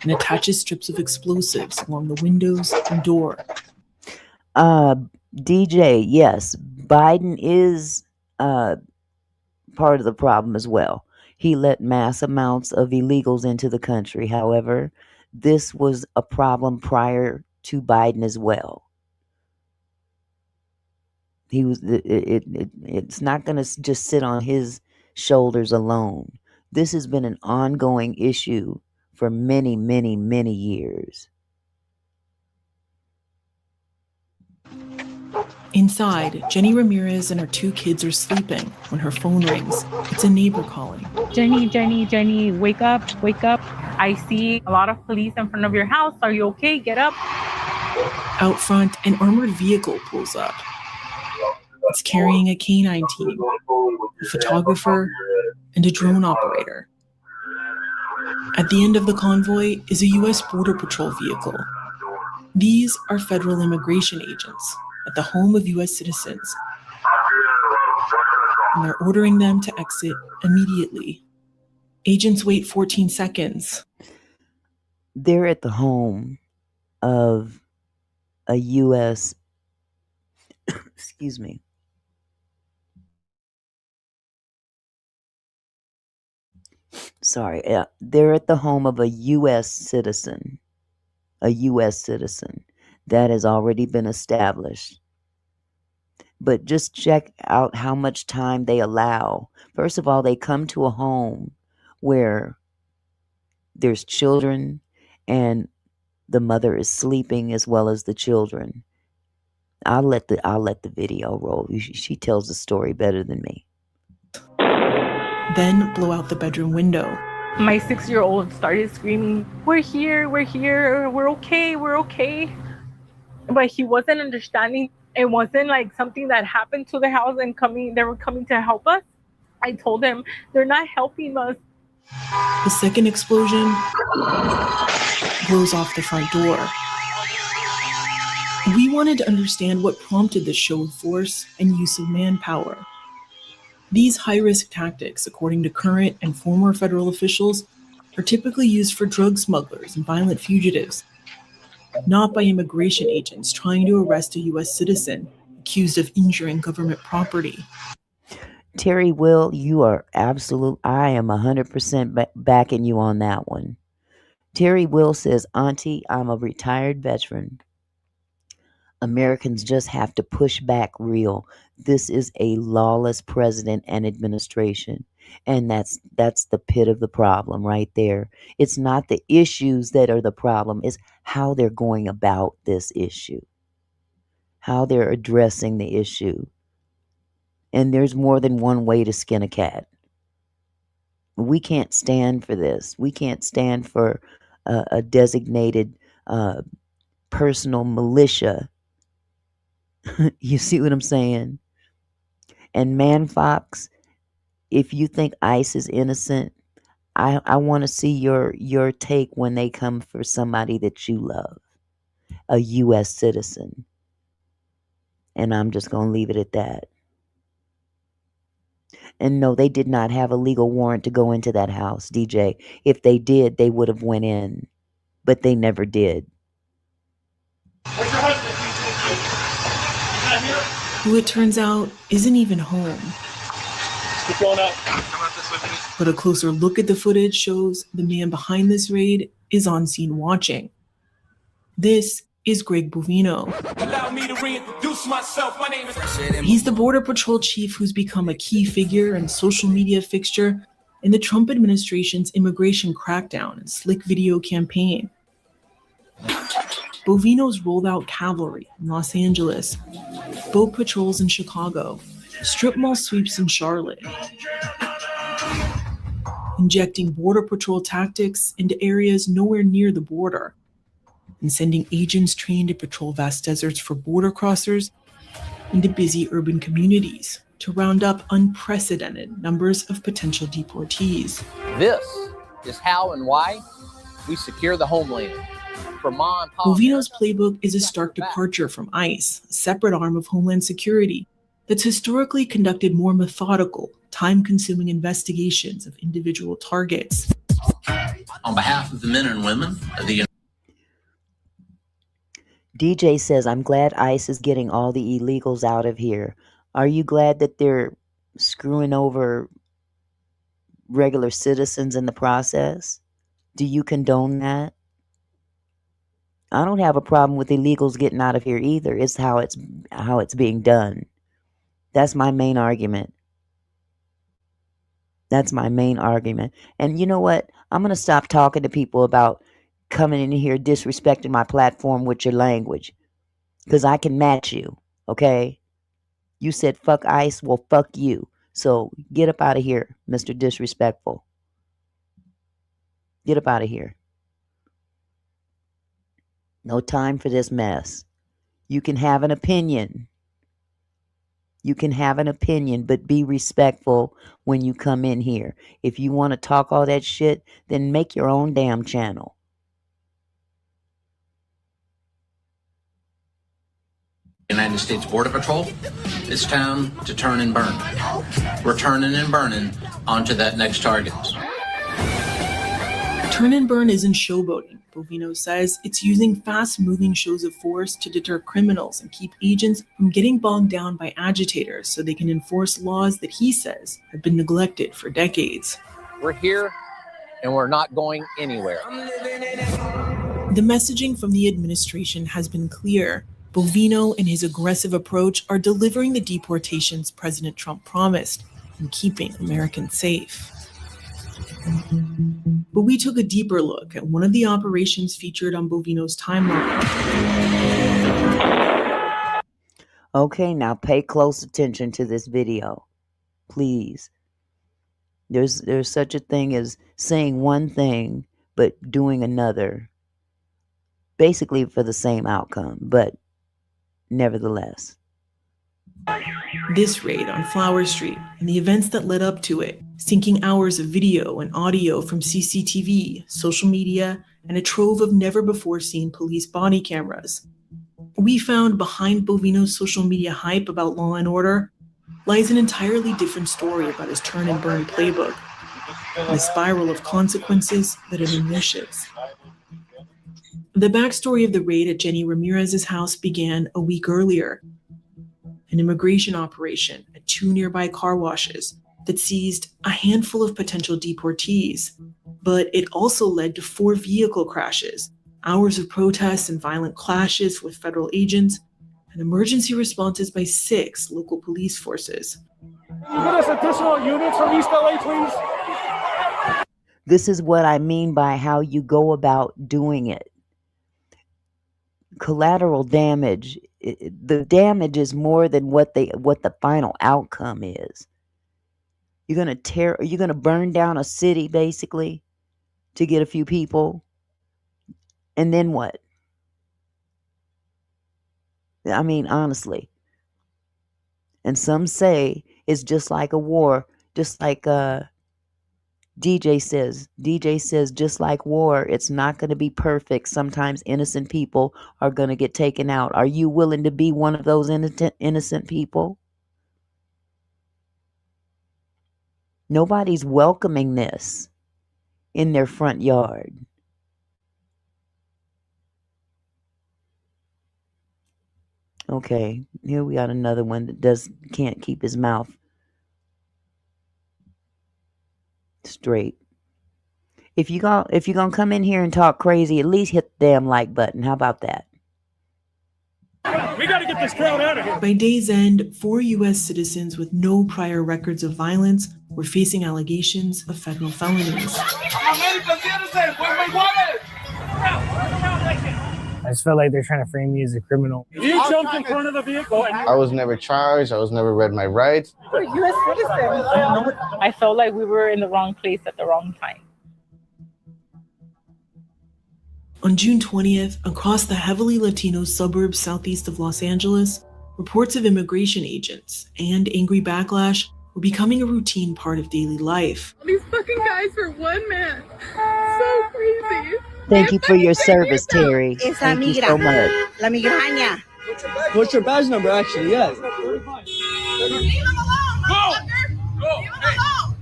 S15: and attaches strips of explosives along the windows and door.
S2: DJ, yes, Biden is part of the problem as well. He let mass amounts of illegals into the country. However, this was a problem prior to Biden as well. He was it's not going to just sit on his shoulders alone. This has been an ongoing issue for many, many, many years.
S15: Inside, Jenny Ramirez and her 2 kids are sleeping when her phone rings. It's a neighbor calling.
S16: Jenny, wake up. I see a lot of police in front of your house. Are you okay? Get up.
S15: Out front, an armored vehicle pulls up. It's carrying a canine team, a photographer, and a drone operator. At the end of the convoy is a U.S. Border Patrol vehicle. These are federal immigration agents at the home of U.S. citizens, and they're ordering them to exit immediately. Agents wait 14 seconds.
S2: They're at the home of a U.S. excuse me. Sorry, they're at the home of a U.S. citizen. A U.S. citizen. That has already been established. But just check out how much time they allow. First of all, they come to a home where there's children and the mother is sleeping as well as the children. I'll let the video roll. She tells the story better than me.
S15: Then blow out the bedroom window.
S16: My 6-year-old started screaming, we're here, we're okay. But he wasn't understanding. It wasn't like something that happened to the house and they were coming to help us. I told him, they're not helping us.
S15: The second explosion blows off the front door. We wanted to understand what prompted the show of force and use of manpower. These high-risk tactics, according to current and former federal officials, are typically used for drug smugglers and violent fugitives, not by immigration agents trying to arrest a U.S. citizen accused of injuring government property.
S2: Terry Will, you are absolute. I am 100% backing you on that one. Terry Will says, Auntie, I'm a retired veteran. Americans just have to push back real. This is a lawless president and administration. And that's the pit of the problem right there. It's not the issues that are the problem. It's how they're going about this issue. How they're addressing the issue. And there's more than one way to skin a cat. We can't stand for this. We can't stand for a designated personal militia. You see what I'm saying? And Man Fox, if you think ICE is innocent, I want to see your take when they come for somebody that you love, a U.S. citizen. And I'm just going to leave it at that. And no, they did not have a legal warrant to go into that house, DJ. If they did, they would have went in. But they never did.
S15: Who it turns out isn't even home.
S11: Keep going up.
S15: But a closer look at the footage shows the man behind this raid is on scene watching. This is Greg Bovino.
S17: Allow me to reintroduce myself. My name is...
S15: He's the Border Patrol chief who's become a key figure and social media fixture in the Trump administration's immigration crackdown and slick video campaign. Bovino's rolled out cavalry in Los Angeles, boat patrols in Chicago, strip mall sweeps in Charlotte. injecting Border Patrol tactics into areas nowhere near the border, and sending agents trained to patrol vast deserts for border crossers into busy urban communities to round up unprecedented numbers of potential deportees.
S18: This is how and why we secure the homeland. For Ma and Pa
S15: Bovino's playbook is a stark departure from ICE, a separate arm of Homeland Security that's historically conducted more methodical, time-consuming investigations of individual targets.
S19: On behalf of the men and women of the
S2: DJ says, I'm glad ICE is getting all the illegals out of here. Are you glad that they're screwing over regular citizens in the process? Do you condone that? I don't have a problem with illegals getting out of here either. It's how it's being done. That's my main argument. That's my main argument. And you know what? I'm going to stop talking to people about coming in here disrespecting my platform with your language. Because I can match you, okay? You said fuck ICE, well fuck you. So get up out of here, Mr. Disrespectful. Get up out of here. No time for this mess. You can have an opinion. You can have an opinion, but be respectful when you come in here. If you want to talk all that shit, then make your own damn channel.
S19: United States Border Patrol, it's time to turn and burn. We're turning and burning onto that next target.
S15: Turn and burn isn't showboating, Bovino says. It's using fast-moving shows of force to deter criminals and keep agents from getting bogged down by agitators so they can enforce laws that he says have been neglected for decades.
S18: We're here, and we're not going anywhere.
S15: The messaging from the administration has been clear. Bovino and his aggressive approach are delivering the deportations President Trump promised and keeping Americans safe. But we took a deeper look at one of the operations featured on Bovino's timeline.
S2: Okay, now pay close attention to this video. Please. There's such a thing as saying one thing but doing another. Basically for the same outcome, but nevertheless.
S15: This raid on Flower Street and the events that led up to it, syncing hours of video and audio from CCTV, social media, and a trove of never-before-seen police body cameras. We found behind Bovino's social media hype about law and order lies an entirely different story about his turn and burn playbook, and a spiral of consequences that are minutiaes. The backstory of the raid at Jenny Ramirez's house began a week earlier. An immigration operation at 2 nearby car washes that seized a handful of potential deportees, but it also led to 4 vehicle crashes, hours of protests and violent clashes with federal agents, and emergency responses by 6 local police forces.
S9: Can you get us additional units from East LA, please?
S2: This is what I mean by how you go about doing it. Collateral damage, the damage is more than what the final outcome is. You're gonna burn down a city basically to get a few people, and then what? I mean, honestly. And some say it's just like a war, just like DJ says, just like war, it's not going to be perfect. Sometimes innocent people are going to get taken out. Are you willing to be one of those innocent people? Nobody's welcoming this in their front yard. Okay, here we got another one that can't keep his mouth straight. If you're gonna come in here and talk crazy, at least hit the damn like button. How about that?
S9: We gotta get this crowd out of here.
S15: By day's end, 4 U.S. citizens with no prior records of violence were facing allegations of federal felonies.
S17: I'm American citizen. Where's my wallet?
S9: I just felt like they're trying to frame me as a criminal. You jumped in front of the vehicle.
S20: I was never charged. I was never read my rights.
S16: We're U.S. citizens. I felt like we were in the wrong place at the wrong time.
S15: On June 20th, across the heavily Latino suburbs southeast of Los Angeles, reports of immigration agents and angry backlash were becoming a routine part of daily life.
S13: These fucking guys for one man. So crazy.
S2: Thank you for your service, Terry. Thank you so much.
S21: La migraña.
S22: What's your badge number, actually? Yes.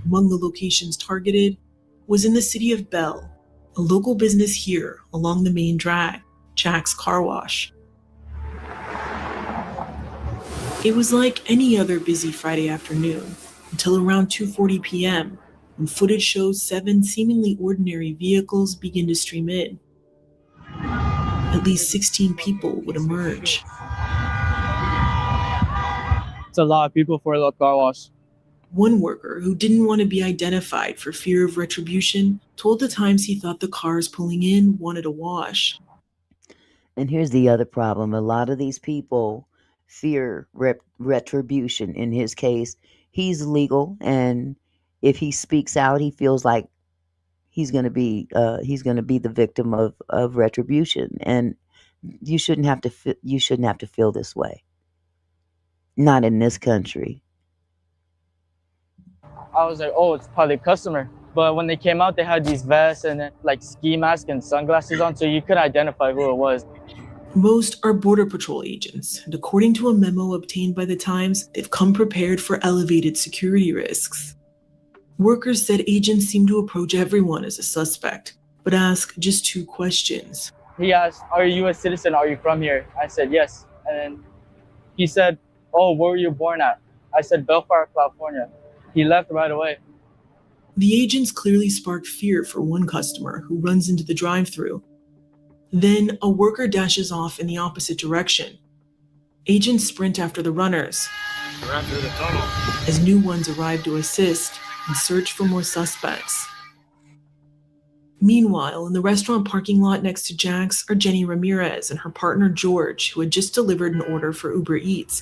S15: Among the locations targeted was in the city of Bell, a local business here along the main drag, Jack's Car Wash. It was like any other busy Friday afternoon until around 2:40 p.m. when footage shows 7 seemingly ordinary vehicles begin to stream in. At least 16 people would emerge.
S22: It's a lot of people for a little car wash.
S15: One worker who didn't want to be identified for fear of retribution told the Times he thought the cars pulling in wanted a wash.
S2: And here's the other problem. A lot of these people fear retribution. In his case, he's legal, and if he speaks out, he feels like he's going to be the victim of retribution. And you shouldn't have to feel this way. Not in this country.
S22: I was like, oh, it's probably a customer. But when they came out, they had these vests and then, like ski mask and sunglasses on, so you could identify who it was.
S15: Most are Border Patrol agents, and according to a memo obtained by the Times, they've come prepared for elevated security risks. Workers said agents seem to approach everyone as a suspect, but ask just 2 questions.
S22: He asked, are you a U.S. citizen? Are you from here? I said, yes. And then he said, oh, where were you born at? I said, Bellflower, California. He left right away.
S15: The agents clearly sparked fear for one customer who runs into the drive-thru. Then a worker dashes off in the opposite direction. Agents sprint after the runners as new ones arrive to assist and search for more suspects. Meanwhile, in the restaurant parking lot next to Jack's are Jenny Ramirez and her partner George, who had just delivered an order for Uber Eats.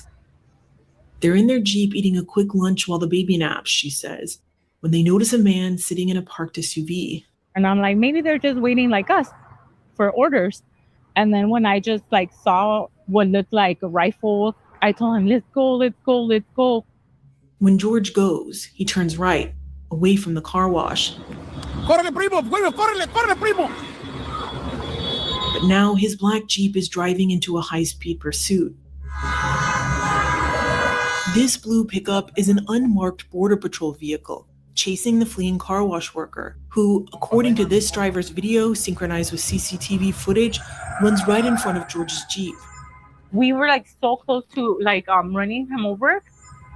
S15: They're in their Jeep eating a quick lunch while the baby naps, she says, when they notice a man sitting in a parked SUV.
S16: And I'm like, maybe they're just waiting like us for orders. And then when I just like saw what looked like a rifle, I told him, let's go, let's go, let's go.
S15: When George goes, he turns right, away from the car wash.
S17: Córrele, primo, córrele, primo.
S15: But now his black Jeep is driving into a high-speed pursuit. This blue pickup is an unmarked Border Patrol vehicle, chasing the fleeing car wash worker, who, according to this driver's video synchronized with CCTV footage, runs right in front of George's Jeep.
S16: We were like so close to running him over,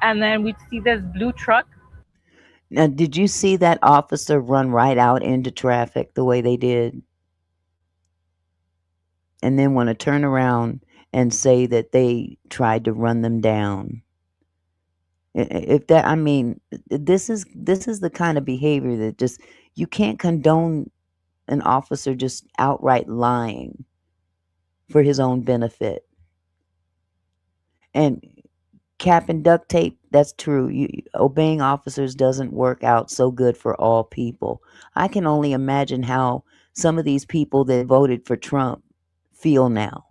S16: and then we'd see this blue truck.
S2: Now, did you see that officer run right out into traffic the way they did? And then want to turn around and say that they tried to run them down. If that, I mean, this is the kind of behavior that just, you can't condone an officer just outright lying for his own benefit. And cap and duct tape, that's true. Obeying officers doesn't work out so good for all people. I can only imagine how some of these people that voted for Trump feel now.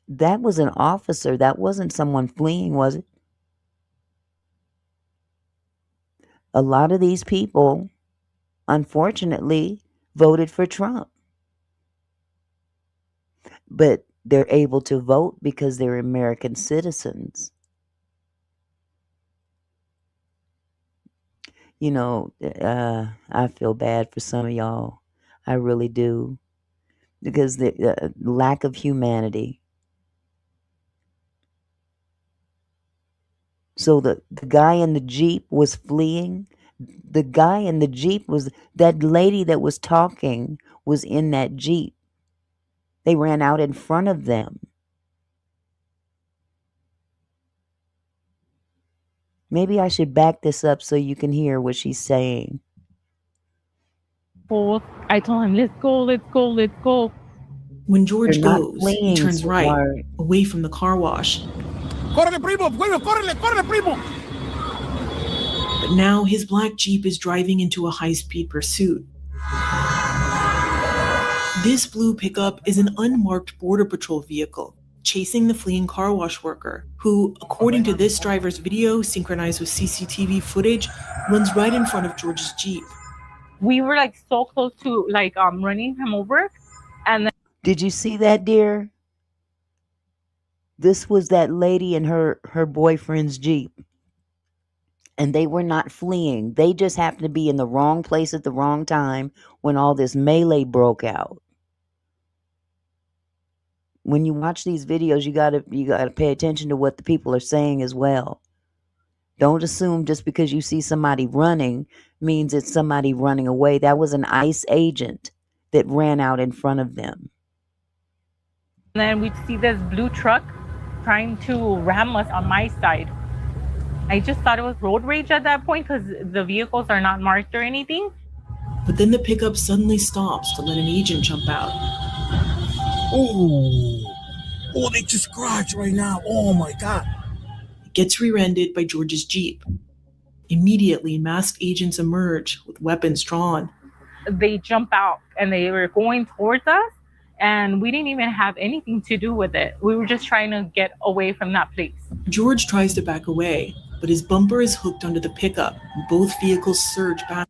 S2: That was an officer. That wasn't someone fleeing, was it? A lot of these people, unfortunately, voted for Trump. But they're able to vote because they're American citizens. You know, I feel bad for some of y'all. I really do. Because the lack of humanity. So the guy in the Jeep was fleeing. The guy in the Jeep was, that lady that was talking was in that Jeep. They ran out in front of them. Maybe I should back this up so you can hear what she's saying.
S16: And I told him, let's go, let's go, let's go.
S15: When George
S2: They're not
S15: goes, he
S2: fleeing,
S15: turns right,
S2: sweetheart.
S15: away from the car wash.
S17: Córrele, primo, córrele, córrele, primo.
S15: But now his black Jeep is driving into a high-speed pursuit. This blue pickup is an unmarked Border Patrol vehicle, chasing the fleeing car wash worker, who, according to this driver's video synchronized with CCTV footage, runs right in front of George's Jeep.
S16: We were like so close to like running him over, and then
S2: Did you see that, dear? This was that lady and her boyfriend's Jeep. And they were not fleeing. They just happened to be in the wrong place at the wrong time when all this melee broke out. When you watch these videos, you gotta pay attention to what the people are saying as well. Don't assume just because you see somebody running means it's somebody running away. That was an ICE agent that ran out in front of them.
S16: And then we'd see this blue truck trying to ram us on my side. I just thought it was road rage at that point because the vehicles are not marked or anything.
S15: But then the pickup suddenly stops to let an agent jump out.
S17: Oh, they just crashed right now. Oh my God.
S15: It gets rear-ended by George's Jeep. Immediately, masked agents emerge with weapons drawn.
S16: They jump out and they were going towards us, and we didn't even have anything to do with it. We were just trying to get away from that place.
S15: George tries to back away, but his bumper is hooked onto the pickup, and both vehicles surge back.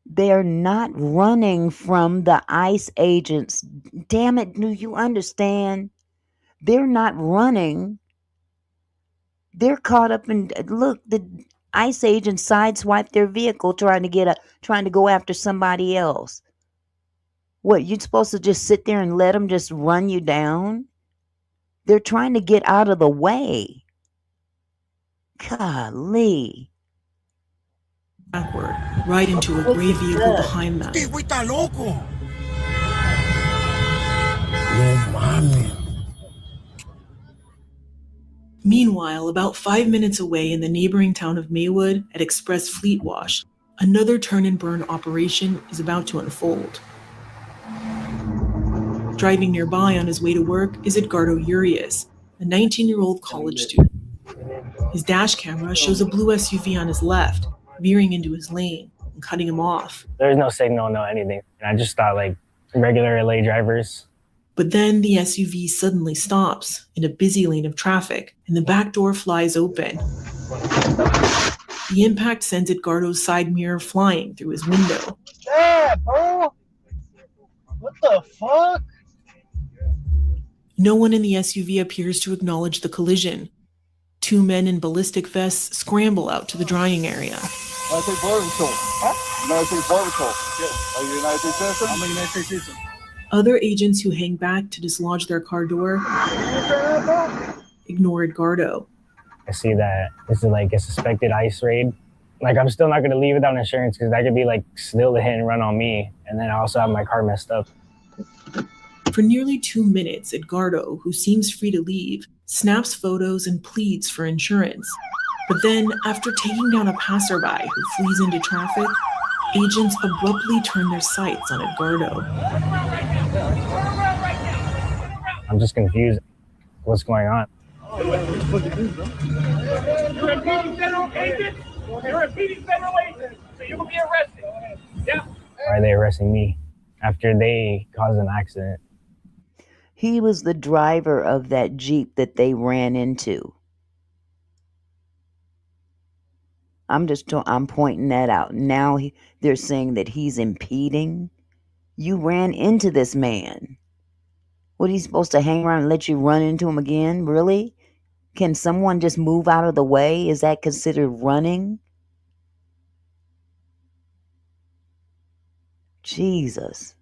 S2: They're not running from the ICE agents. Damn it, do you understand? They're not running. They're caught up in, look, the ICE agents sideswiped their vehicle trying to go after somebody else. What, you're supposed to just sit there and let them just run you down? They're trying to get out of the way. Golly.
S15: Backward, right into a gray vehicle behind them.
S17: Este güey está loco. No mames.
S15: Meanwhile, about 5 minutes away in the neighboring town of Maywood at Express Fleet Wash, another turn and burn operation is about to unfold. Driving nearby on his way to work is Edgardo Urias, a 19-year-old college student. His dash camera shows a blue SUV on his left, veering into his lane and cutting him off.
S3: There's no signal, no anything. And I just thought like regular LA drivers.
S15: But then the SUV suddenly stops in a busy lane of traffic and the back door flies open. The impact sends Edgardo's side mirror flying through his window.
S22: Yeah, bro. What the fuck?
S15: No one in the SUV appears to acknowledge the collision. Two men in ballistic vests scramble out to the drying area.
S4: United States Border Patrol. Huh? United States Border Patrol. Yes. Are you a United States citizen? I'm a United States citizen.
S15: Other agents who hang back to dislodge their car door ignore Edgardo.
S3: I see that this is like a suspected ICE raid. Like I'm still not going to leave without insurance because that could be like still the hit and run on me. And then I also have my car messed up.
S15: For nearly 2 minutes, Edgardo, who seems free to leave, snaps photos and pleads for insurance. But then, after taking down a passerby who flees into traffic, agents abruptly turn their sights on Edgardo.
S3: I'm just confused. What's going on?
S9: You're impeding federal agents. You're impeding federal agents. So you will be arrested. Yeah.
S3: Why are they arresting me after they caused an accident?
S2: He was the driver of that Jeep that they ran into. I'm pointing that out. Now they're saying that he's impeding. You ran into this man. What, are you supposed to hang around and let you run into him again? Really? Can someone just move out of the way? Is that considered running? Jesus.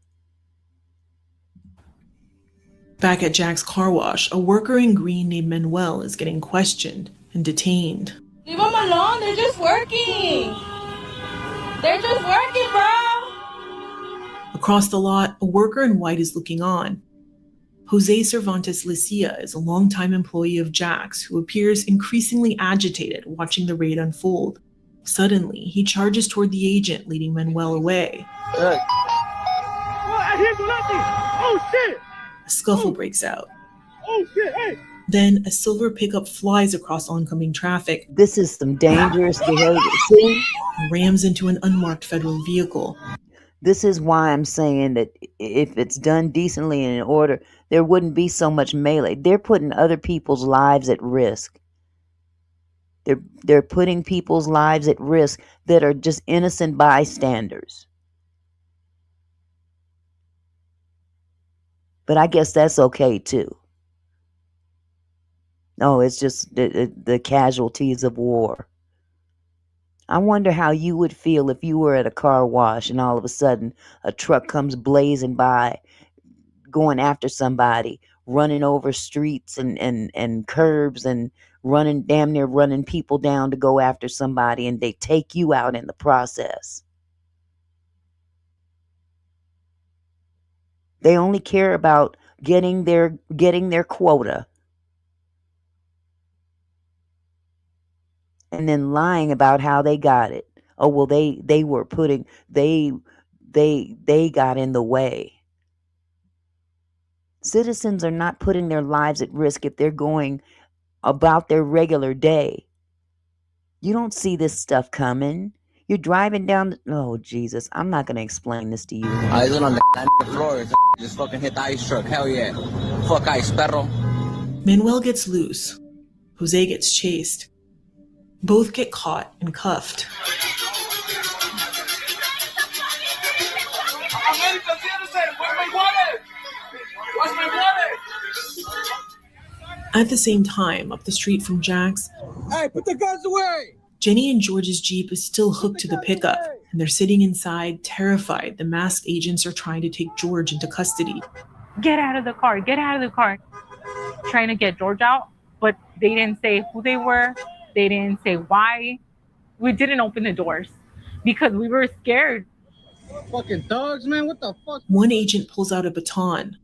S15: Back at Jack's car wash, a worker in green named Manuel is getting questioned and detained.
S8: Leave them alone. They're just working. They're just working, bro.
S15: Across the lot, a worker in white is looking on. Jose Cervantes Licia is a longtime employee of Jack's who appears increasingly agitated watching the raid unfold. Suddenly, he charges toward the agent, leading Manuel away.
S6: Hey,
S9: Oh shit!
S15: A scuffle breaks out.
S9: Oh shit! Hey!
S15: Then a silver pickup flies across oncoming traffic.
S2: This is some dangerous behavior. See?
S15: Rams into an unmarked federal vehicle.
S2: This is why I'm saying that if it's done decently and in order, there wouldn't be so much melee. They're putting other people's lives at risk. They're putting people's lives at risk that are just innocent bystanders. But I guess that's okay too. No, it's just the casualties of war. I wonder how you would feel if you were at a car wash and all of a sudden a truck comes blazing by, going after somebody, running over streets and curbs and damn near running people down to go after somebody, and they take you out in the process. They only care about getting their quota and then lying about how they got it. Oh, well, they got in the way. Citizens are not putting their lives at risk if they're going about their regular day. You don't see this stuff coming. You're driving down oh, Jesus. I'm not going to explain this to you.
S5: I was on the floor. Just fucking hit the ice truck. Hell yeah. Fuck ice, perro.
S15: Manuel gets loose. Jose gets chased. Both get caught and cuffed. At the same time, up the street from Jack's,
S6: Hey, put the guns away!
S15: Jenny and George's Jeep is still hooked to the pickup, and they're sitting inside, terrified the masked agents are trying to take George into custody.
S16: Get out of the car, get out of the car. Trying to get George out, but they didn't say who they were. They didn't say why. We didn't open the doors because we were scared.
S6: Fucking dogs, man, what the fuck?
S15: One agent pulls out a baton.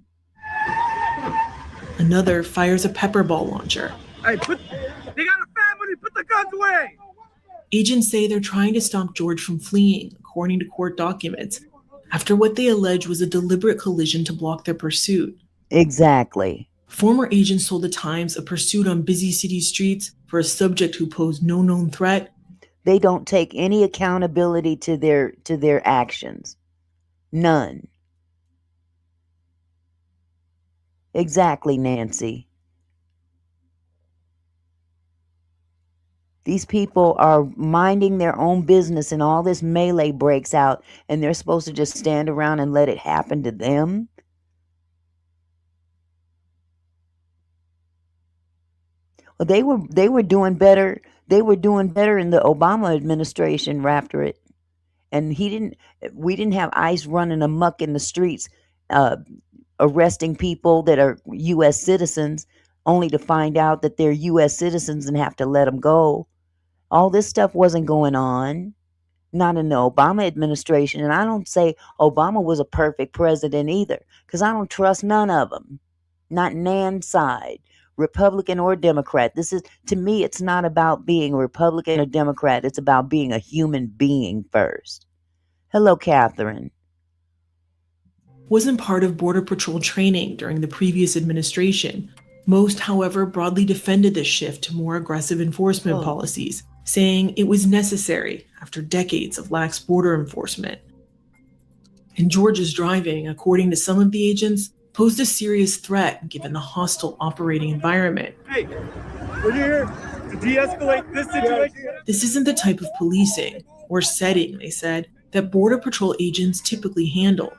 S15: Another fires a pepper ball launcher.
S6: Hey, they got a family, put the guns away!
S15: Agents say they're trying to stop George from fleeing, according to court documents, after what they allege was a deliberate collision to block their pursuit.
S2: Exactly.
S15: Former agents told the Times a pursuit on busy city streets for a subject who posed no known threat.
S2: They don't take any accountability to their actions. None. Exactly, Nancy. These people are minding their own business and all this melee breaks out and they're supposed to just stand around and let it happen to them? Well, they were doing better. They were doing better in the Obama administration after it. And we didn't have ICE running amok in the streets, arresting people that are U.S. citizens, only to find out that they're U.S. citizens and have to let them go. All this stuff wasn't going on, not in the Obama administration. And I don't say Obama was a perfect president either, because I don't trust none of them, not Nan's side, Republican or Democrat. To me, it's not about being Republican or Democrat. It's about being a human being first. Hello, Catherine.
S15: Wasn't part of Border Patrol training during the previous administration. Most, however, broadly defended this shift to more aggressive enforcement policies, saying it was necessary after decades of lax border enforcement. And George's driving, according to some of the agents, posed a serious threat given the hostile operating environment.
S9: Hey, we're here to de-escalate this situation.
S15: This isn't the type of policing or setting, they said, that Border Patrol agents typically handle.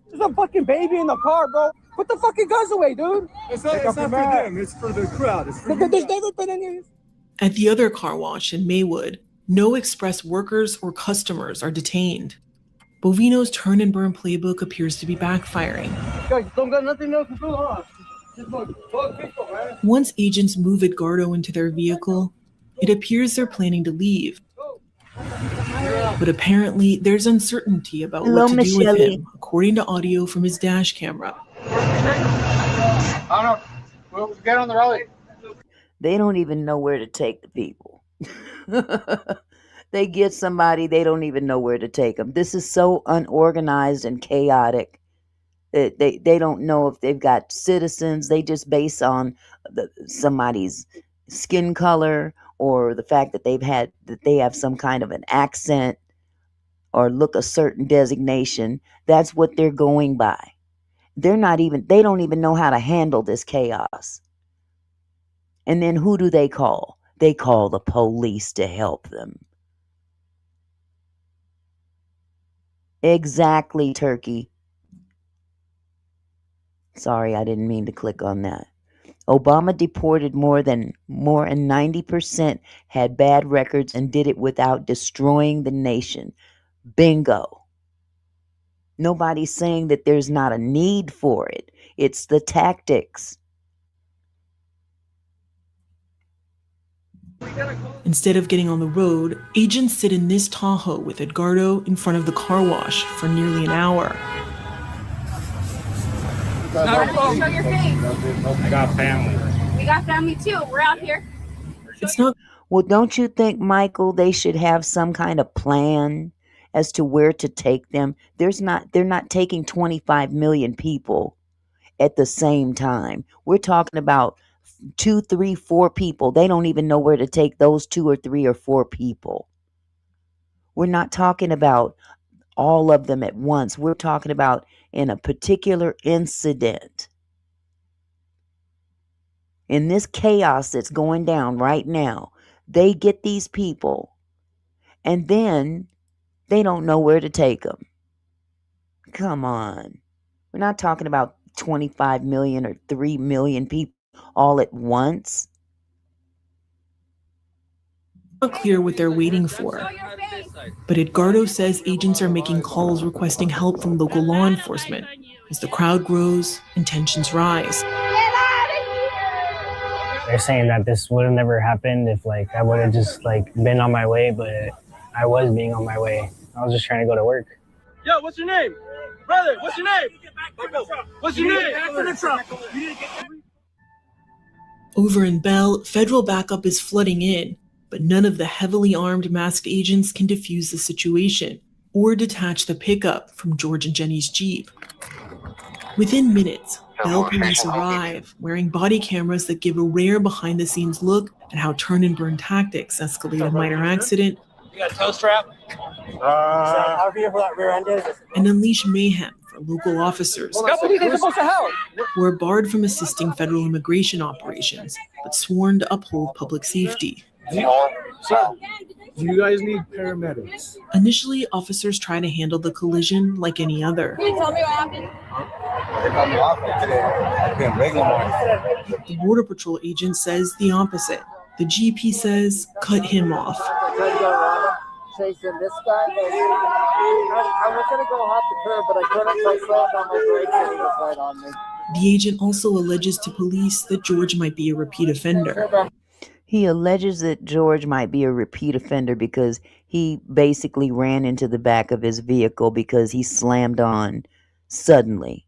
S9: There's a fucking baby in the car, bro. Put the fucking guns away, dude. It's not for them. It's for the crowd. It's for there's never been any.
S15: At the other car wash in Maywood, no express workers or customers are detained. Bovino's turn and burn playbook appears to be backfiring.
S9: Guys, don't got nothing else to do, huh? Just fuck people, man.
S15: Once agents move Edgardo into their vehicle, it appears they're planning to leave. But apparently, there's uncertainty about what to do with him, according to audio from his dash camera.
S9: I don't know. We'll get on the rally.
S2: They don't even know where to take the people. They get somebody, they don't even know where to take them. This is so unorganized and chaotic. They don't know if they've got citizens. They just base on somebody's skin color or the fact that they have some kind of an accent or look a certain designation. That's what they're going by. They don't even know how to handle this chaos. And then who do they call? They call the police to help them. Exactly, Turkey. Sorry, I didn't mean to click on that. Obama deported more than 90% had bad records and did it without destroying the nation. Bingo. Nobody's saying that there's not a need for it. It's the tactics.
S15: Instead of getting on the road, agents sit in this Tahoe with Edgardo in front of the car wash for nearly an hour.
S8: Show your face.
S3: I got family.
S8: We got family too. We're out here.
S15: It's not.
S2: Well, don't you think, Michael, they should have some kind of plan as to where to take them? They're not taking 25 million people at the same time. We're talking about 2, 3, 4 people. They don't even know where to take those 2 or 3 or 4 people. We're not talking about all of them at once. We're talking about in a particular incident. In this chaos that's going down right now, they get these people and then they don't know where to take them. Come on. We're not talking about 25 million or 3 million people all at once.
S15: Not clear what they're waiting for. But Edgardo says agents are making calls requesting help from local law enforcement. As the crowd grows and tensions rise.
S3: They're saying that this would have never happened if I would have just been on my way, but I was being on my way. I was just trying to go to work.
S9: Yo, what's your name? Brother, what's your name? What's your name? Back in the truck.
S15: Over in Bell, federal backup is flooding in, but none of the heavily armed masked agents can defuse the situation or detach the pickup from George and Jenny's Jeep. Within minutes, Bell police arrive, wearing body cameras that give a rare behind-the-scenes look at how turn-and-burn tactics escalate a minor accident.
S9: You got a tow strap? I'll be here for that rear end.
S15: And unleash mayhem for local officers who are barred from assisting federal immigration operations, but sworn to uphold public safety.
S9: Sir, do you guys need paramedics?
S15: Initially, officers try to handle the collision like any other.
S8: Can you tell me what happened?
S15: The Border Patrol agent says the opposite. The GP says, cut him off.
S9: Chasing this guy. I was going to go off the curb, but I couldn't, so I slammed on my brakes and he was right on me.
S15: The agent also alleges to police that George might be a repeat offender.
S2: He alleges that George might be a repeat offender because he basically ran into the back of his vehicle because he slammed on suddenly.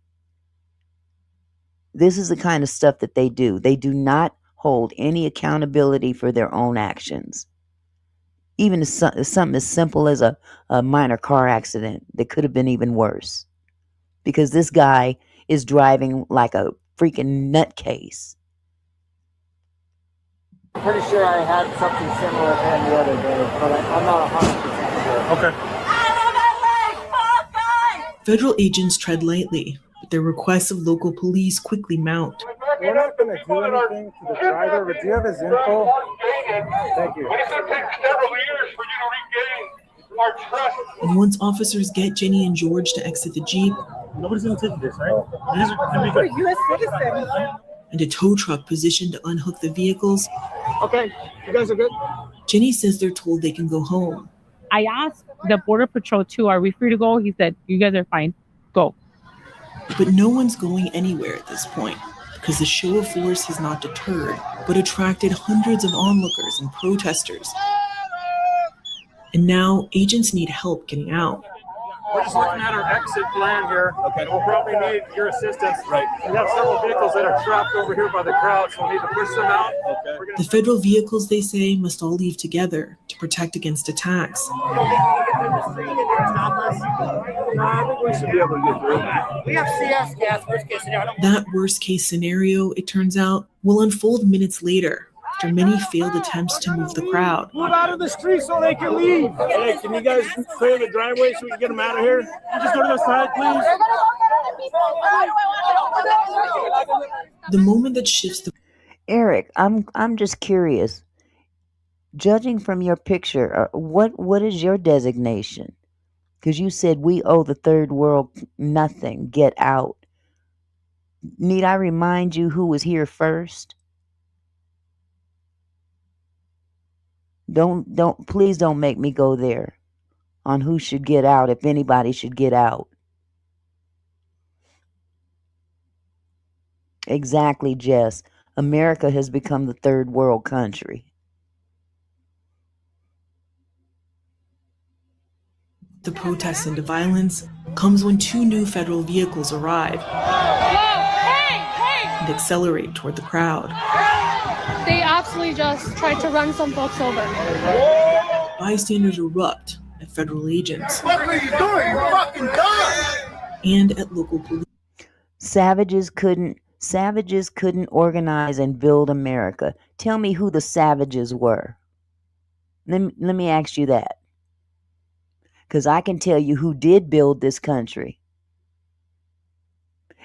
S2: This is the kind of stuff that they do. They do not hold any accountability for their own actions. Even something as simple as a minor car accident that could have been even worse. Because this guy is driving like a freaking nutcase.
S9: I'm pretty sure I had something similar to him the other day, but I'm not 100% sure.
S15: Okay. Federal agents tread lightly, but their requests of local police quickly mount.
S9: We're not going to do anything to the driver, but do you have his info? Thank you.
S15: And once officers get Jenny and George to exit the Jeep,
S9: Nobody's going to take this, right? We're U.S. citizens.
S15: And a tow truck positioned to unhook the vehicles.
S9: Okay, you guys are good?
S15: Jenny says they're told they can go home.
S16: I asked the Border Patrol too, are we free to go? He said, you guys are fine. Go.
S15: But no one's going anywhere at this point because the show of force has not deterred, but attracted hundreds of onlookers and protesters. And now agents need help getting out.
S9: We're just looking at our exit plan here. Okay. We'll probably need your assistance. Right. We have several vehicles that are trapped over here by the crowd, so we'll need to push them out. Okay.
S15: The federal vehicles, they say, must all leave together to protect against attacks.
S9: I think we should be able to get through.
S7: We have CS gas, worst case scenario.
S15: That worst case scenario, it turns out, will unfold minutes later after many failed attempts to move the crowd.
S9: Move out of the street so they can leave. Hey, can you guys clear the driveway so we can get them out of here? You just go to the side, please.
S15: The moment that shifts the
S2: Eric, I'm just curious. Judging from your picture, what is your designation? Because you said we owe the third world nothing. Get out. Need I remind you who was here first? Please don't make me go there on who should get out, if anybody should get out. Exactly, Jess. America has become the third world country.
S15: The protests into violence comes when two new federal vehicles arrive and accelerate toward the crowd.
S21: They absolutely just tried to run some folks over.
S15: Bystanders erupt at federal agents.
S7: What are you doing? You're fucking done.
S15: And at local police.
S2: Savages couldn't organize and build America. Tell me who the savages were. Let me ask you that. Because I can tell you who did build this country.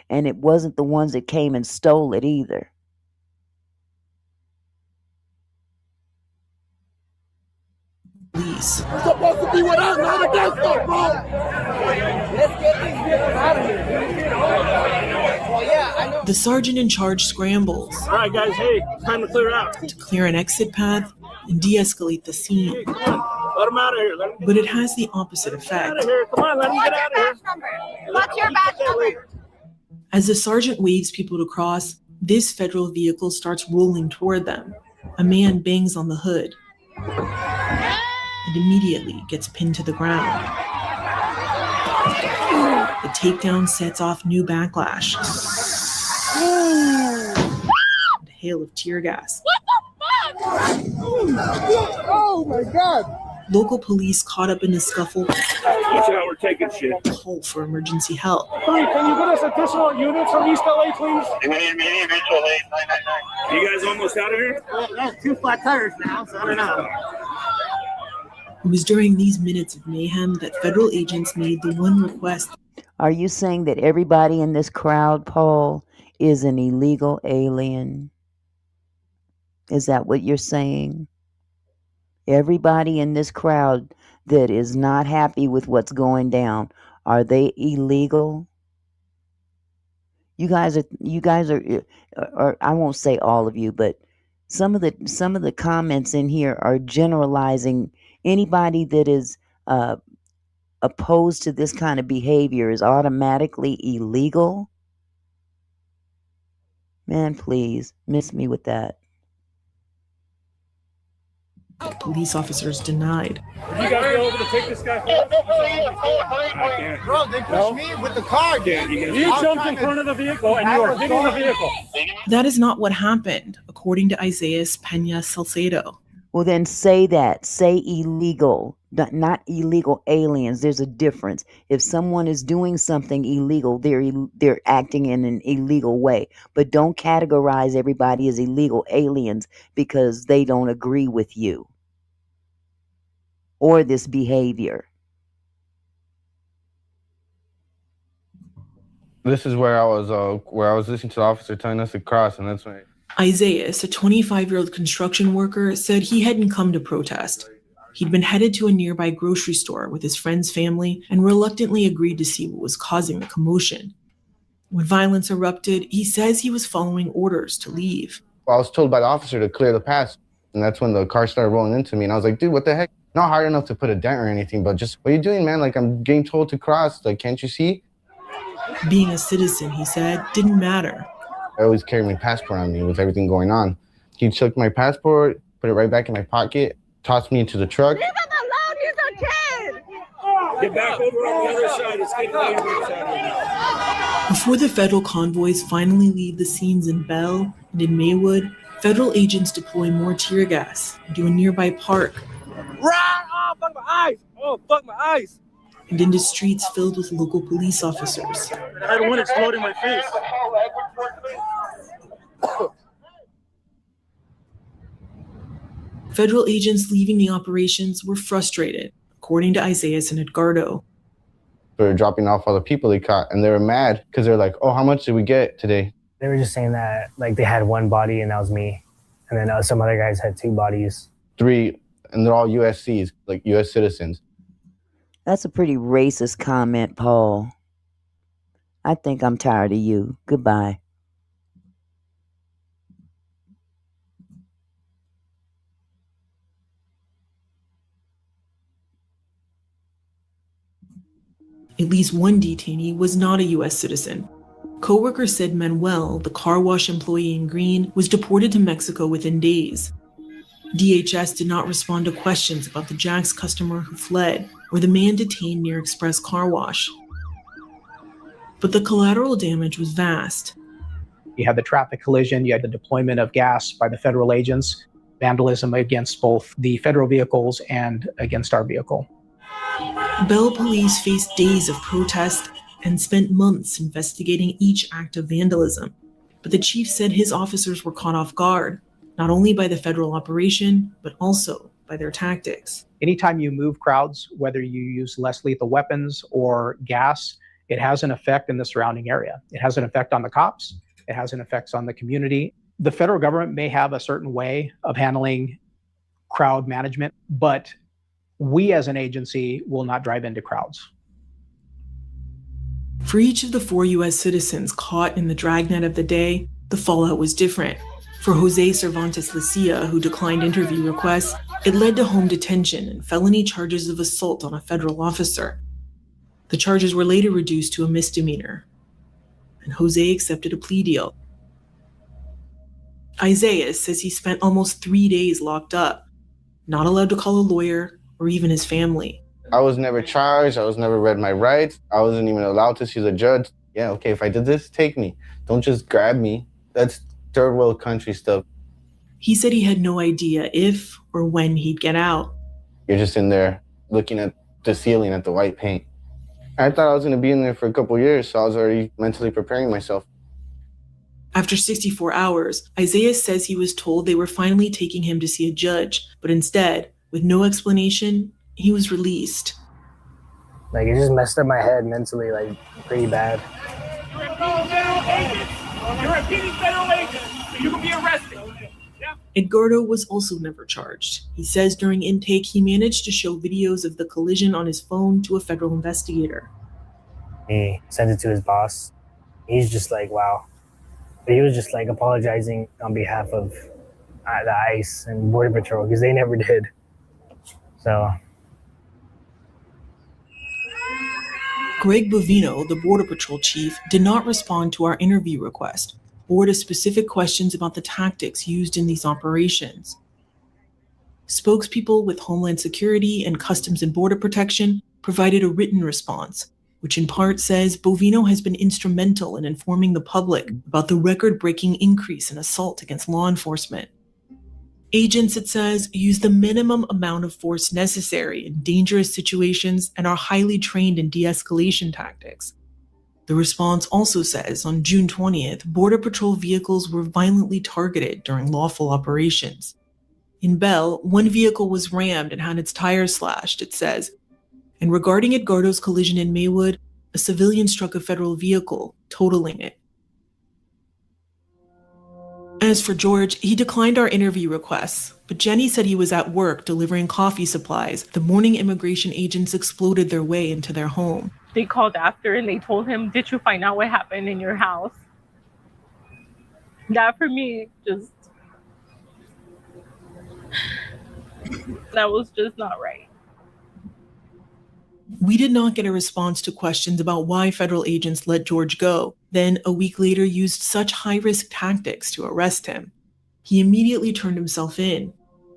S2: And it wasn't the ones that came and stole it either.
S15: Police.
S7: You're supposed to be with us, not against us, bro. Let's get these niggas out of here. Well, yeah, I know.
S15: The sergeant in charge scrambles.
S9: All right, guys, hey, it's time to clear out.
S15: To clear an exit path and de-escalate the scene.
S9: Hey, come on. Let them out of here.
S15: But it has the opposite effect.
S9: Get out of here. Come on, let them get out of here.
S21: What's your badge number?
S15: As the sergeant waves people to cross, this federal vehicle starts rolling toward them. A man bangs on the hood and immediately gets pinned to the ground. The takedown sets off new backlash. And a hail of tear gas.
S21: What the fuck?
S7: Oh my God.
S15: Local police caught up in the scuffle
S9: Watch out, we're taking shit.
S15: call for emergency help.
S9: Hey, can you get us additional units from East LA, please? You guys almost out of here?
S7: That's 2 flat tires now, so I don't know.
S15: It was during these minutes of mayhem that federal agents made the one request.
S2: Are you saying that everybody in this crowd, Paul, is an illegal alien? Is that what you're saying? Everybody in this crowd that is not happy with what's going down, are they illegal? You guys are or I won't say all of you, but some of the comments in here are generalizing anybody that is opposed to this kind of behavior is automatically illegal. Man, please, miss me with that.
S15: Police officers denied.
S9: You guys go over to take this guy forward?
S7: Bro, they pushed me with the car, dude.
S9: You jumped in front of the vehicle and you are hitting the vehicle.
S15: That is not what happened, according to Isaias Pena Salcedo.
S2: Well, then say that. Say illegal, not illegal aliens. There's a difference. If someone is doing something illegal, they're acting in an illegal way. But don't categorize everybody as illegal aliens because they don't agree with you or this behavior.
S20: This is where I was listening to the officer telling us to cross, and that's when.
S15: Isaias, a 25-year-old construction worker, said he hadn't come to protest. He'd been headed to a nearby grocery store with his friend's family and reluctantly agreed to see what was causing the commotion. When violence erupted, he says he was following orders to leave.
S20: I was told by the officer to clear the path, and that's when the car started rolling into me, and I was like, dude, what the heck? Not hard enough to put a dent or anything, but just, what are you doing, man? Like, I'm getting told to cross. Like, can't you see?
S15: Being a citizen, he said, didn't matter.
S20: I always carry my passport on me with everything going on. He took my passport, put it right back in my pocket, tossed me into the truck.
S21: Leave him alone, he's a kid!
S9: Get back over on the other side. It's getting late right now.
S15: Before the federal convoys finally leave the scenes in Bell and in Maywood, federal agents deploy more tear gas into a nearby park
S7: Right! Oh, fuck my eyes! Oh, fuck my eyes!
S15: And into streets filled with local police officers.
S9: I had one explode in my face.
S15: Federal agents leaving the operations were frustrated, according to Isaias and Edgardo.
S20: They were dropping off all the people they caught, and they were mad because they're like, oh, how much did we get today?
S3: They were just saying that like they had one body and that was me. And then some other guys had 2 bodies.
S20: 3, and they're all USCs, like US citizens.
S2: That's a pretty racist comment, Paul. I think I'm tired of you. Goodbye.
S15: At least one detainee was not a U.S. citizen. Coworkers said Manuel, the car wash employee in green, was deported to Mexico within days. DHS did not respond to questions about the Jack's customer who fled or the man detained near Express Car Wash. But the collateral damage was vast.
S10: You had the traffic collision, you had the deployment of gas by the federal agents, vandalism against both the federal vehicles and against our vehicle.
S15: Bell police faced days of protest and spent months investigating each act of vandalism. But the chief said his officers were caught off guard, not only by the federal operation, but also by their tactics.
S10: Anytime you move crowds, whether you use less lethal weapons or gas, it has an effect in the surrounding area. It has an effect on the cops. It has an effect on the community. The federal government may have a certain way of handling crowd management, but we as an agency will not drive into crowds.
S15: For each of the 4 U.S. citizens caught in the dragnet of the day, the fallout was different. For Jose Cervantes Lucia, who declined interview requests, it led to home detention and felony charges of assault on a federal officer. The charges were later reduced to a misdemeanor, and Jose accepted a plea deal. Isaiah says he spent almost 3 days locked up, not allowed to call a lawyer or even his family.
S20: I was never charged. I was never read my rights. I wasn't even allowed to see the judge. Yeah, okay, if I did this, take me. Don't just grab me. That's third world country stuff.
S15: He said he had no idea if or when he'd get out.
S20: You're just in there looking at the ceiling at the white paint. I thought I was going to be in there for a couple years, so I was already mentally preparing myself.
S15: After 64 hours, Isaiah says he was told they were finally taking him to see a judge, but instead, with no explanation, he was released.
S3: Like, it just messed up my head mentally, like, pretty bad.
S7: You're a federal agent. You're a PD federal agent, so you can be arrested. Yeah.
S15: Edgardo was also never charged. He says during intake, he managed to show videos of the collision on his phone to a federal investigator.
S3: He sent it to his boss. He's just like, wow. But he was just like apologizing on behalf of the ICE and Border Patrol because they never did. So.
S15: Greg Bovino, the Border Patrol chief, did not respond to our interview request or to specific questions about the tactics used in these operations. Spokespeople with Homeland Security and Customs and Border Protection provided a written response, which in part says Bovino has been instrumental in informing the public about the record-breaking increase in assault against law enforcement. Agents, it says, use the minimum amount of force necessary in dangerous situations and are highly trained in de-escalation tactics. The response also says on June 20th, Border Patrol vehicles were violently targeted during lawful operations. In Bell, one vehicle was rammed and had its tires slashed, it says. And regarding Edgardo's collision in Maywood, a civilian struck a federal vehicle, totaling it. As for George, he declined our interview requests, but Jenny said he was at work delivering coffee supplies the morning immigration agents exploded their way into their home.
S16: They called after and they told him, "Did you find out what happened in your house?" That for me, that was just not right.
S15: We did not get a response to questions about why federal agents let George go, then a week later used such high-risk tactics to arrest him. He immediately turned himself in.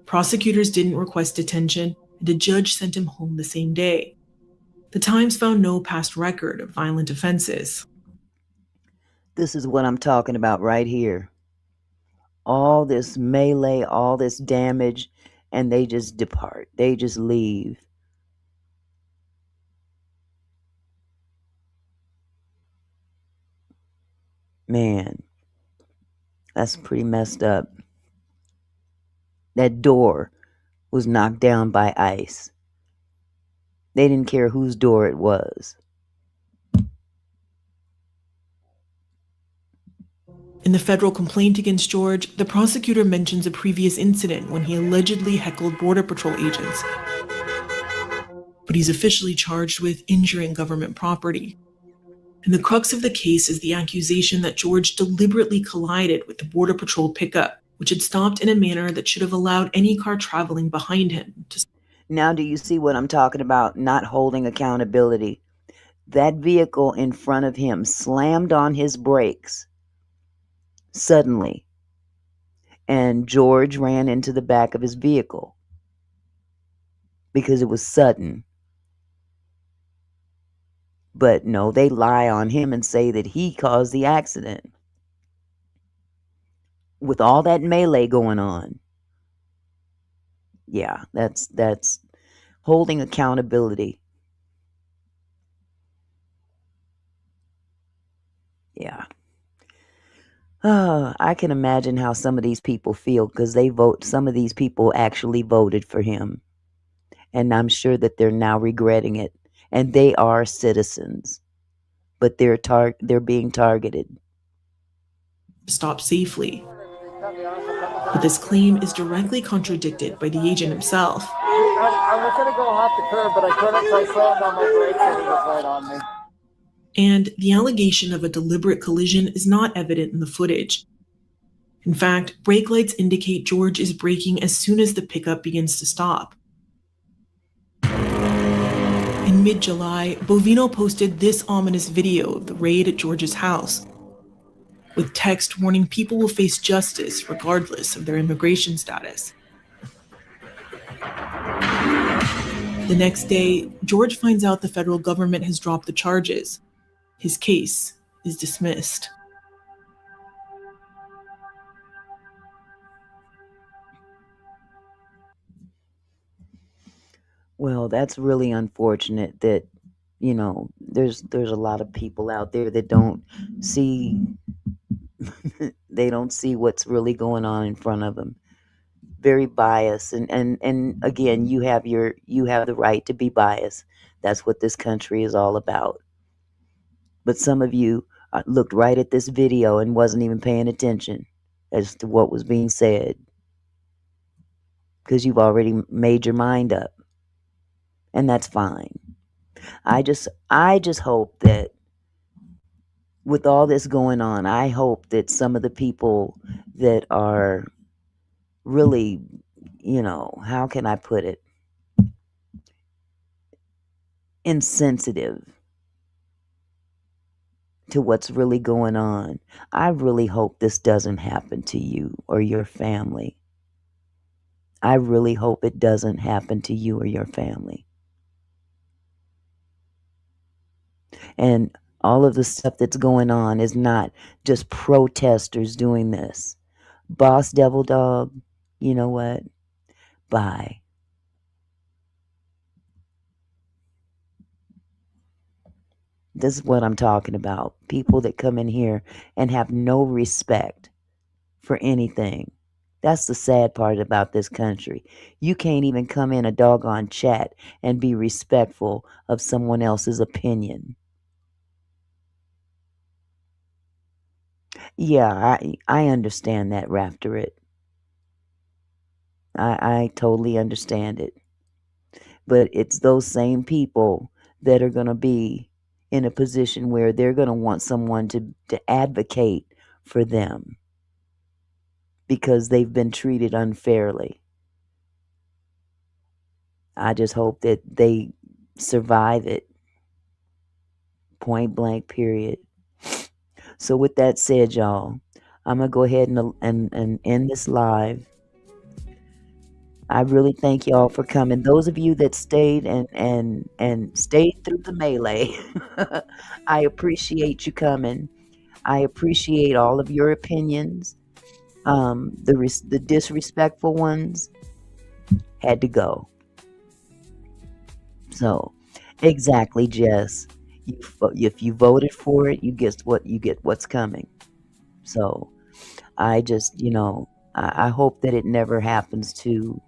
S15: Prosecutors didn't request detention, and a judge sent him home the same day. The Times found no past record of violent offenses.
S2: This is what I'm talking about right here. All this melee, all this damage, and they just depart. They just leave. Man, that's pretty messed up. That door was knocked down by ICE. They didn't care whose door it was.
S15: In the federal complaint against George, the prosecutor mentions a previous incident when he allegedly heckled Border Patrol agents. But he's officially charged with injuring government property. And the crux of the case is the accusation that George deliberately collided with the Border Patrol pickup, which had stopped in a manner that should have allowed any car traveling behind him to.
S2: Now, do you see what I'm talking about? Not holding accountability. That vehicle in front of him slammed on his brakes suddenly, and George ran into the back of his vehicle because it was sudden. But no, they lie on him and say that he caused the accident. With all that melee going on. Yeah, that's holding accountability. Yeah. I can imagine how some of these people feel because some of these people actually voted for him. And I'm sure that they're now regretting it. And they are citizens. But they're being targeted.
S15: Stop safely. But this claim is directly contradicted by the agent himself.
S7: I was going to go off the curb, but I couldn't, so I slammed on my brakes and he was right on me.
S15: And the allegation of a deliberate collision is not evident in the footage. In fact, brake lights indicate George is braking as soon as the pickup begins to stop. In mid-July, Bovino posted this ominous video of the raid at George's house, with text warning people will face justice regardless of their immigration status. The next day, George finds out the federal government has dropped the charges. His case is dismissed.
S2: Well, that's really unfortunate that, there's a lot of people out there that don't see they don't see what's really going on in front of them. Very biased, and again, you have the right to be biased. That's what this country is all about. But some of you looked right at this video and wasn't even paying attention as to what was being said because you've already made your mind up, and that's fine. I just hope that with all this going on, I hope that some of the people that are really, how can I put it? Insensitive to what's really going on. I really hope this doesn't happen to you or your family. I really hope it doesn't happen to you or your family. And all of the stuff that's going on is not just protesters doing this. Boss Devil Dog, you know what? Bye. This is what I'm talking about. People that come in here and have no respect for anything. That's the sad part about this country. You can't even come in a doggone chat and be respectful of someone else's opinion. Yeah, I understand that, Raptor It. I totally understand it. But it's those same people that are going to be in a position where they're going to want someone to advocate for them because they've been treated unfairly. I just hope that they survive it. Point blank, period. So with that said, y'all, I'm going to go ahead and end this live. I really thank y'all for coming. Those of you that stayed and stayed through the melee, I appreciate you coming. I appreciate all of your opinions. The disrespectful ones, had to go. So, exactly, Jess. If you voted for it, you get what's coming. So, I just, I hope that it never happens to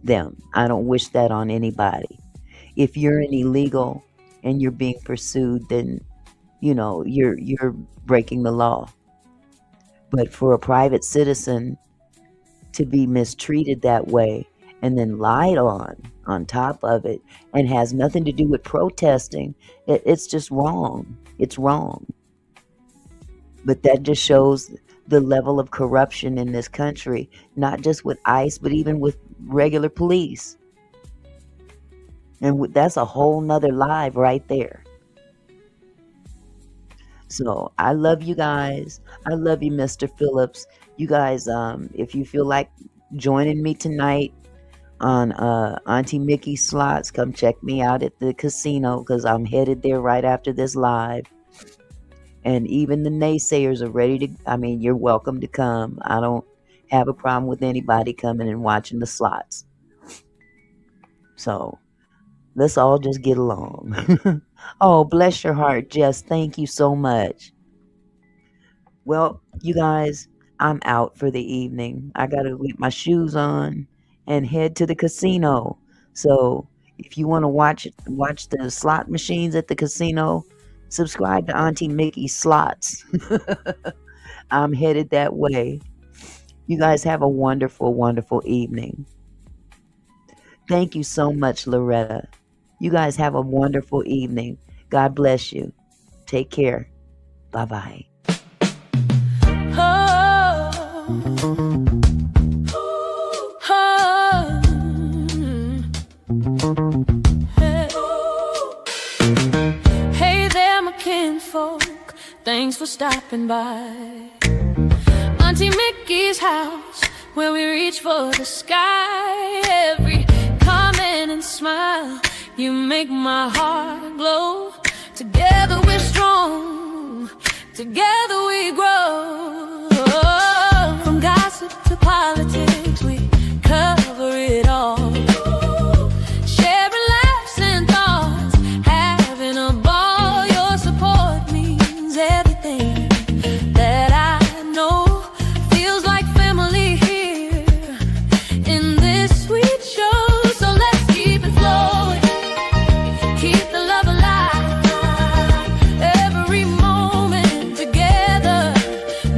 S2: them. I don't wish that on anybody. If you're an illegal and you're being pursued, then you're breaking the law. But for a private citizen to be mistreated that way and then lied on top of it, and has nothing to do with protesting, it's just wrong. It's wrong. But that just shows the level of corruption in this country, not just with ICE, but even with regular police. And that's a whole nother live right there. So I love you guys. I love you, Mr. Phillips. You guys, if you feel like joining me tonight on Auntie Mickey's slots, come check me out at the casino, because I'm headed there right after this live. And even the naysayers are ready to, you're welcome to come. I don't have a problem with anybody coming and watching the slots. So let's all just get along. Oh, bless your heart, Jess. Thank you so much. Well, you guys, I'm out for the evening. I got to get my shoes on and head to the casino. So if you want to watch the slot machines at the casino, subscribe to Auntie Mickey's Slots. I'm headed that way. You guys have a wonderful, wonderful evening. Thank you so much, Loretta. You guys have a wonderful evening. God bless you. Take care. Bye-bye.
S1: Hey there, my kinfolk. Thanks for stopping by. Auntie Mickey's house, where we reach for the sky. Every comment and smile, you make my heart glow. Together we're strong, together we grow. From gossip to politics, we cover it all. Sharing laughs and thoughts, having a ball. Your support means everything that I know. Feels like family here in this sweet show. So let's keep it flowing, keep the love alive. Every moment together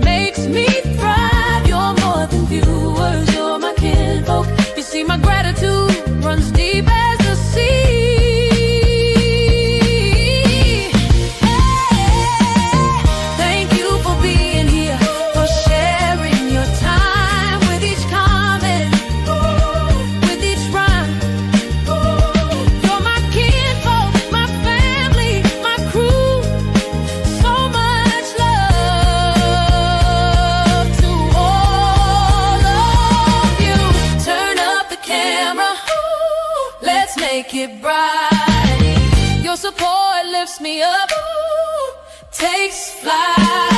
S1: makes me thrive. You're more than viewers, you're my kinfolk. You see, my gratitude runs deep as the sea. Thank you for being here, for sharing your time with each comment, with each rhyme. You're my kinfolk, my family, my crew. So much love to all of you. Turn up the camera, let's make it bright. Your support lifts me up, takes flight.